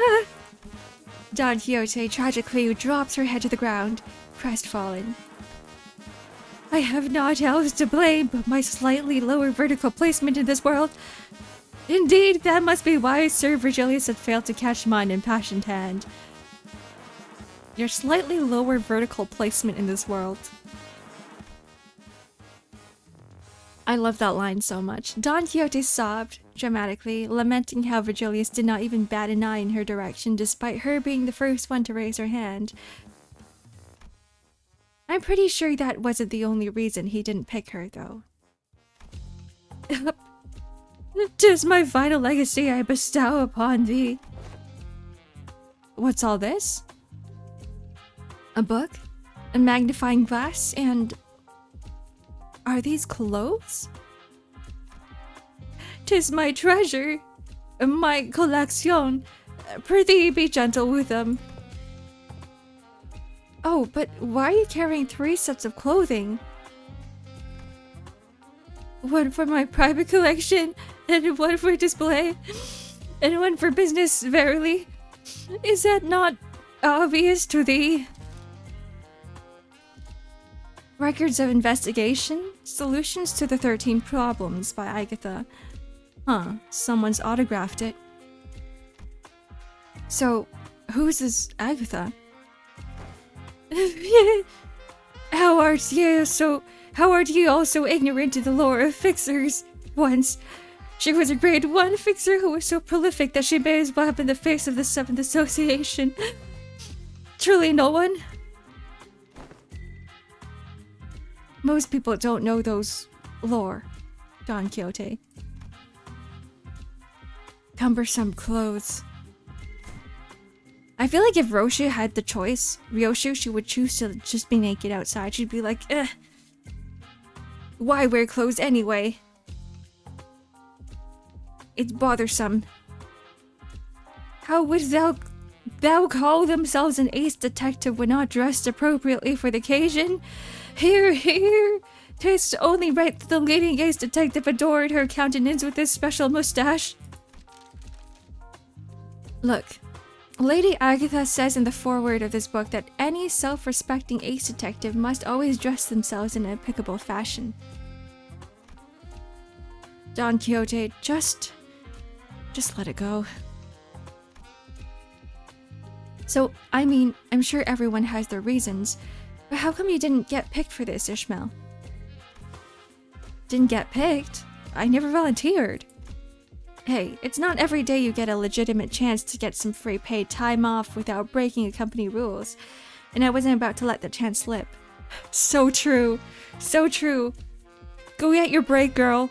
Don Quixote tragically drops her head to the ground, crestfallen. I have naught else to blame but my slightly lower vertical placement in this world. Indeed, that must be why Sir Virgilius had failed to catch mine impassioned hand. Your slightly lower vertical placement in this world. I love that line so much. Don Quixote sobbed dramatically, lamenting how Virgilius did not even bat an eye in her direction despite her being the first one to raise her hand. I'm pretty sure that wasn't the only reason he didn't pick her, though. 'Tis my final legacy I bestow upon thee. What's all this? A book? A magnifying glass? And... are these clothes? 'Tis my treasure, my collection. Prithee be gentle with them. Oh, but why are you carrying 3 sets of clothing? One for my private collection, and one for display, and one for business, verily. Is that not obvious to thee? Records of Investigation, Solutions to the 13 Problems by Agatha. Huh, someone's autographed it. So, who's this Agatha? How art ye all so ignorant of the lore of fixers? Once, she was a grade 1 fixer who was so prolific that she may as well have been the face of the 7th Association. Truly no one? Most people don't know those lore, Don Quixote. Cumbersome clothes. I feel like if Roshu had the choice, Ryoshu, she would choose to just be naked outside. She'd be like, why wear clothes anyway? It's bothersome. How would thou call themselves an ace detective when not dressed appropriately for the occasion? Here, 'tis only right that the leading ace detective adored her countenance with this special mustache. Look, Lady Agatha says in the foreword of this book that any self-respecting ace detective must always dress themselves in an impeccable fashion. Don Quixote, just let it go. So, I mean, I'm sure everyone has their reasons, but how come you didn't get picked for this, Ishmael? Didn't get picked? I never volunteered. Hey, it's not every day you get a legitimate chance to get some free paid time off without breaking company rules, and I wasn't about to let the chance slip. So true. So true. Go get your break, girl.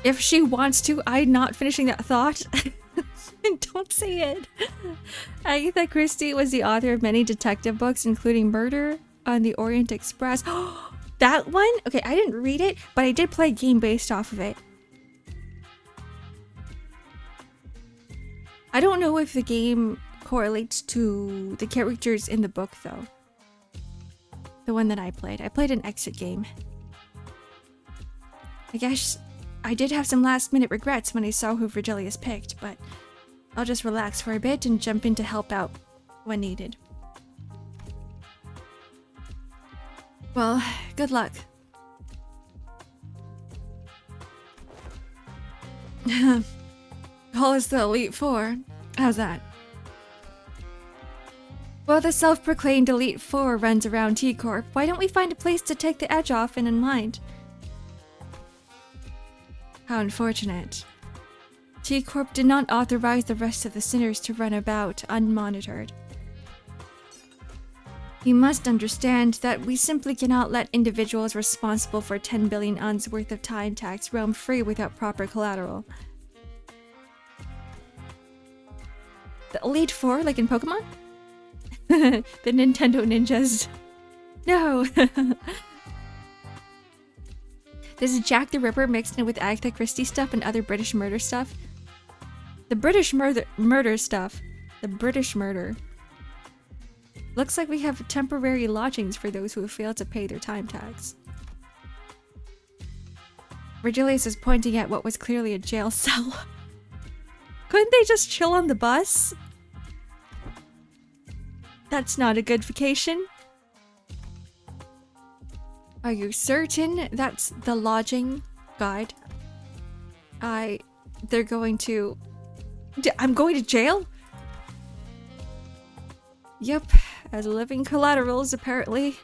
If she wants to, I'm not finishing that thought. Don't say it. Agatha Christie was the author of many detective books, including Murder on the Orient Express. That one? Okay, I didn't read it, but I did play a game based off of it. I don't know if the game correlates to the characters in the book, though. The one that I played. I played an exit game. I guess I did have some last-minute regrets when I saw who Virgilius picked, but I'll just relax for a bit and jump in to help out when needed. Well, good luck. Call us the Elite Four. How's that? Well, the self-proclaimed Elite Four runs around T-Corp. Why don't we find a place to take the edge off and unwind? How unfortunate. T-Corp did not authorize the rest of the sinners to run about unmonitored. You must understand that we simply cannot let individuals responsible for 10 billion uns worth of time tax roam free without proper collateral. The Elite Four, like in Pokemon? The Nintendo Ninjas. No! This is Jack the Ripper mixed in with Agatha Christie stuff and other British murder stuff. The British murder stuff. The British murder. Looks like we have temporary lodgings for those who have failed to pay their time tax. Virgilius is pointing at what was clearly a jail cell. Couldn't they just chill on the bus? That's not a good vacation. Are you certain that's the lodging guide? They're going to... I'm going to jail? Yep, as living collaterals, apparently.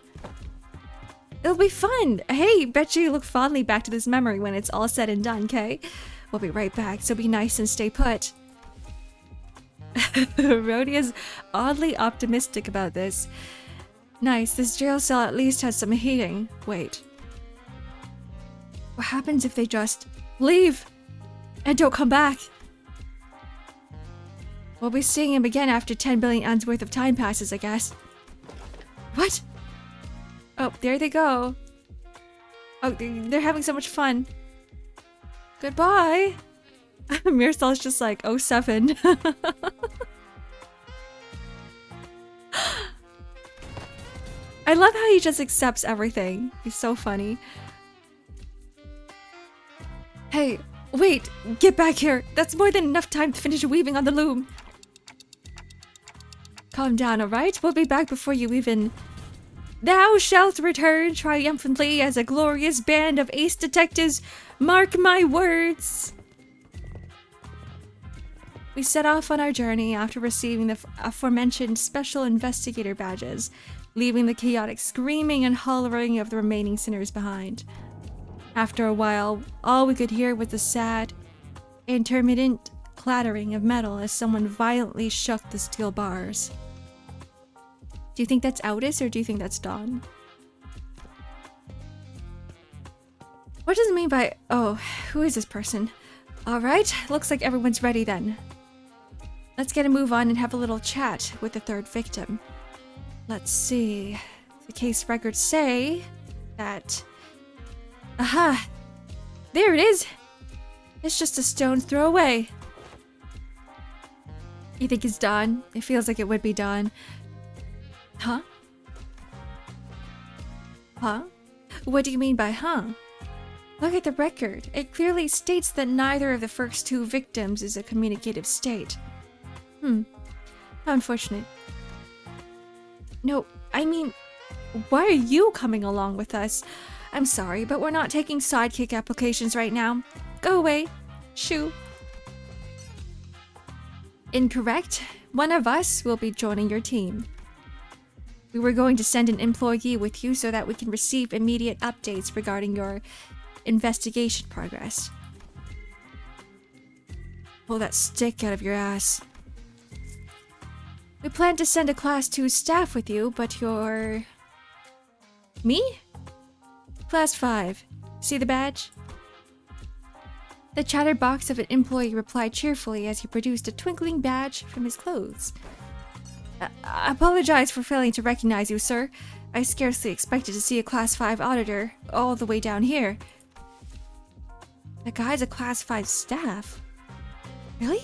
It'll be fun! Hey, bet you look fondly back to this memory when it's all said and done, Kay? We'll be right back, so be nice and stay put. Rhodia's oddly optimistic about this. Nice, this jail cell at least has some heating. Wait. What happens if they just leave and don't come back? We'll be seeing him again after 10 billion uns worth of time passes, I guess. What? Oh, there they go. Oh, they're having so much fun. Goodbye. Mirsal's just like, 07. I love how he just accepts everything. He's so funny. Hey, wait, get back here. That's more than enough time to finish weaving on the loom. Calm down, alright? We'll be back before you even... Thou shalt return triumphantly as a glorious band of ace detectives. Mark my words. We set off on our journey after receiving the aforementioned special investigator badges, leaving the chaotic screaming and hollering of the remaining sinners behind. After a while, all we could hear was the sad, intermittent clattering of metal as someone violently shook the steel bars. Do you think that's Aldous or do you think that's Dawn? What does it mean by... Oh, who is this person? Alright, looks like everyone's ready then. Let's get a move on and have a little chat with the third victim. Let's see. The case records say that... Aha! There it is! It's just a stone's throw away. You think it's Dawn? It feels like it would be Dawn. Huh? Huh? What do you mean by huh? Look at the record. It clearly states that neither of the first two victims is a communicative state. How unfortunate. No, I mean, why are you coming along with us? I'm sorry, but we're not taking sidekick applications right now. Go away. Shoo. Incorrect. One of us will be joining your team. We were going to send an employee with you so that we can receive immediate updates regarding your investigation progress. Pull that stick out of your ass. We plan to send a Class 2 staff with you, but you're... Me? Class 5. See the badge? The chatterbox of an employee replied cheerfully as he produced a twinkling badge from his clothes. I apologize for failing to recognize you, sir. I scarcely expected to see a Class 5 auditor all the way down here. The guy's a Class 5 staff? Really?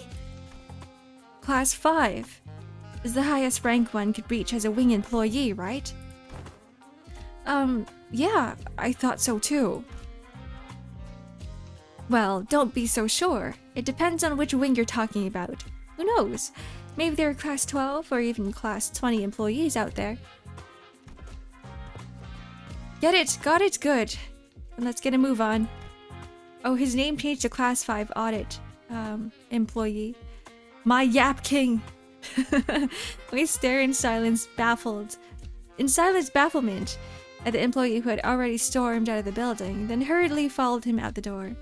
Class 5 is the highest rank one could reach as a wing employee, right? Yeah, I thought so too. Well, don't be so sure. It depends on which wing you're talking about. Who knows? Maybe there are class 12 or even class 20 employees out there. Get it, got it, good. And let's get a move on. Oh, his name changed to class 5 audit employee. My Yap King. We stare in silence, baffled. In silence bafflement at the employee who had already stormed out of the building, then hurriedly followed him out the door.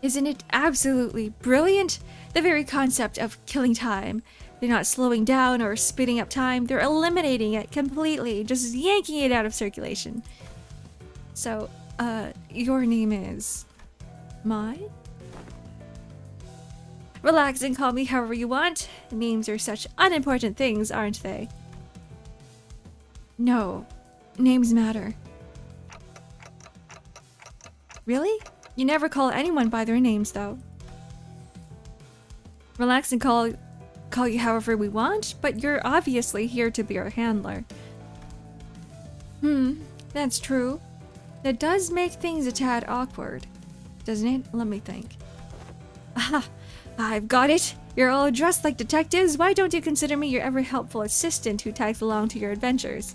Isn't it absolutely brilliant? The very concept of killing time. They're not slowing down or speeding up time, they're eliminating it completely, just yanking it out of circulation. So, your name is... Mai? Relax and call me however you want. Names are such unimportant things, aren't they? No. Names matter. Really? You never call anyone by their names, though. Relax and call you however we want, but you're obviously here to be our handler. That's true. That does make things a tad awkward, doesn't it? Let me think. Aha! I've got it! You're all dressed like detectives, why don't you consider me your ever-helpful assistant who tags along to your adventures?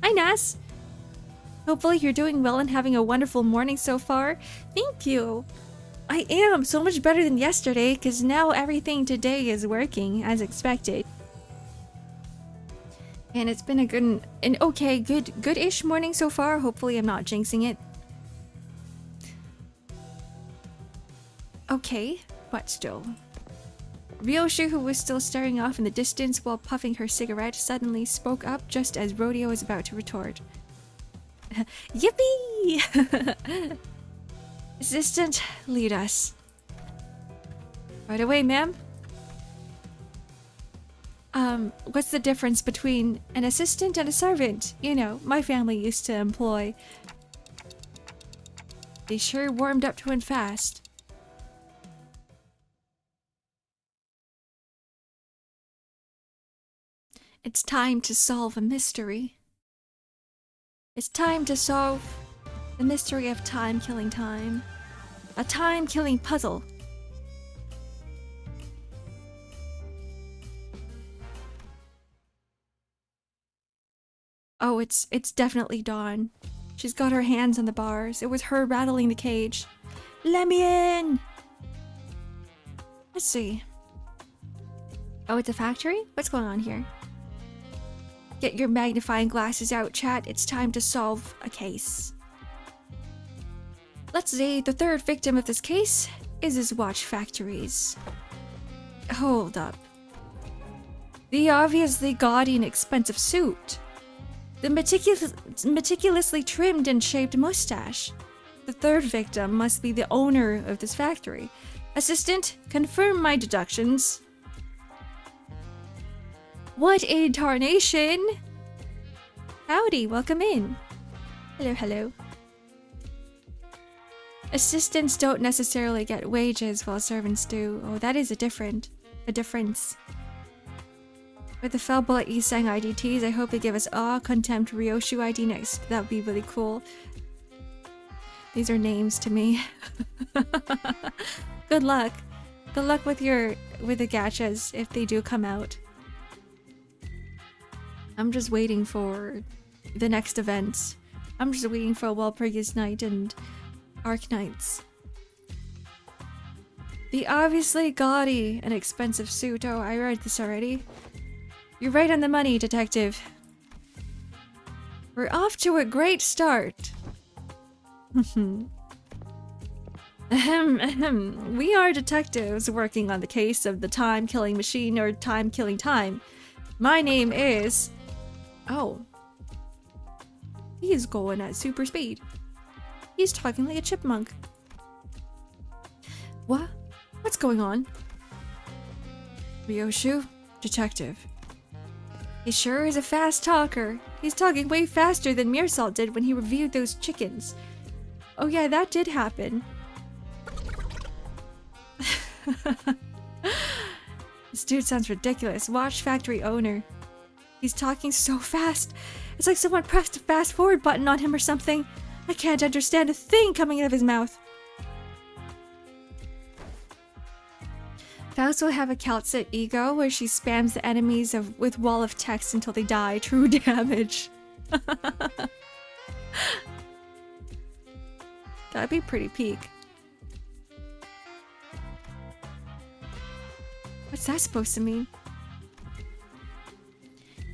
Hi, Nas! Hopefully you're doing well and having a wonderful morning so far. Thank you! I am! So much better than yesterday, because now everything today is working as expected. And it's been a good-ish morning so far. Hopefully I'm not jinxing it. Okay, but still. Ryoshu, who was still staring off in the distance while puffing her cigarette, suddenly spoke up just as Rodeo was about to retort. Yippee! Assistant, lead us. Right away, ma'am. What's the difference between an assistant and a servant? You know, my family used to employ. They sure warmed up to it fast. It's time to solve a mystery. It's time to solve the mystery of time-killing time. A time-killing puzzle. Oh, it's definitely Dawn. She's got her hands on the bars. It was her rattling the cage. Let me in! Let's see. Oh, it's a factory? What's going on here? Get your magnifying glasses out, chat. It's time to solve a case. Let's see, the third victim of this case is his watch factories. Hold up. The obviously gaudy and expensive suit. The meticulously trimmed and shaped mustache. The third victim must be the owner of this factory. Assistant, confirm my deductions. What in tarnation? Howdy, welcome in. Hello, hello. Assistants don't necessarily get wages while servants do. Oh, that is a difference. With the fell bullet Isang IDTs, I hope they give us all Contempt Ryoshu ID next. That would be really cool. These are names to me. Good luck. Good luck with the gachas if they do come out. I'm just waiting for the next events. I'm just waiting for Walpurgis Night and Arc Nights. The obviously gaudy and expensive suit. Oh, I read this already. You're right on the money, detective. We're off to a great start. We are detectives working on the case of the time-killing machine or time-killing time. My name is... Oh. He's going at super speed. He's talking like a chipmunk. What? What's going on? Ryoshu, detective. He sure is a fast talker. He's talking way faster than Meersalt did when he reviewed those chickens. Oh yeah, that did happen. This dude sounds ridiculous. Watch factory owner. He's talking so fast. It's like someone pressed a fast forward button on him or something. I can't understand a thing coming out of his mouth. Faust will have a calcit ego where she spams the enemies with wall of text until they die. True damage. That'd be pretty peak. What's that supposed to mean?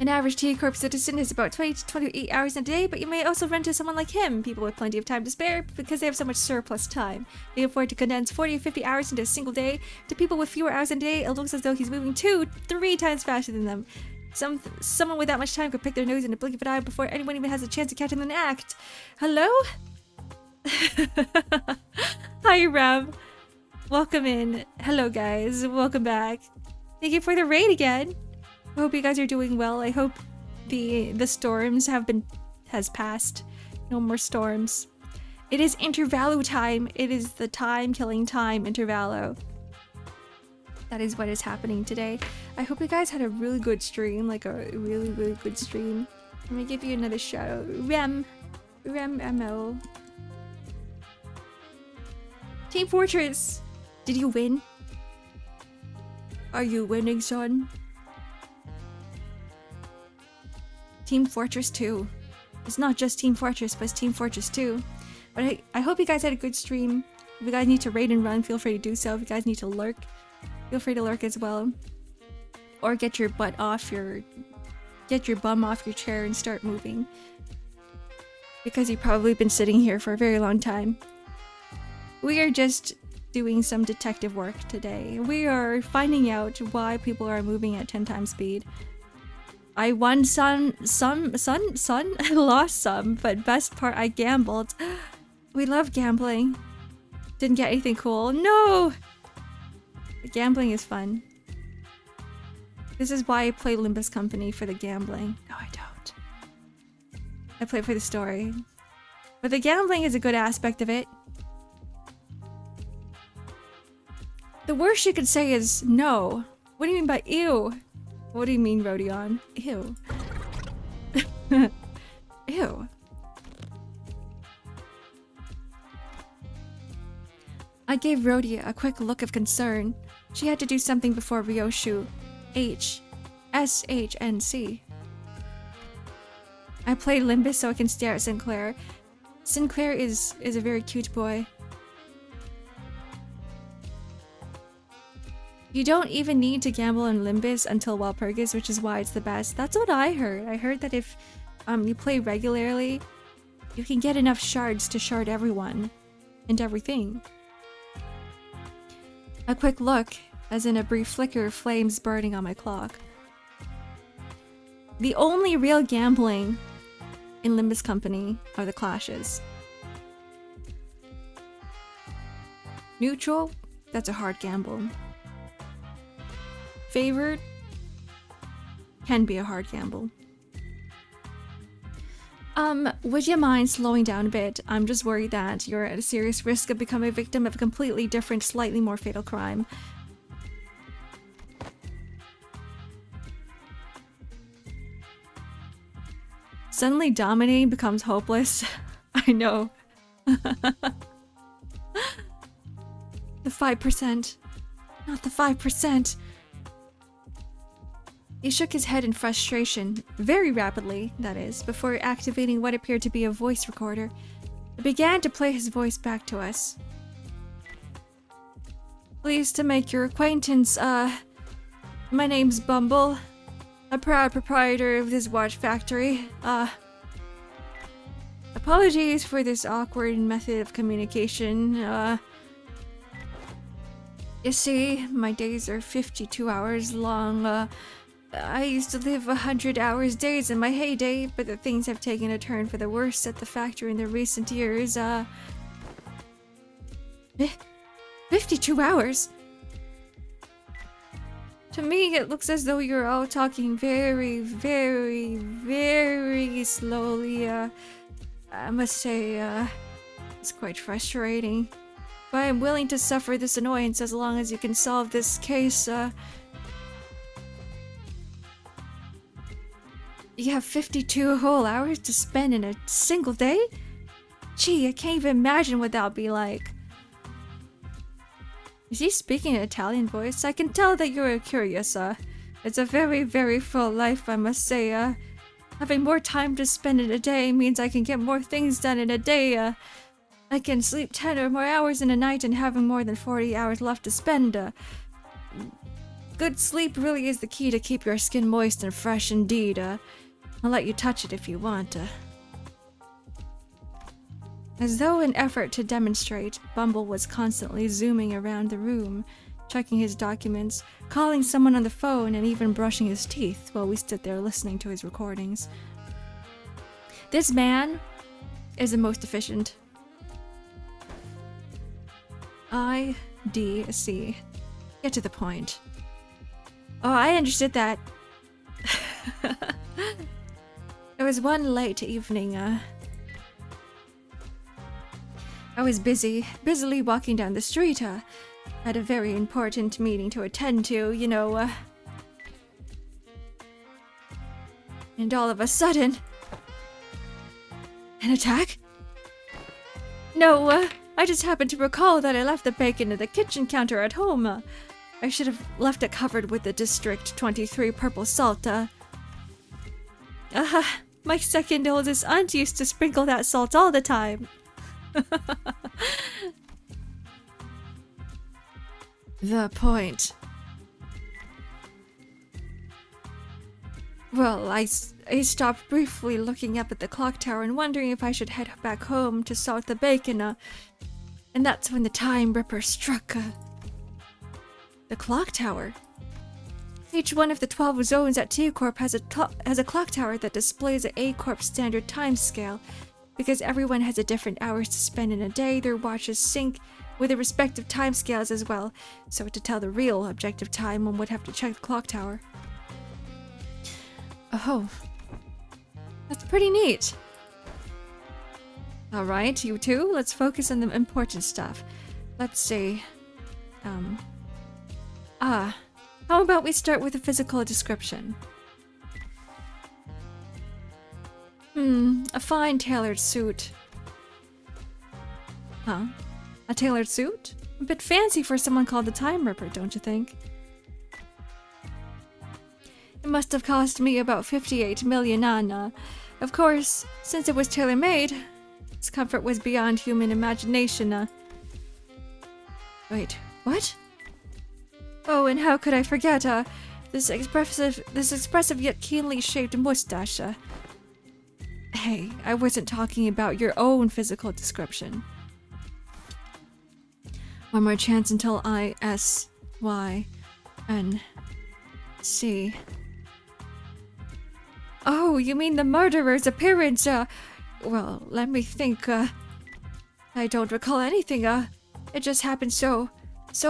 An average T Corp citizen is about 20 to 28 hours a day, but you may also rent to someone like him, people with plenty of time to spare because they have so much surplus time. They afford to condense 40 or 50 hours into a single day. To people with fewer hours a day, it looks as though he's moving 2-3 times faster than them. Someone with that much time could pick their nose in a blink of an eye before anyone even has a chance to catch him in an act. Hello? Hi, Ram. Welcome in. Hello, guys. Welcome back. Thank you for the raid again. I hope you guys are doing well. I hope the storms has passed. No more storms. It is Intervallo time. It is the time-killing time, Intervallo. That is what is happening today. I hope you guys had a really good stream, like a really, really good stream. Let me give you another shout out. Rem MO. Team Fortress, did you win? Are you winning, son? Team Fortress 2. It's not just Team Fortress, but it's Team Fortress 2. But I hope you guys had a good stream. If you guys need to raid and run, feel free to do so. If you guys need to lurk, feel free to lurk as well. Or get your bum off your chair and start moving. Because you've probably been sitting here for a very long time. We are just doing some detective work today. We are finding out why people are moving at 10 times speed. I won some, lost some, but best part, I gambled. We love gambling. Didn't get anything cool. No! Gambling is fun. This is why I play Limbus Company, for the gambling. No, I don't. I play for the story. But the gambling is a good aspect of it. The worst you could say is no. What do you mean by ew? What do you mean, Rodion? Ew. Ew. I gave Rhodia a quick look of concern. She had to do something before Ryoshu. SHNC. I played Limbus so I can stare at Sinclair. Sinclair is a very cute boy. You don't even need to gamble in Limbus until Walpurgis, which is why it's the best. That's what I heard. I heard that if you play regularly, you can get enough shards to shard everyone and everything. A quick look, as in a brief flicker of flames burning on my clock. The only real gambling in Limbus Company are the clashes. Neutral, that's a hard gamble. Favored can be a hard gamble. Would you mind slowing down a bit? I'm just worried that you're at a serious risk of becoming a victim of a completely different, slightly more fatal crime. Suddenly dominating becomes hopeless. I know. The 5%. Not the 5%. He shook his head in frustration, very rapidly, that is, before activating what appeared to be a voice recorder. It began to play his voice back to us. Pleased to make your acquaintance, my name's Bumble, a proud proprietor of this watch factory. Apologies for this awkward method of communication, you see, my days are 52 hours long, I used to live 100 hours days in my heyday, but the things have taken a turn for the worse at the factory in the recent years, 52 hours? To me, it looks as though you're all talking very, very, very slowly, I must say, it's quite frustrating. But I am willing to suffer this annoyance as long as you can solve this case, You have 52 whole hours to spend in a single day? Gee, I can't even imagine what that would be like. Is he speaking in Italian voice? I can tell that you're curious, It's a very, very full life, I must say, Having more time to spend in a day means I can get more things done in a day, I can sleep 10 or more hours in a night and having more than 40 hours left to spend, Good sleep really is the key to keep your skin moist and fresh indeed, I'll let you touch it if you want, As though in effort to demonstrate, Bumble was constantly zooming around the room, checking his documents, calling someone on the phone, and even brushing his teeth while we stood there listening to his recordings. This man is the most efficient. IDC. Get to the point. Oh, I understood that. It was one late evening, I was busily walking down the street, had a very important meeting to attend to, you know, and all of a sudden... An attack? No, I just happened to recall that I left the bacon at the kitchen counter at home. I should have left it covered with the District 23 purple salt, my second oldest aunt used to sprinkle that salt all the time. The point. Well, I stopped briefly looking up at the clock tower and wondering if I should head back home to salt the bacon, and that's when the Time Ripper struck, The clock tower? Each one of the 12 zones at T-Corp has a clock tower that displays an A-Corp standard time scale. Because everyone has a different hours to spend in a day, their watches sync with the respective time scales as well. So to tell the real objective time, one would have to check the clock tower. Oh. That's pretty neat. Alright, you two, let's focus on the important stuff. Let's see. How about we start with a physical description? A fine tailored suit. Huh? A tailored suit? A bit fancy for someone called the Time Ripper, don't you think? It must have cost me about 58 million Anna. Of course, since it was tailor-made, its comfort was beyond human imagination. Wait, what? Oh, and how could I forget, this expressive yet keenly shaped mustache, Hey, I wasn't talking about your own physical description. One more chance until ISYNC. Oh, you mean the murderer's appearance, Well, let me think, I don't recall anything, It just happened so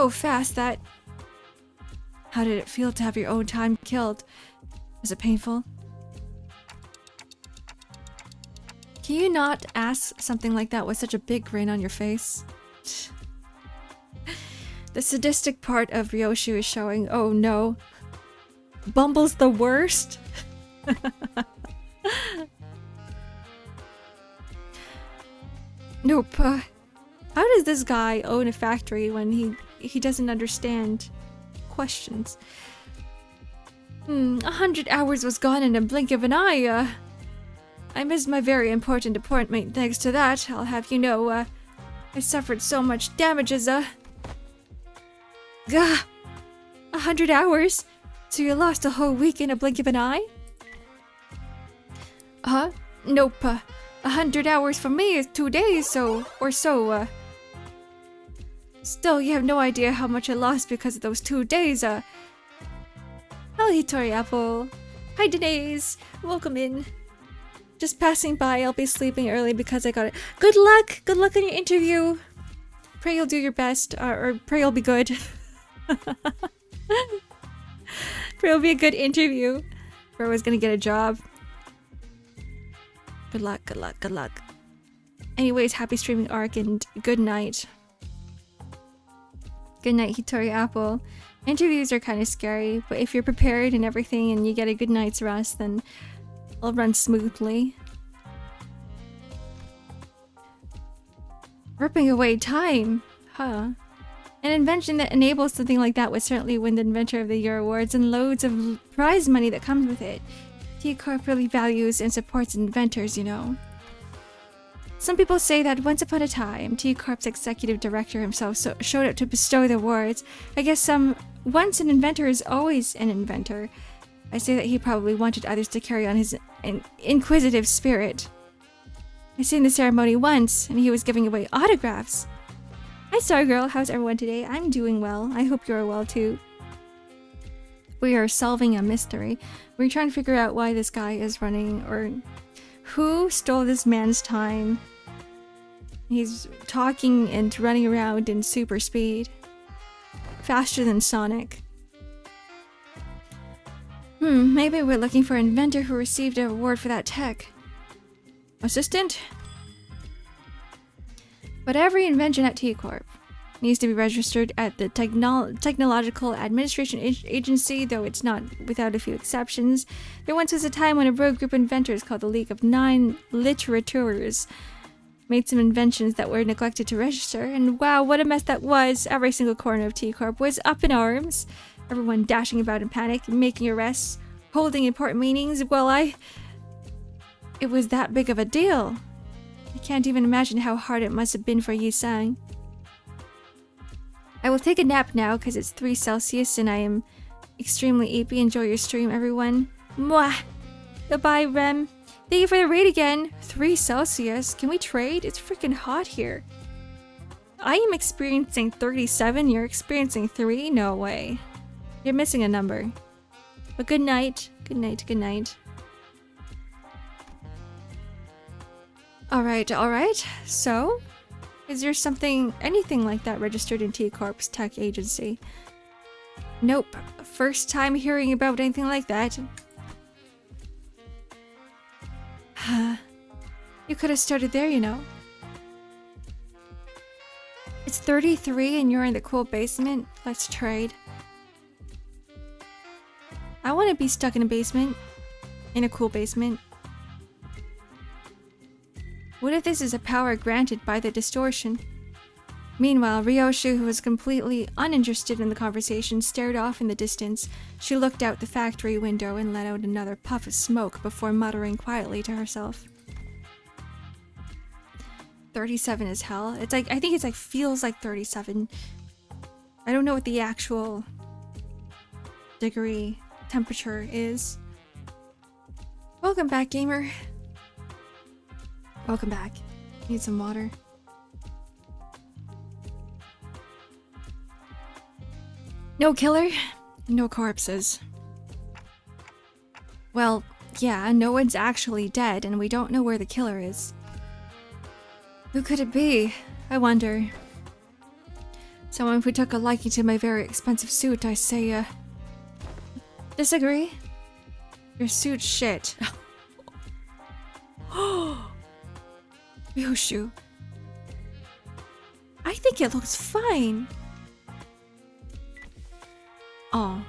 fast that... How did it feel to have your own time killed? Was it painful? Can you not ask something like that with such a big grin on your face? The sadistic part of Ryoshi is showing. Oh no. Bumble's the worst? Nope. How does this guy own a factory when he doesn't understand questions? 100 hours was gone in a blink of an eye. I missed my very important appointment thanks to that. I'll have you know, I suffered so much damages, Gah! 100 hours? So you lost a whole week in a blink of an eye? Nope. 100 hours for me is 2 days, or so. Still, you have no idea how much I lost because of those 2 days, Hello, Hitori Apple. Hi, Denise. Welcome in. Just passing by. I'll be sleeping early because I got it. Good luck! Good luck on your interview. Pray you'll do your best, or pray you'll be good. Pray it'll be a good interview. Pray I was gonna get a job. Good luck, good luck, good luck. Anyways, happy streaming Ark and good night. Good night, Hitori Apple. Interviews are kind of scary, but if you're prepared and everything and you get a good night's rest, then it'll run smoothly. Ripping away time, huh? An invention that enables something like that would certainly win the Inventor of the Year awards and loads of prize money that comes with it. T-Corp really values and supports inventors, you know. Some people say that once upon a time, T-Corp's executive director himself showed up to bestow the awards. I guess once an inventor is always an inventor. I say that he probably wanted others to carry on his inquisitive spirit. I seen the ceremony once, and he was giving away autographs. Hi Stargirl, how's everyone today? I'm doing well. I hope you're well too. We are solving a mystery. We're trying to figure out why this guy is running, or who stole this man's time. He's talking and running around in super speed. Faster than Sonic. Maybe we're looking for an inventor who received an award for that tech. Assistant? But every invention at T-Corp needs to be registered at the Technological Administration Agency, though it's not without a few exceptions. There once was a time when a rogue group of inventors called the League of Nine Literateurs made some inventions that were neglected to register, and wow, what a mess that was! Every single corner of T-Corp was up in arms. Everyone dashing about in panic, making arrests, holding important meetings. Well, it was that big of a deal. I can't even imagine how hard it must have been for Yi-sang. I will take a nap now because it's 3 Celsius and I am extremely eepy. Enjoy your stream, everyone. Mwah! Goodbye, Rem. Thank you for the raid again. 3 Celsius. Can we trade? It's freaking hot here. I am experiencing 37. You're experiencing 3? No way. You're missing a number. But good night. Good night. Good night. Alright. So, is there anything like that registered in T-Corp's tech agency? Nope. First time hearing about anything like that. You could have started there, you know. It's 33 and you're in the cool basement. Let's trade. I want to be stuck in a basement. In a cool basement. What if this is a power granted by the distortion? Meanwhile, Ryoshu, who was completely uninterested in the conversation, stared off in the distance. She looked out the factory window and let out another puff of smoke before muttering quietly to herself. 37 is hell. It's like, I think it's like, feels like 37. I don't know what the actual degree temperature is. Welcome back, gamer. Welcome back. Need some water. No killer, no corpses. Well, yeah, no one's actually dead and we don't know where the killer is. Who could it be? I wonder. Someone who took a liking to my very expensive suit, I say, disagree? Your suit's shit. Ryoshu. I think it looks fine. Aw.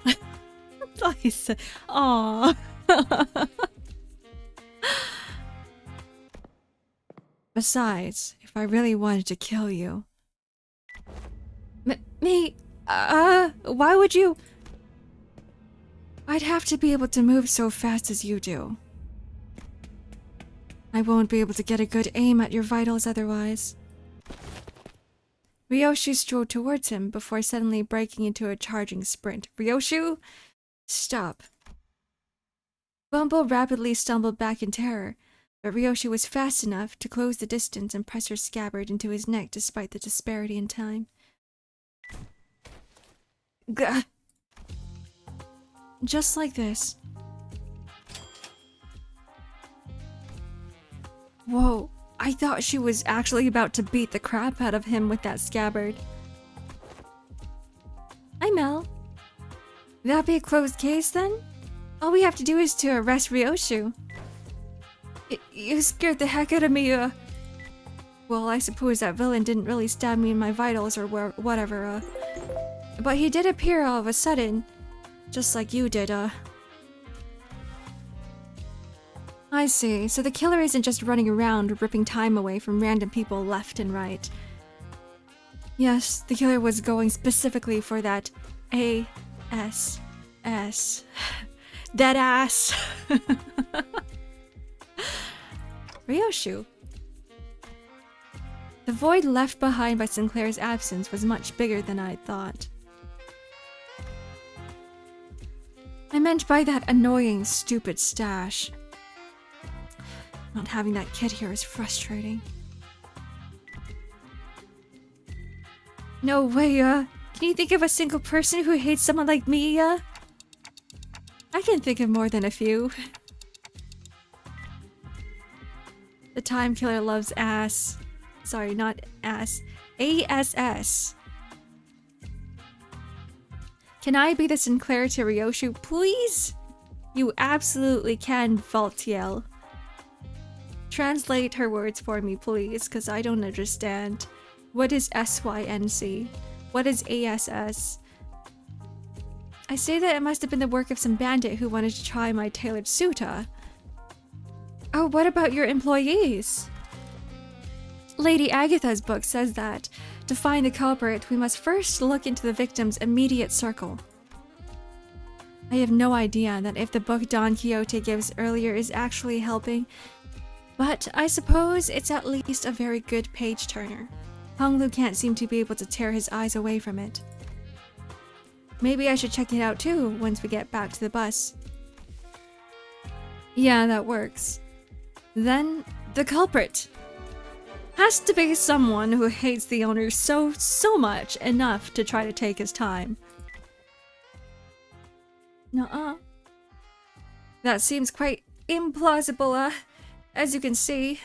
Nice. Aw. Besides, if I really wanted to kill you... why would you... I'd have to be able to move so fast as you do. I won't be able to get a good aim at your vitals otherwise. Ryoshu strode towards him before suddenly breaking into a charging sprint. Ryoshu? Stop. Bumble rapidly stumbled back in terror, but Ryoshu was fast enough to close the distance and press her scabbard into his neck despite the disparity in time. Gah! Just like this. Whoa, I thought she was actually about to beat the crap out of him with that scabbard. Hi, Mel. That be a closed case then? All we have to do is to arrest Ryoshu. You scared the heck out of me, Well, I suppose that villain didn't really stab me in my vitals or whatever, But he did appear all of a sudden, just like you did, I see. So the killer isn't just running around ripping time away from random people left and right. Yes, the killer was going specifically for that ASS. Dead ass. Ryoshu. The void left behind by Sinclair's absence was much bigger than I thought. I meant by that annoying, stupid stash. Not having that kid here is frustrating. No way, can you think of a single person who hates someone like me, I can think of more than a few. The time killer loves ass. Sorry, not ass. ASS. Can I be the Sinclair to Ryoshu, please? You absolutely can, Valtiel. Translate her words for me, please, because I don't understand. What is SYNC? What is ASS? I say that it must have been the work of some bandit who wanted to try my tailored suit, Oh, what about your employees? Lady Agatha's book says that, to find the culprit, we must first look into the victim's immediate circle. I have no idea that if the book Don Quixote gives earlier is actually helping, but I suppose it's at least a very good page-turner. Honglu can't seem to be able to tear his eyes away from it. Maybe I should check it out too, once we get back to the bus. Yeah, that works. Then, the culprit has to be someone who hates the owner so much enough to try to take his time. Nuh-uh. That seems quite implausible, as you can see.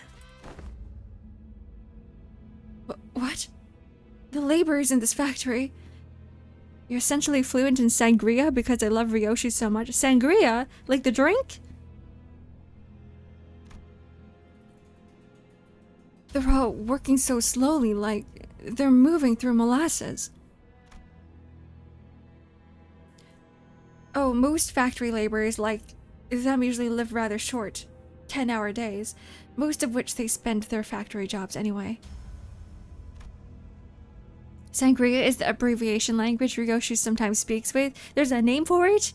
What? The laborers in this factory. You're essentially fluent in sangria because I love Ryoshu so much. Sangria? Like the drink? They're all working so slowly, like they're moving through molasses. Oh, most factory laborers like them usually live rather short, 10-hour days, most of which they spend their factory jobs anyway. Sangria is the abbreviation language Ryoshu sometimes speaks with. There's a name for it?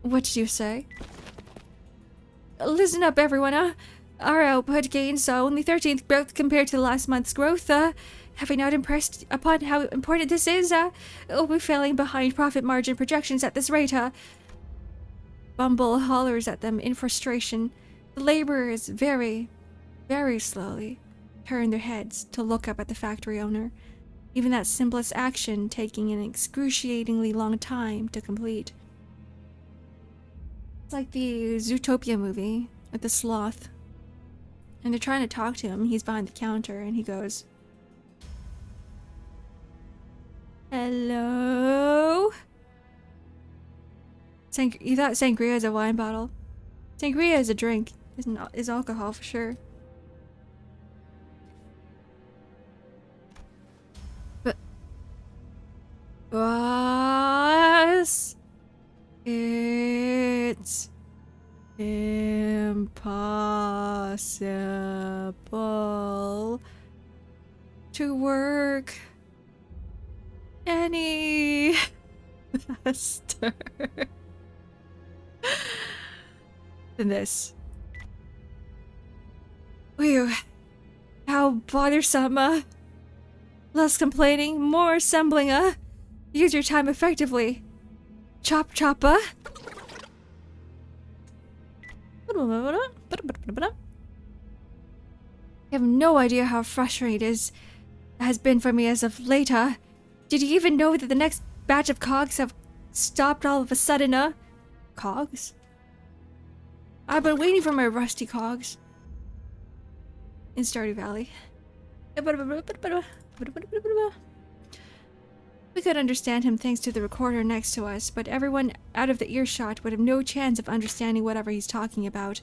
What did you say? Listen up, everyone, Our output gains saw only 13th growth compared to last month's growth, Have I not impressed upon how important this is, We're falling behind profit margin projections at this rate, Bumble hollers at them in frustration. The laborers very, very slowly turn their heads to look up at the factory owner, even that simplest action taking an excruciatingly long time to complete. It's like the Zootopia movie with the sloth. And they're trying to talk to him. He's behind the counter and he goes, "Hello?" You thought sangria is a wine bottle. Sangria is a drink. Is alcohol for sure. But boss, it's impossible to work any faster than this. Whew. How bothersome, less complaining, more assembling, Use your time effectively. Chop choppa. I have no idea how frustrating it has been for me as of late, Did you even know that the next batch of cogs have stopped all of a sudden, Cogs? I've been waiting for my rusty cogs. In Stardew Valley. We could understand him thanks to the recorder next to us, but everyone out of the earshot would have no chance of understanding whatever he's talking about.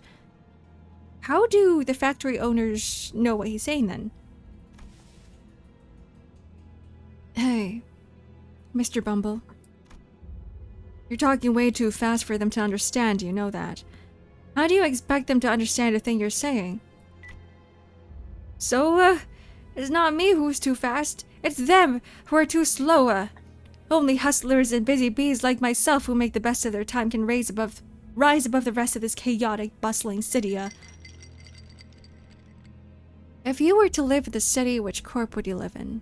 How do the factory owners know what he's saying then? Hey, Mr. Bumble. You're talking way too fast for them to understand, you know that. How do you expect them to understand a thing you're saying? So, it's not me who's too fast. It's them who are too slow. Only hustlers and busy bees like myself who make the best of their time can rise above the rest of this chaotic, bustling city. If you were to live in the city, which corp would you live in?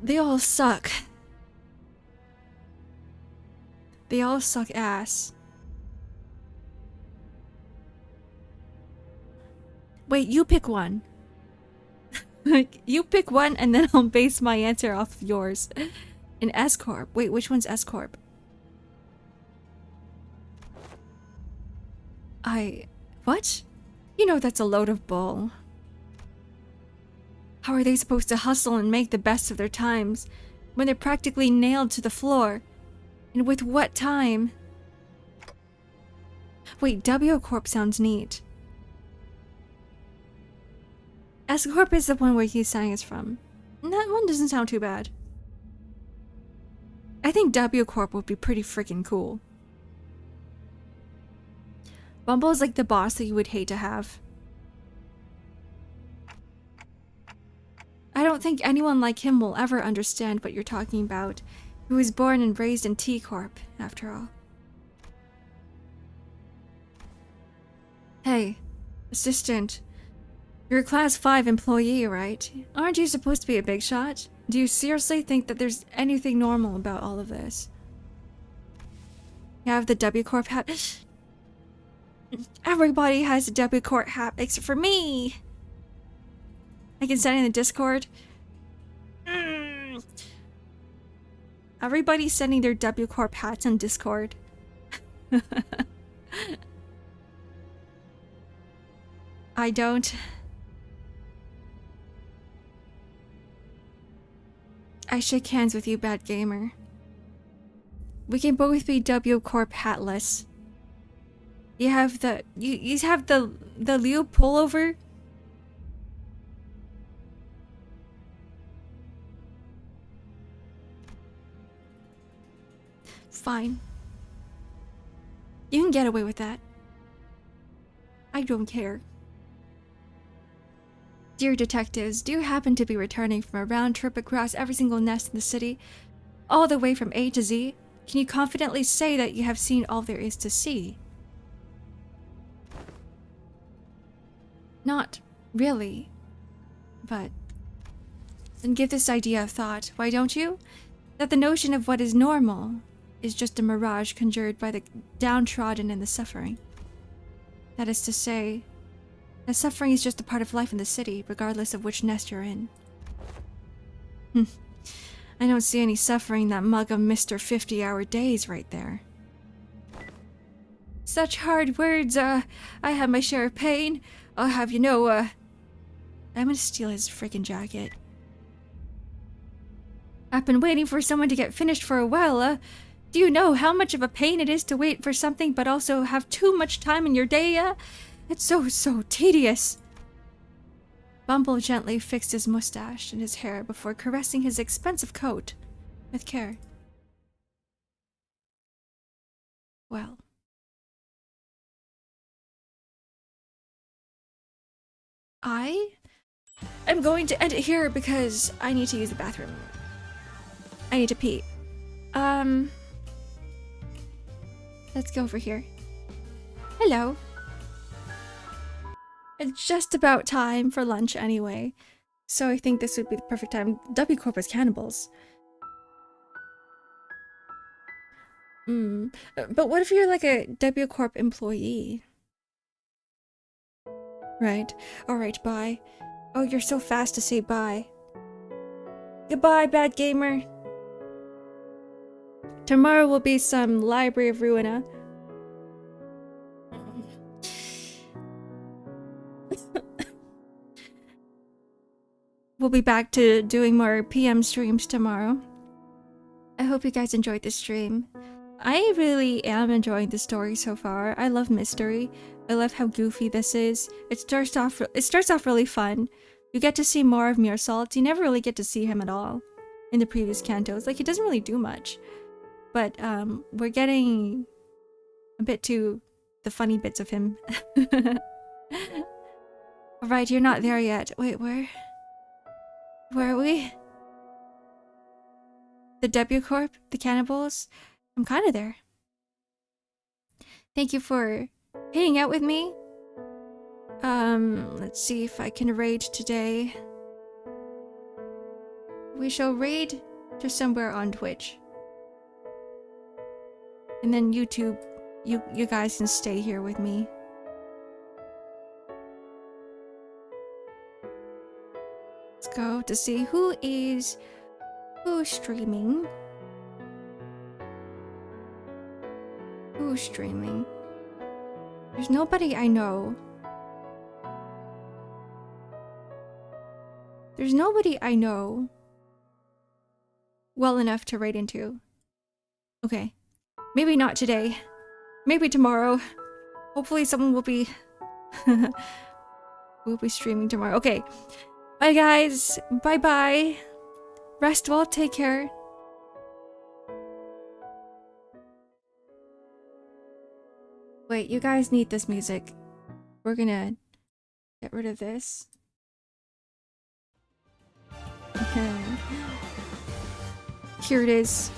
They all suck. They all suck ass. Wait, you pick one. Like, you pick one and then I'll base my answer off of yours. An S-Corp. Wait, which one's S-Corp? What? You know that's a load of bull. How are they supposed to hustle and make the best of their times when they're practically nailed to the floor? And with what time? Wait, W Corp sounds neat. S Corp is the one where he's saying is from. That one doesn't sound too bad. I think W Corp would be pretty freaking cool. Bumble is like the boss that you would hate to have. I don't think anyone like him will ever understand what you're talking about. He was born and raised in T Corp, after all. Hey, assistant. You're a Class 5 employee, right? Aren't you supposed to be a big shot? Do you seriously think that there's anything normal about all of this? You have the W Corp hat. Everybody has a W Corp hat except for me. I can send it in the Discord. Everybody's sending their W Corp hats on Discord. I don't. I shake hands with you, bad gamer. We can both be W Corp hatless. You have the you have the Leo pullover. Fine. You can get away with that. I don't care. Dear detectives, do you happen to be returning from a round trip across every single nest in the city, all the way from A to Z? Can you confidently say that you have seen all there is to see? Not really, but then give this idea a thought, why don't you? That the notion of what is normal is just a mirage conjured by the downtrodden and the suffering. That is to say, that suffering is just a part of life in the city, regardless of which nest you're in. I don't see any suffering in that mug of Mr. 50-hour days right there. Such hard words, I have my share of pain. I'll have you know, I'm gonna steal his freaking jacket. I've been waiting for someone to get finished for a while, do you know how much of a pain it is to wait for something but also have too much time in your day? It's so tedious. Bumble gently fixed his mustache and his hair before caressing his expensive coat with care. Well. I am going to end it here because I need to use the bathroom. I need to pee. Let's go over here. Hello. It's just about time for lunch anyway, so I think this would be the perfect time. W Corp is cannibals. But what if you're like a W Corp employee? Right. Alright, bye. Oh, you're so fast to say bye. Goodbye, bad gamer. Tomorrow will be some Library of Ruina. We'll be back to doing more PM streams tomorrow. I hope you guys enjoyed this stream. I really am enjoying the story so far. I love mystery. I love how goofy this is. It starts off really fun. You get to see more of Meersalt. You never really get to see him at all in the previous cantos. Like, he doesn't really do much. But we're getting a bit to the funny bits of him. Alright, you're not there yet. Wait, where? Where are we? The W Corp? The cannibals? I'm kind of there. Thank you for hanging out with me. Let's see if I can raid today. We shall raid to somewhere on Twitch. And then YouTube, you guys can stay here with me. Let's go to see who's streaming. Who's streaming? There's nobody I know. There's nobody I know well enough to raid into. Okay. Maybe not today. Maybe tomorrow. Hopefully someone will be will be streaming tomorrow. Okay. Bye guys. Bye bye. Rest well. Take care. Wait, you guys need this music. We're gonna get rid of this. Here it is.